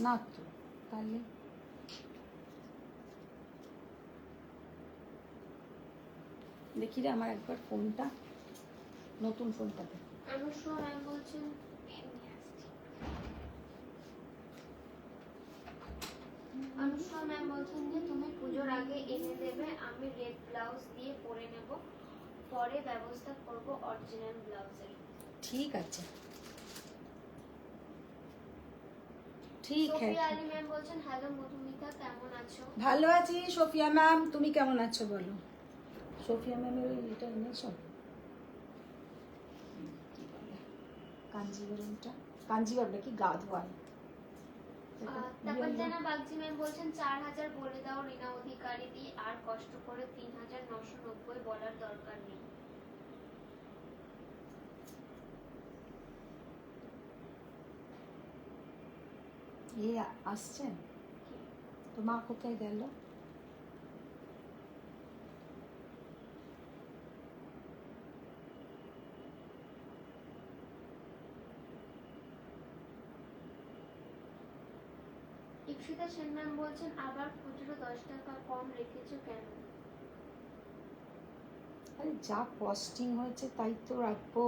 না তো, তাহলে দেখি রে আমার একবার ফোনটা, নতুন ফোনটাতে। অনুষ্কা ম্যাম বলছেন অনুষ্কা ম্যাম বলছেন যে তুমি পুজোর আগে এনে দেবে, আমি রেড ব্লাউজ দিয়ে পরে নেব, পরে ব্যবস্থা করব অরিজিনাল ব্লাউজের। ঠিক আছে, ঠিক সোফিয়া আছে। আলী ম্যাম বলছেন হ্যালো মধুমিতা কেমন আছো? ভালো আছি সোফিয়া ম্যাম, তুমি কেমন আছো বলো? সোফিয়া ম্যামের ওই এটা এনেছো কি বলে, কাঞ্জিবরমটা, কাঞ্জিবরমটা কি গা ধোয়ার। তাপঞ্জানা বাগজি ম্যাম বলছেন 4000 বলে দাও রিনা অধিকারী দি, আর কষ্ট করে 3990 বলার দরকার নেই। এ আসছে তো, মা কোথায় গেল? ইকশিতা সেন ম্যাম বলছেন আবার খুচরো 10 টাকা কম রেখেছো কেন? আরে যা কস্টিং হয়েছে তাই তো রাখবো।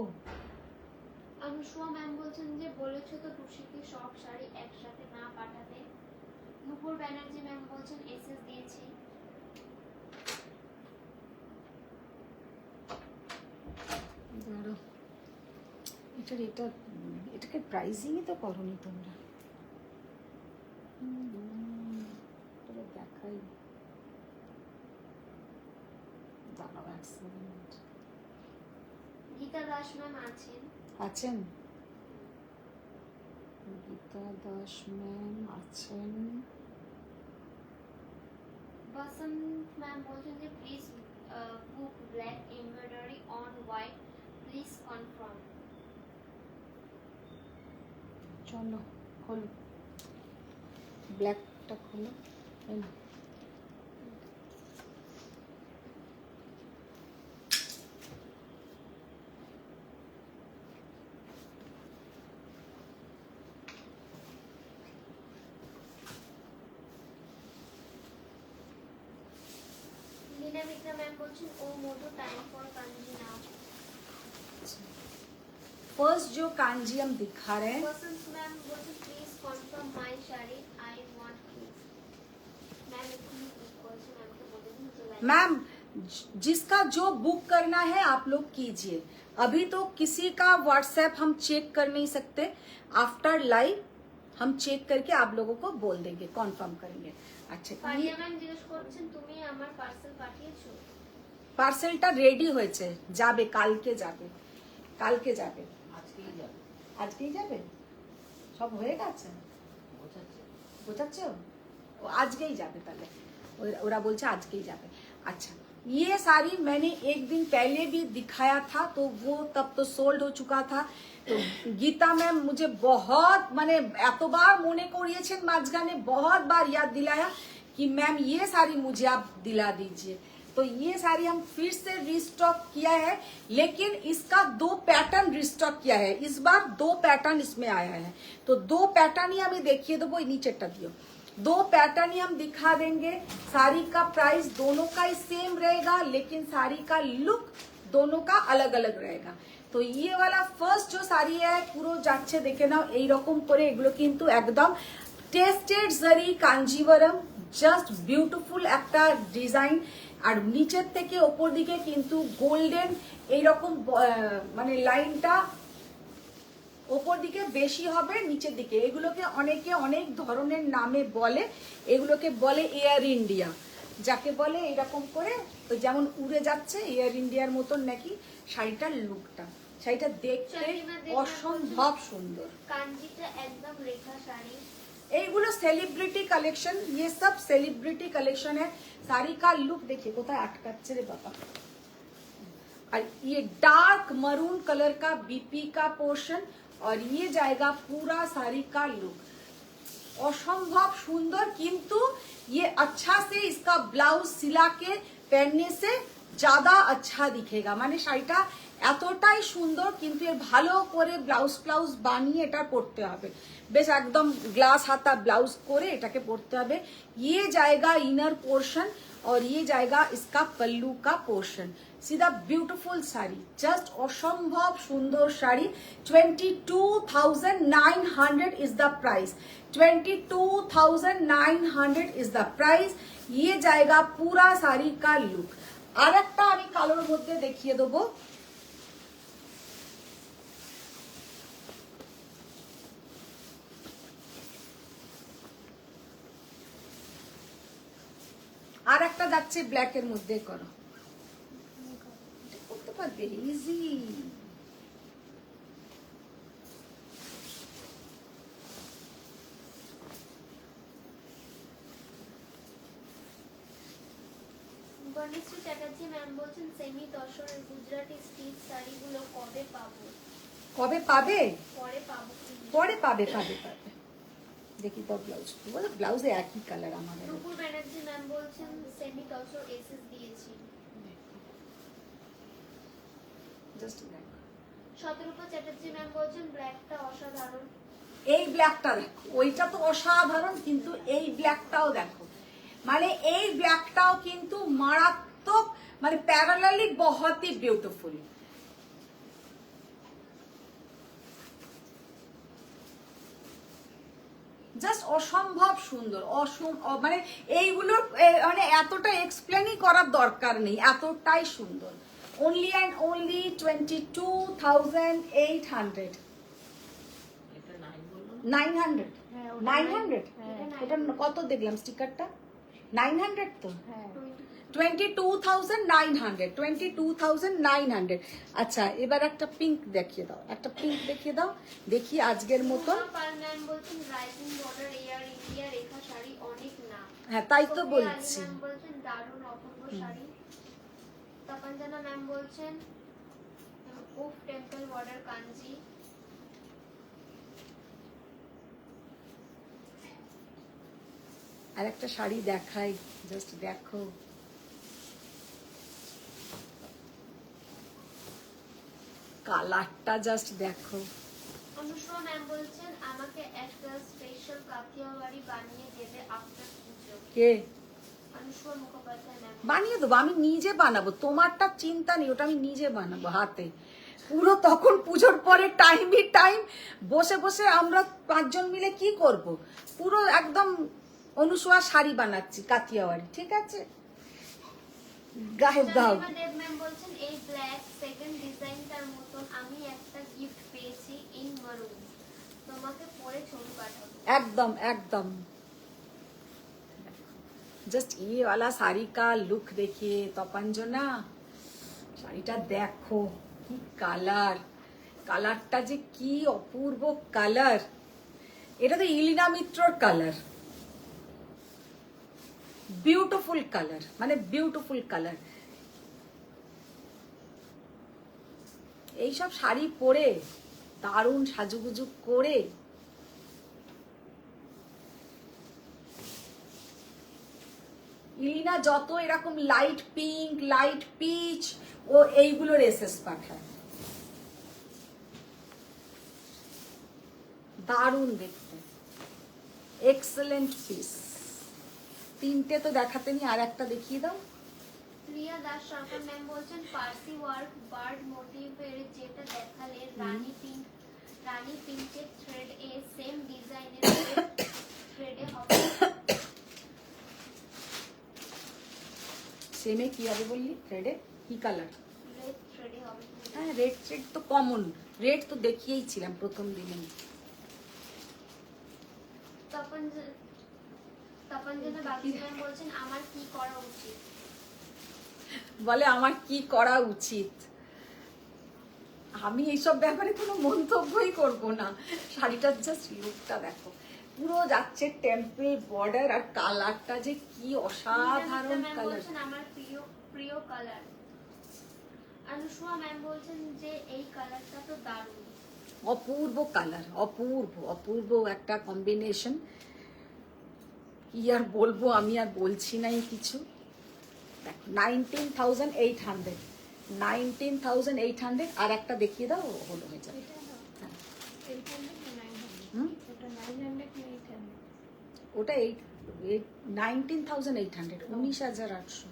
অনুষ্কা ম্যাম বলছেন যে বলেছো তো টুসিকে সব শাড়ি একসাথে না পাঠাতে। নুপুর ব্যানার্জি ম্যাম বলছেন এসএস দিয়েছি। ধরো এটাকে প্রাইজিংই তো করনি তোমরা, দেখাই দাঁড়াও এক সেকেন্ড। গীতা দাস ম্যাম আছেন? আছেন, গীতা দাস ম্যাম আছেন। বসন্ত ম্যাম বলছেন যে please book black embroidery on white, please confirm. চলো খোলো, ব্ল্যাকটা খোলো। এই নাও। লীনা মিত্রা ম্যাম বলছেন ও Madhu time for Kanji now. First जो कांजी हम दिखा रहे हैं, বসন্ত ম্যাম বলছেন please confirm my sari I want please. Ma'am এক্ষুনি বুক করেছে, ম্যামকে বলে দিন যে লাইভ। मैम जिसका जो बुक करना है आप लोग कीजिए। अभी तो किसी का व्हाट्सएप हम चेक कर नहीं सकते, आफ्टर लाइव हम चेक करके आप लोगों को बोल देंगे, कॉन्फर्म करेंगे। अच्छा, পারিয়া ম্যাম জিজ্ঞেস করছেন তুমি আমার পার্সেল পাঠিয়েছো? পার্সেলটা রেডি হয়েছে, যাবে কালকে, যাবে কালকে, যাবে আজকেই যাবে, আজকেই যাবে, সব হয়ে গেছে, বোঝাচ্ছে। বোঝাচ্ছ? ও আজকেই যাবে তাহলে, ওরা বলছে আজকেই যাবে। अच्छा, ये साड़ी मैंने एक दिन पहले भी दिखाया था, तो वो तब तो सोल्ड हो चुका था। तो गीता मैम मुझे बहुत माने एतबार मने करिয়েছেন, মাঝখানে बहुत बार याद दिलाया कि मैम ये साड़ी मुझे आप दिला दीजिए। तो ये साड़ी हम फिर से रिस्टॉक किया है, लेकिन इसका 2 पैटर्न रिस्टॉक किया है। इस बार 2 पैटर्न इसमें आया है, तो 2 पैटर्न ही हमें देखिए दो, वो नीचे दियो, 2 पैटर्न ही हम दिखा देंगे। साड़ी का प्राइस दोनों का ही सेम रहेगा, लेकिन साड़ी का लुक दोनों का अलग अलग रहेगा। तो ये वाला फर्स्ट जो साड़ी है পুরো যাচ্ছে দেখে নাও, এইরকম করে এগুলো কিন্তু একদম টেস্টেড জারি কাঞ্জিভারম, জাস্ট বিউটিফুল একটা ডিজাইন। আর নিচের থেকে ওপর দিকে কিন্তু গোল্ডেন এইরকম মানে লাইনটা ওপর দিকে বেশি হবে, নিচের দিকে এগুলোকে অনেকে অনেক ধরনের নামে বলে। এগুলোকে বলে এয়ার ইন্ডিয়া, যাকে বলে এরকম করে তো যেমন উড়ে যাচ্ছে এয়ার ইন্ডিয়ার মতন নাকি শাড়িটার লুকটা। শাড়িটা দেখতে অসম্ভব সুন্দর। কাঞ্জিটা একদম রেখা শাড়ি। এইগুলো সেলিব্রিটি কালেকশন, ये सब सेलिब्रिटी कलेक्शन है। साड़ी का लुक देखिए কোথায় আটকাচ্ছে রে বাবা। और ये डार्क मरून कलर का बीपी का पोर्शन, और ये जाएगा पूरा साड़ी का लुक। असंभव सुंदर, किंतु ये अच्छा से इसका ब्लाउज सिला के पहनने से ज्यादा अच्छा दिखेगा। माने শাড়িটা এতটাই সুন্দর, কিন্তু এর ভালো করে ব্লাউজ বানিয়ে এটা পরতে হবে, বেশ একদম গ্লাস হাতা ব্লাউজ করে এটাকে পরতে হবে। ये जाएगा इनर पोर्शन और ये जाएगा इसका पल्लू का पोर्शन। सीधा ब्यूटीफुल साड़ी, जस्ट असंभव सुंदर sari. 22,900 is the price, 22,900 is the price. ये जाएगा पूरा साड़ी का लुक। আর একটা আমি কালোর মধ্যে দেখিয়ে দেবো, আর একটা যাচ্ছে ব্ল্যাকের মধ্যে। করো, করতে পারবে, ইজি। গণেশী চ্যাটার্জি ম্যাম বলছেন সেমি তসরের গুজরাটি স্টিচ শাড়িগুলো কবে পাবো? কবে পাবে? পরে পাবো। পরে পাবে পাবে পাবে। দেখি তো ব্লাউজ, বলো ব্লাউজে একই কালার আমাদের। রূপুর ব্যানার্জি ম্যাম বলছেন সেমি তসর এসএস দিয়েছি। Just black. Shatarupa Chatterjee ma'am বলছেন ব্ল্যাকটা অসাধারণ। এই ব্ল্যাকটা দেখো, ওইটা তো অসাধারণ, কিন্তু এই ব্ল্যাকটাও দেখো, মানে এই ব্ল্যাকটাও কিন্তু মারাত্মক, মানে প্যারালালি বহুত ही ब्यूटीफुल। জাস্ট অসম্ভব সুন্দর, মানে এইগুলোর মানে এতটা এক্সপ্লেনই করার দরকার নেই, এতটাই সুন্দর। only and only 22,800। এটা 9 বললো 900, হ্যাঁ, ওটা 900। হ্যাঁ। ওটা কত দেখলাম স্টিকারটা? 900 তো। হ্যাঁ 22,900, 22,900। আচ্ছা, এবার একটা পিঙ্ক দেখিয়ে দাও, একটা পিঙ্ক দেখিয়ে দাও, দেখি আজকের মতন। পাল ম্যাম বলছেন রাইজিং বর্ডার এয়ার ইন্ডিয়া রেখা শাড়ি অনেক না। হ্যাঁ, তাই তো সোফিয়া বলছি। আলী ম্যাম বলছেন দারুণ অপূর্ব শাড়ি। তপঞ্জনা ম্যাম বলছেন উফ টেম্পল বর্ডার কাঞ্জি। আর একটা শাড়ি দেখাই, জাস্ট দেখো, কালারটা জাস্ট দেখো। অনুষ্মা ম্যাম বলছেন আমাকে একটা স্পেশাল কাথিয়াওয়াড়ি বানিয়ে দেবে আফটার পুজো। কে? অনুষ্মা মুখোপাধ্যায় ম্যাম। বানিয়ে দেবো, আমি নিজে বানাবো, তোমারটা চিন্তা নেই, ওটা আমি নিজে বানাবো হাতে। পুরো তখন পুজোর পরে টাইমই টাইম বসে বসে আমরা 5 জন মিলে কি করব, পুরো একদম অনুসোয়া শাড়ি বানাচ্ছি কাথিয়াওয়াড়ি, ঠিক আছে? গায়ে দাও। শালিমা দেব ম্যাম বলছেন এই ব্ল্যাক সেকেন্ড ডিজাইনটার মতন আমি একটা গিফট পেয়েছি ইন মারুন, তোমাকে পরে ছবি পাঠাবো। एकदम एकदम। जस्ट ये वाला साड़ी का लुक देखिए, তপঞ্জনা শাড়িটা দেখো, কি কালার, কালারটা যে কি অপূর্ব কালার। এটা তো ইলিনা মিত্রর কালার, বিউটিফুল কালার, মানে বিউটিফুল কালার। এইসব শাড়ি পরে দারুণ সাজুগুজু করে ইলিনা যত এরকম লাইট পিঙ্ক, লাইট পিচ ও এইগুলোর এসএস পাঠায়। দারুণ দেখতে, এক্সেলেন্ট পিস। তিনটে তো দেখাতে নি, আর একটা দেখিয়ে দাও। প্রিয়া দাস সরকার ম্যাম বলছেন পার্সি ওয়ার্ক বার্ড মোটিভের যেটা দেখালে রানী পিঙ্কের থ্রেড এ সেম ডিজাইনের থ্রেডে হবে। সেমে কি হবে বললি? থ্রেডে কি কালার? রেড থ্রেডে হবে। হ্যাঁ, রেড থ্রেড তো কমন, রেড তো দেখিয়েই ছিলাম প্রথম দিনে। তপন যেন বাকি ম্যাম বলছেন আমার কি করা উচিত? বলে আমার কি করা উচিত, আমি এইসব ব্যাপারে কোনো মন্তব্যই করব না। শাড়িটার জাস্ট লুকটা দেখো, পুরো যাচ্ছে টেম্পল বর্ডার, আর কালারটা যে কি অসাধারণ কালার। আমার প্রিয় কালার। অনুষ্মা ম্যাম বলছেন যে এই কালারটা তো দারুণ। অপূর্ব কালার, অপূর্ব অপূর্ব একটা কম্বিনেশন। কি আর বলবো, আমি আর বলছি নাই কিছু। দেখো 19,800, 19,800। আর একটা দেখিয়ে দাও, হলো হয়ে যাবে। হ্যাঁ। ওটা 19,800, 19,800।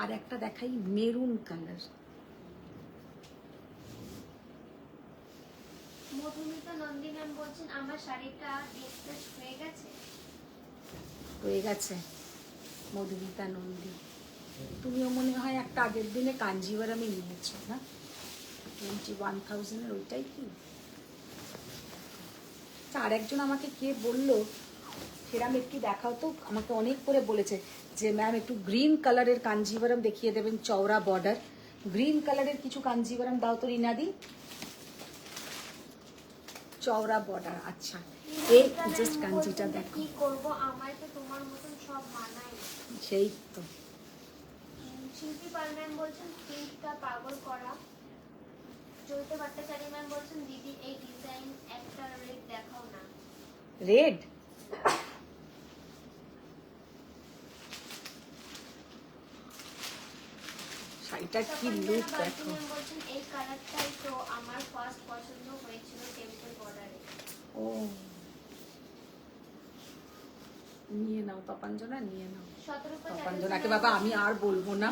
আর একটা দেখাই, maroon colour. Madhumita Nandi ma'am বলছেন আমার শাড়িটা ডিসপ্যাচ হয়ে গেছে। হয়ে গেছে মধুমিতা নন্দী। তুমিও মনে হয় একটা আগের দিনে কাঞ্জিভারামে নিয়েছো না, 21,000-এর, ওইটাই কি? আর একজন আমাকে কে বললো সেরাম একটু দেখাও তো, আমাকে অনেক করে বলেছে যে ম্যাম একটু গ্রিন কালারের কাঞ্জিভারাম দেখিয়ে দেবেন, চওড়া বর্ডার। গ্রিন কালারের কিছু কাঞ্জিভারাম দাও তো রিনাদি, চওড়া বর্ডার। আচ্ছা, এই জাস্ট কাঞ্জিটা দেখো। কি করব, আমায় তো তোমার মতন সব মানায়। সেই তো। শিল্পী পাল ম্যাম বলছেন পিঙ্কটা পাগল করা। চৈতে ভট্টাচার্য ম্যাম বলছেন দিদি এই ডিজাইন একটা রেড দেখাও না। রেড? শাড়িটার কি লুক দেখো। বলছেন এই কালারটাই তো আমার ফার্স্ট পছন্দ হয়েছিল টেম্পল বর্ডারে। ও, নিয়ে নাও তপাঞ্জনা, নিয়ে নাও তপাঞ্জনাকে। বাবা আমি আর বলবো না,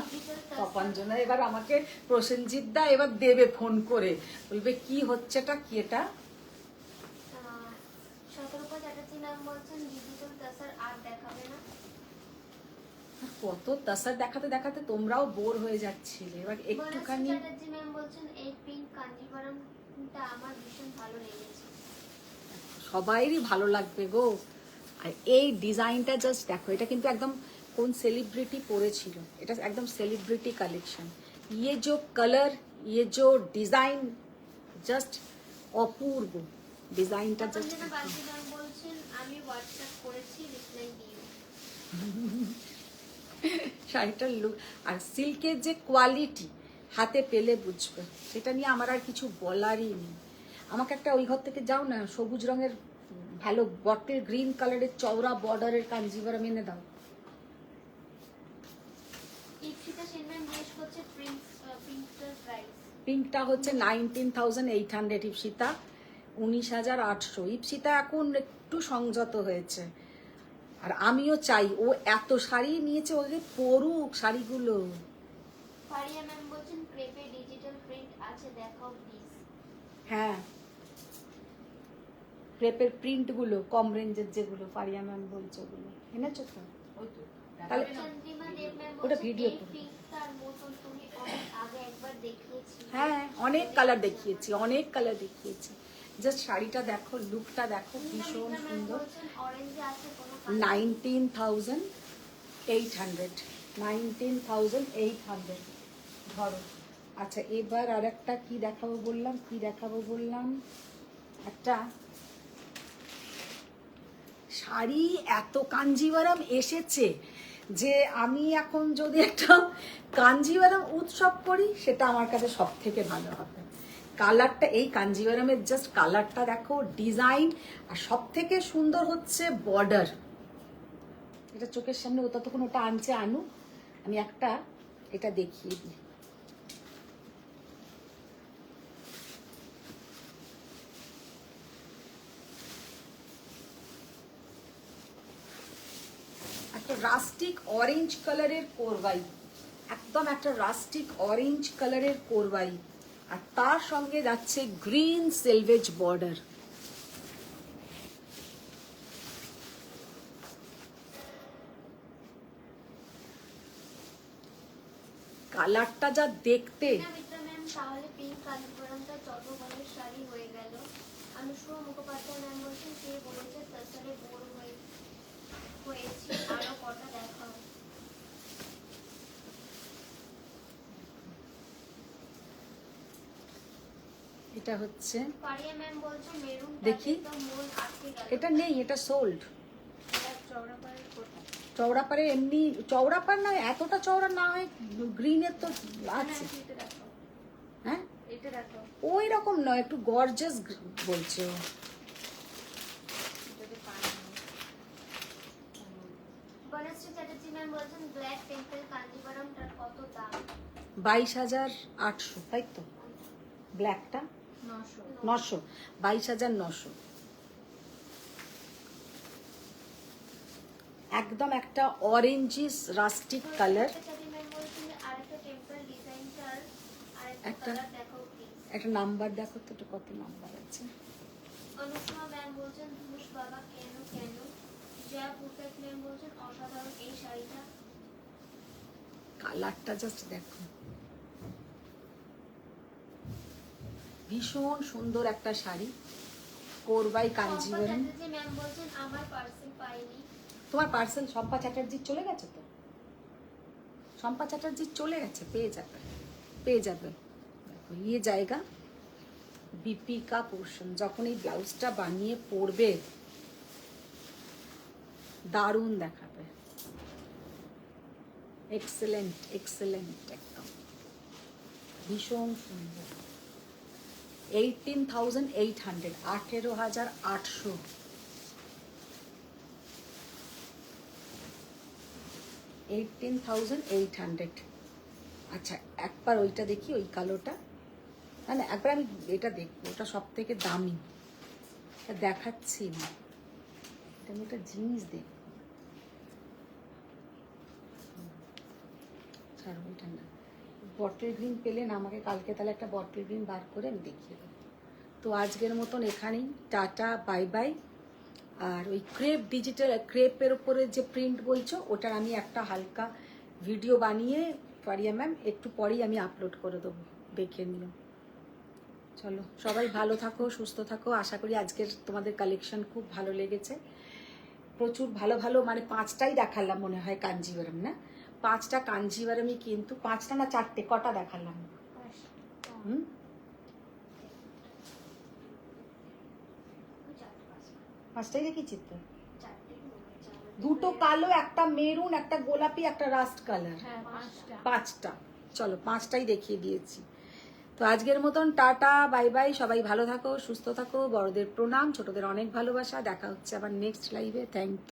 তপাঞ্জনা এবার আমাকে প্রসেনজিৎ দা এবার দেবে ফোন করে, বলবে কি হচ্ছেটা কি এটা। শতরূপা চ্যাটার্জি ম্যাম বলছেন ডিজিটাল তাসার আর দেখাবে না। কত তাসার দেখাতে দেখাতে তোমরাও বোর হয়ে যাচ্ছিলে, এবার একটুখানি। চ্যাটার্জি ম্যাম বলছেন এই পিঙ্ক কাঞ্জিভারামটা আমার ভীষণ ভালো লেগেছে। সবাইরই ভালো লাগবে গো। আর এই ডিজাইনটা জাস্ট দেখো, এটা কিন্তু একদম কোন সেলিব্রিটি পরেছিল, এটা একদম সেলিব্রিটি কালেকশন। ये जो कलर, ये जो डिजाइन জাস্ট অপূর্ব। ডিজাইনটা জাস্ট বলছেন আমি হোয়াটসঅ্যাপ করেছি, রিপ্লাই দিও। শাড়িটার লুক আর সিল্কের যে কোয়ালিটি হাতে পেলে বুঝবে, সেটা নিয়ে আমার আর কিছু বলারই নেই। আমাকে একটা ওই ঘর থেকে যাও না, সবুজ রঙের ভালো বটল গ্রিন কালারের চওড়া বর্ডারের কাঞ্জিভারাম এনে দাও। ইপসিতা সেন ম্যাম জিজ্ঞেস করছে পিঙ্কটার প্রাইস। পিঙ্কটা হচ্ছে 19,800, ইপসিতা 19,800। ইপসিতা এখন একটু সংযত হয়েছে, আর আমিও চাই ও এত শাড়ি নিয়েছে, ওকে পরুক শাড়িগুলো। ফারিয়া ম্যাম বলছেন ক্রেপে ডিজিটাল প্রিন্ট আছে দেখাও প্লিজ। হ্যাঁ, ক্রেপের প্রিন্ট গুলো কম রেঞ্জের যেগুলো ফারিয়া ম্যাম বলছে, ওগুলো এনেছো তো? ওই তো তাহলে চন্দ্রিমা দেব ম্যাম ওটা বলছেন ভিডিও এই করো। পিঙ্কটার মতন তুমি অনেক আগে একবার দেখিয়েছি। হ্যাঁ, অনেক কালার দেখিয়েছি, অনেক কালার দেখিয়েছি। জাস্ট শাড়িটা দেখো, লুকটা দেখো, ভীষণ সুন্দর। অরেঞ্জে আছে কোনো 19,800, 19,800 ধরো। আচ্ছা, এবার আর একটা কি দেখাবো বললাম, একটা শাড়ি এত কাঞ্জিভারাম এসেছে যে আমি এখন যদি একটা কাঞ্জিভারাম উৎসব করি, সেটা আমার কাছে সব থেকে ভালো হবে। কালারটা, এই কাঞ্জিভারামের জাস্ট কালারটা দেখো, ডিজাইন, আর সব থেকে সুন্দর হচ্ছে বর্ডার। এটা চোখের সামনে, ও ততক্ষণ ওটা আনছে, আনুক, আমি একটা এটা দেখিয়ে দিই। একটা রাস্টিক অরেঞ্জ কালারের কোরবাই, একদম একটা রাস্টিক অরেঞ্জ কালারের কোরবাই, আর তার সঙ্গে যাচ্ছে গ্রিন সেলভেজ বর্ডার। কালারটা যা দেখতে, মিত্রা ম্যাম তাহলে পিঙ্ক কাঞ্জিপুরমটা যত বড় শাড়ি হয়ে গেল। অনুষ্কা মুখোপাধ্যায় ম্যাম বলছেন কে বলেছে তাছাড়া বোর হয়েছি, আরো কটা দেখাও। এটা হচ্ছে, পারিয়া ম্যাম বলছে মেরুন দেখি। তো মন আটকে গেল। এটা নেই, এটা সোল্ড। চওড়া পাড়ের কোথায়? চওড়াপাড়ে এমনি চওড়াপাড় নয়, এতটা চওড়া না হয়, গ্রিনের তো আছে। এটা দেখো, হ্যাঁ এটা দেখো, ওই রকম নয়, একটু গর্জাস বলছে ও। যদি পানি বনশ্রী চ্যাটার্জি ম্যাম বলছেন ব্ল্যাক টেম্পল কাঞ্জিপুরমটার কত দাম? 22,800, তাই তো? ব্ল্যাকটা 900। 900, 22,900। একদম একটা orangish rustic colour. Chatterjee ma'am বলছেন যে আরেকটা টেম্পল ডিজাইনটার আরেকটা একটা- কালার দেখাও প্লিজ। একটা নাম্বার দেখো তো, এটা কত নাম্বার আছে। অনুষ্কা ম্যাম বলছেন ধুস বাবা কেন কেন। জয়া পুরকাইত ম্যাম বলছেন অসাধারণ এই শাড়িটা। কালারটা জাস্ট দেখো, ভীষণ সুন্দর একটা শাড়ি, কোরবাই শম্পা কাঞ্জিভরম। চ্যাটার্জি ম্যাম বলছেন আমার পার্সেল পাইনি। তোমার পার্সেল শম্পা চ্যাটার্জির চলে গেছে তো? শম্পা চ্যাটার্জির চলে গেছে, পেয়ে যাবে, পেয়ে যাবে। দেখো ইয়ে জায়গা দীপিকা পোর্শন, যখন এই ব্লাউজটা বানিয়ে পরবে দারুণ দেখাবে। এক্সেলেন্ট এক্সেলেন্ট, একদম ভীষণ সুন্দর। 18,800, 18,800। আচ্ছা একবার ওইটা দেখি, ওই কালোটা, না না একবার আমি এটা দেখবো, ওটা সব থেকে দামি, এটা দেখাচ্ছি না, এটা আমি একটা জিনিস দেখবো। ছাড়ো ওইটা না, বটল গ্রিন পেলে না আমাকে কালকে তাহলে একটা বটল গ্রিন বার করে আমি দেখিয়ে দেবো। তো আজকের মতন এখানেই, টাটা, বাই বাই। আর ওই ক্রেপ ডিজিটাল ক্রেপের উপরে যে প্রিন্ট বলছো, ওটার আমি একটা হালকা ভিডিও বানিয়ে পারিয়া ম্যাম একটু পরেই আমি আপলোড করে দেবো, দেখে নিও। চলো সবাই ভালো থাকো, সুস্থ থাকো। আশা করি আজকের তোমাদের কালেকশন খুব ভালো লেগেছে। প্রচুর ভালো ভালো, মানে 5টাই দেখালাম মনে হয় কাঞ্জিভারম, না 5টা কাঞ্জিভারমই, কিন্তু 5টা না 4টে, কটা দেখালাম? হুম, পাঁচটাই দেখিয়েছি তো। দুটো কালো, একটা মেরুন, একটা গোলাপি, একটা রাস্ট কালার। হ্যাঁ 5টা। 5টা, চলো 5টাই দেখিয়ে দিয়েছি। তো আজকের মতন টাটা, বাই বাই। সবাই ভালো থাকো, সুস্থ থাকো, বড়দের প্রণাম, ছোটদের অনেক ভালোবাসা। দেখা হচ্ছে আবার নেক্সট লাইভে। Thank you.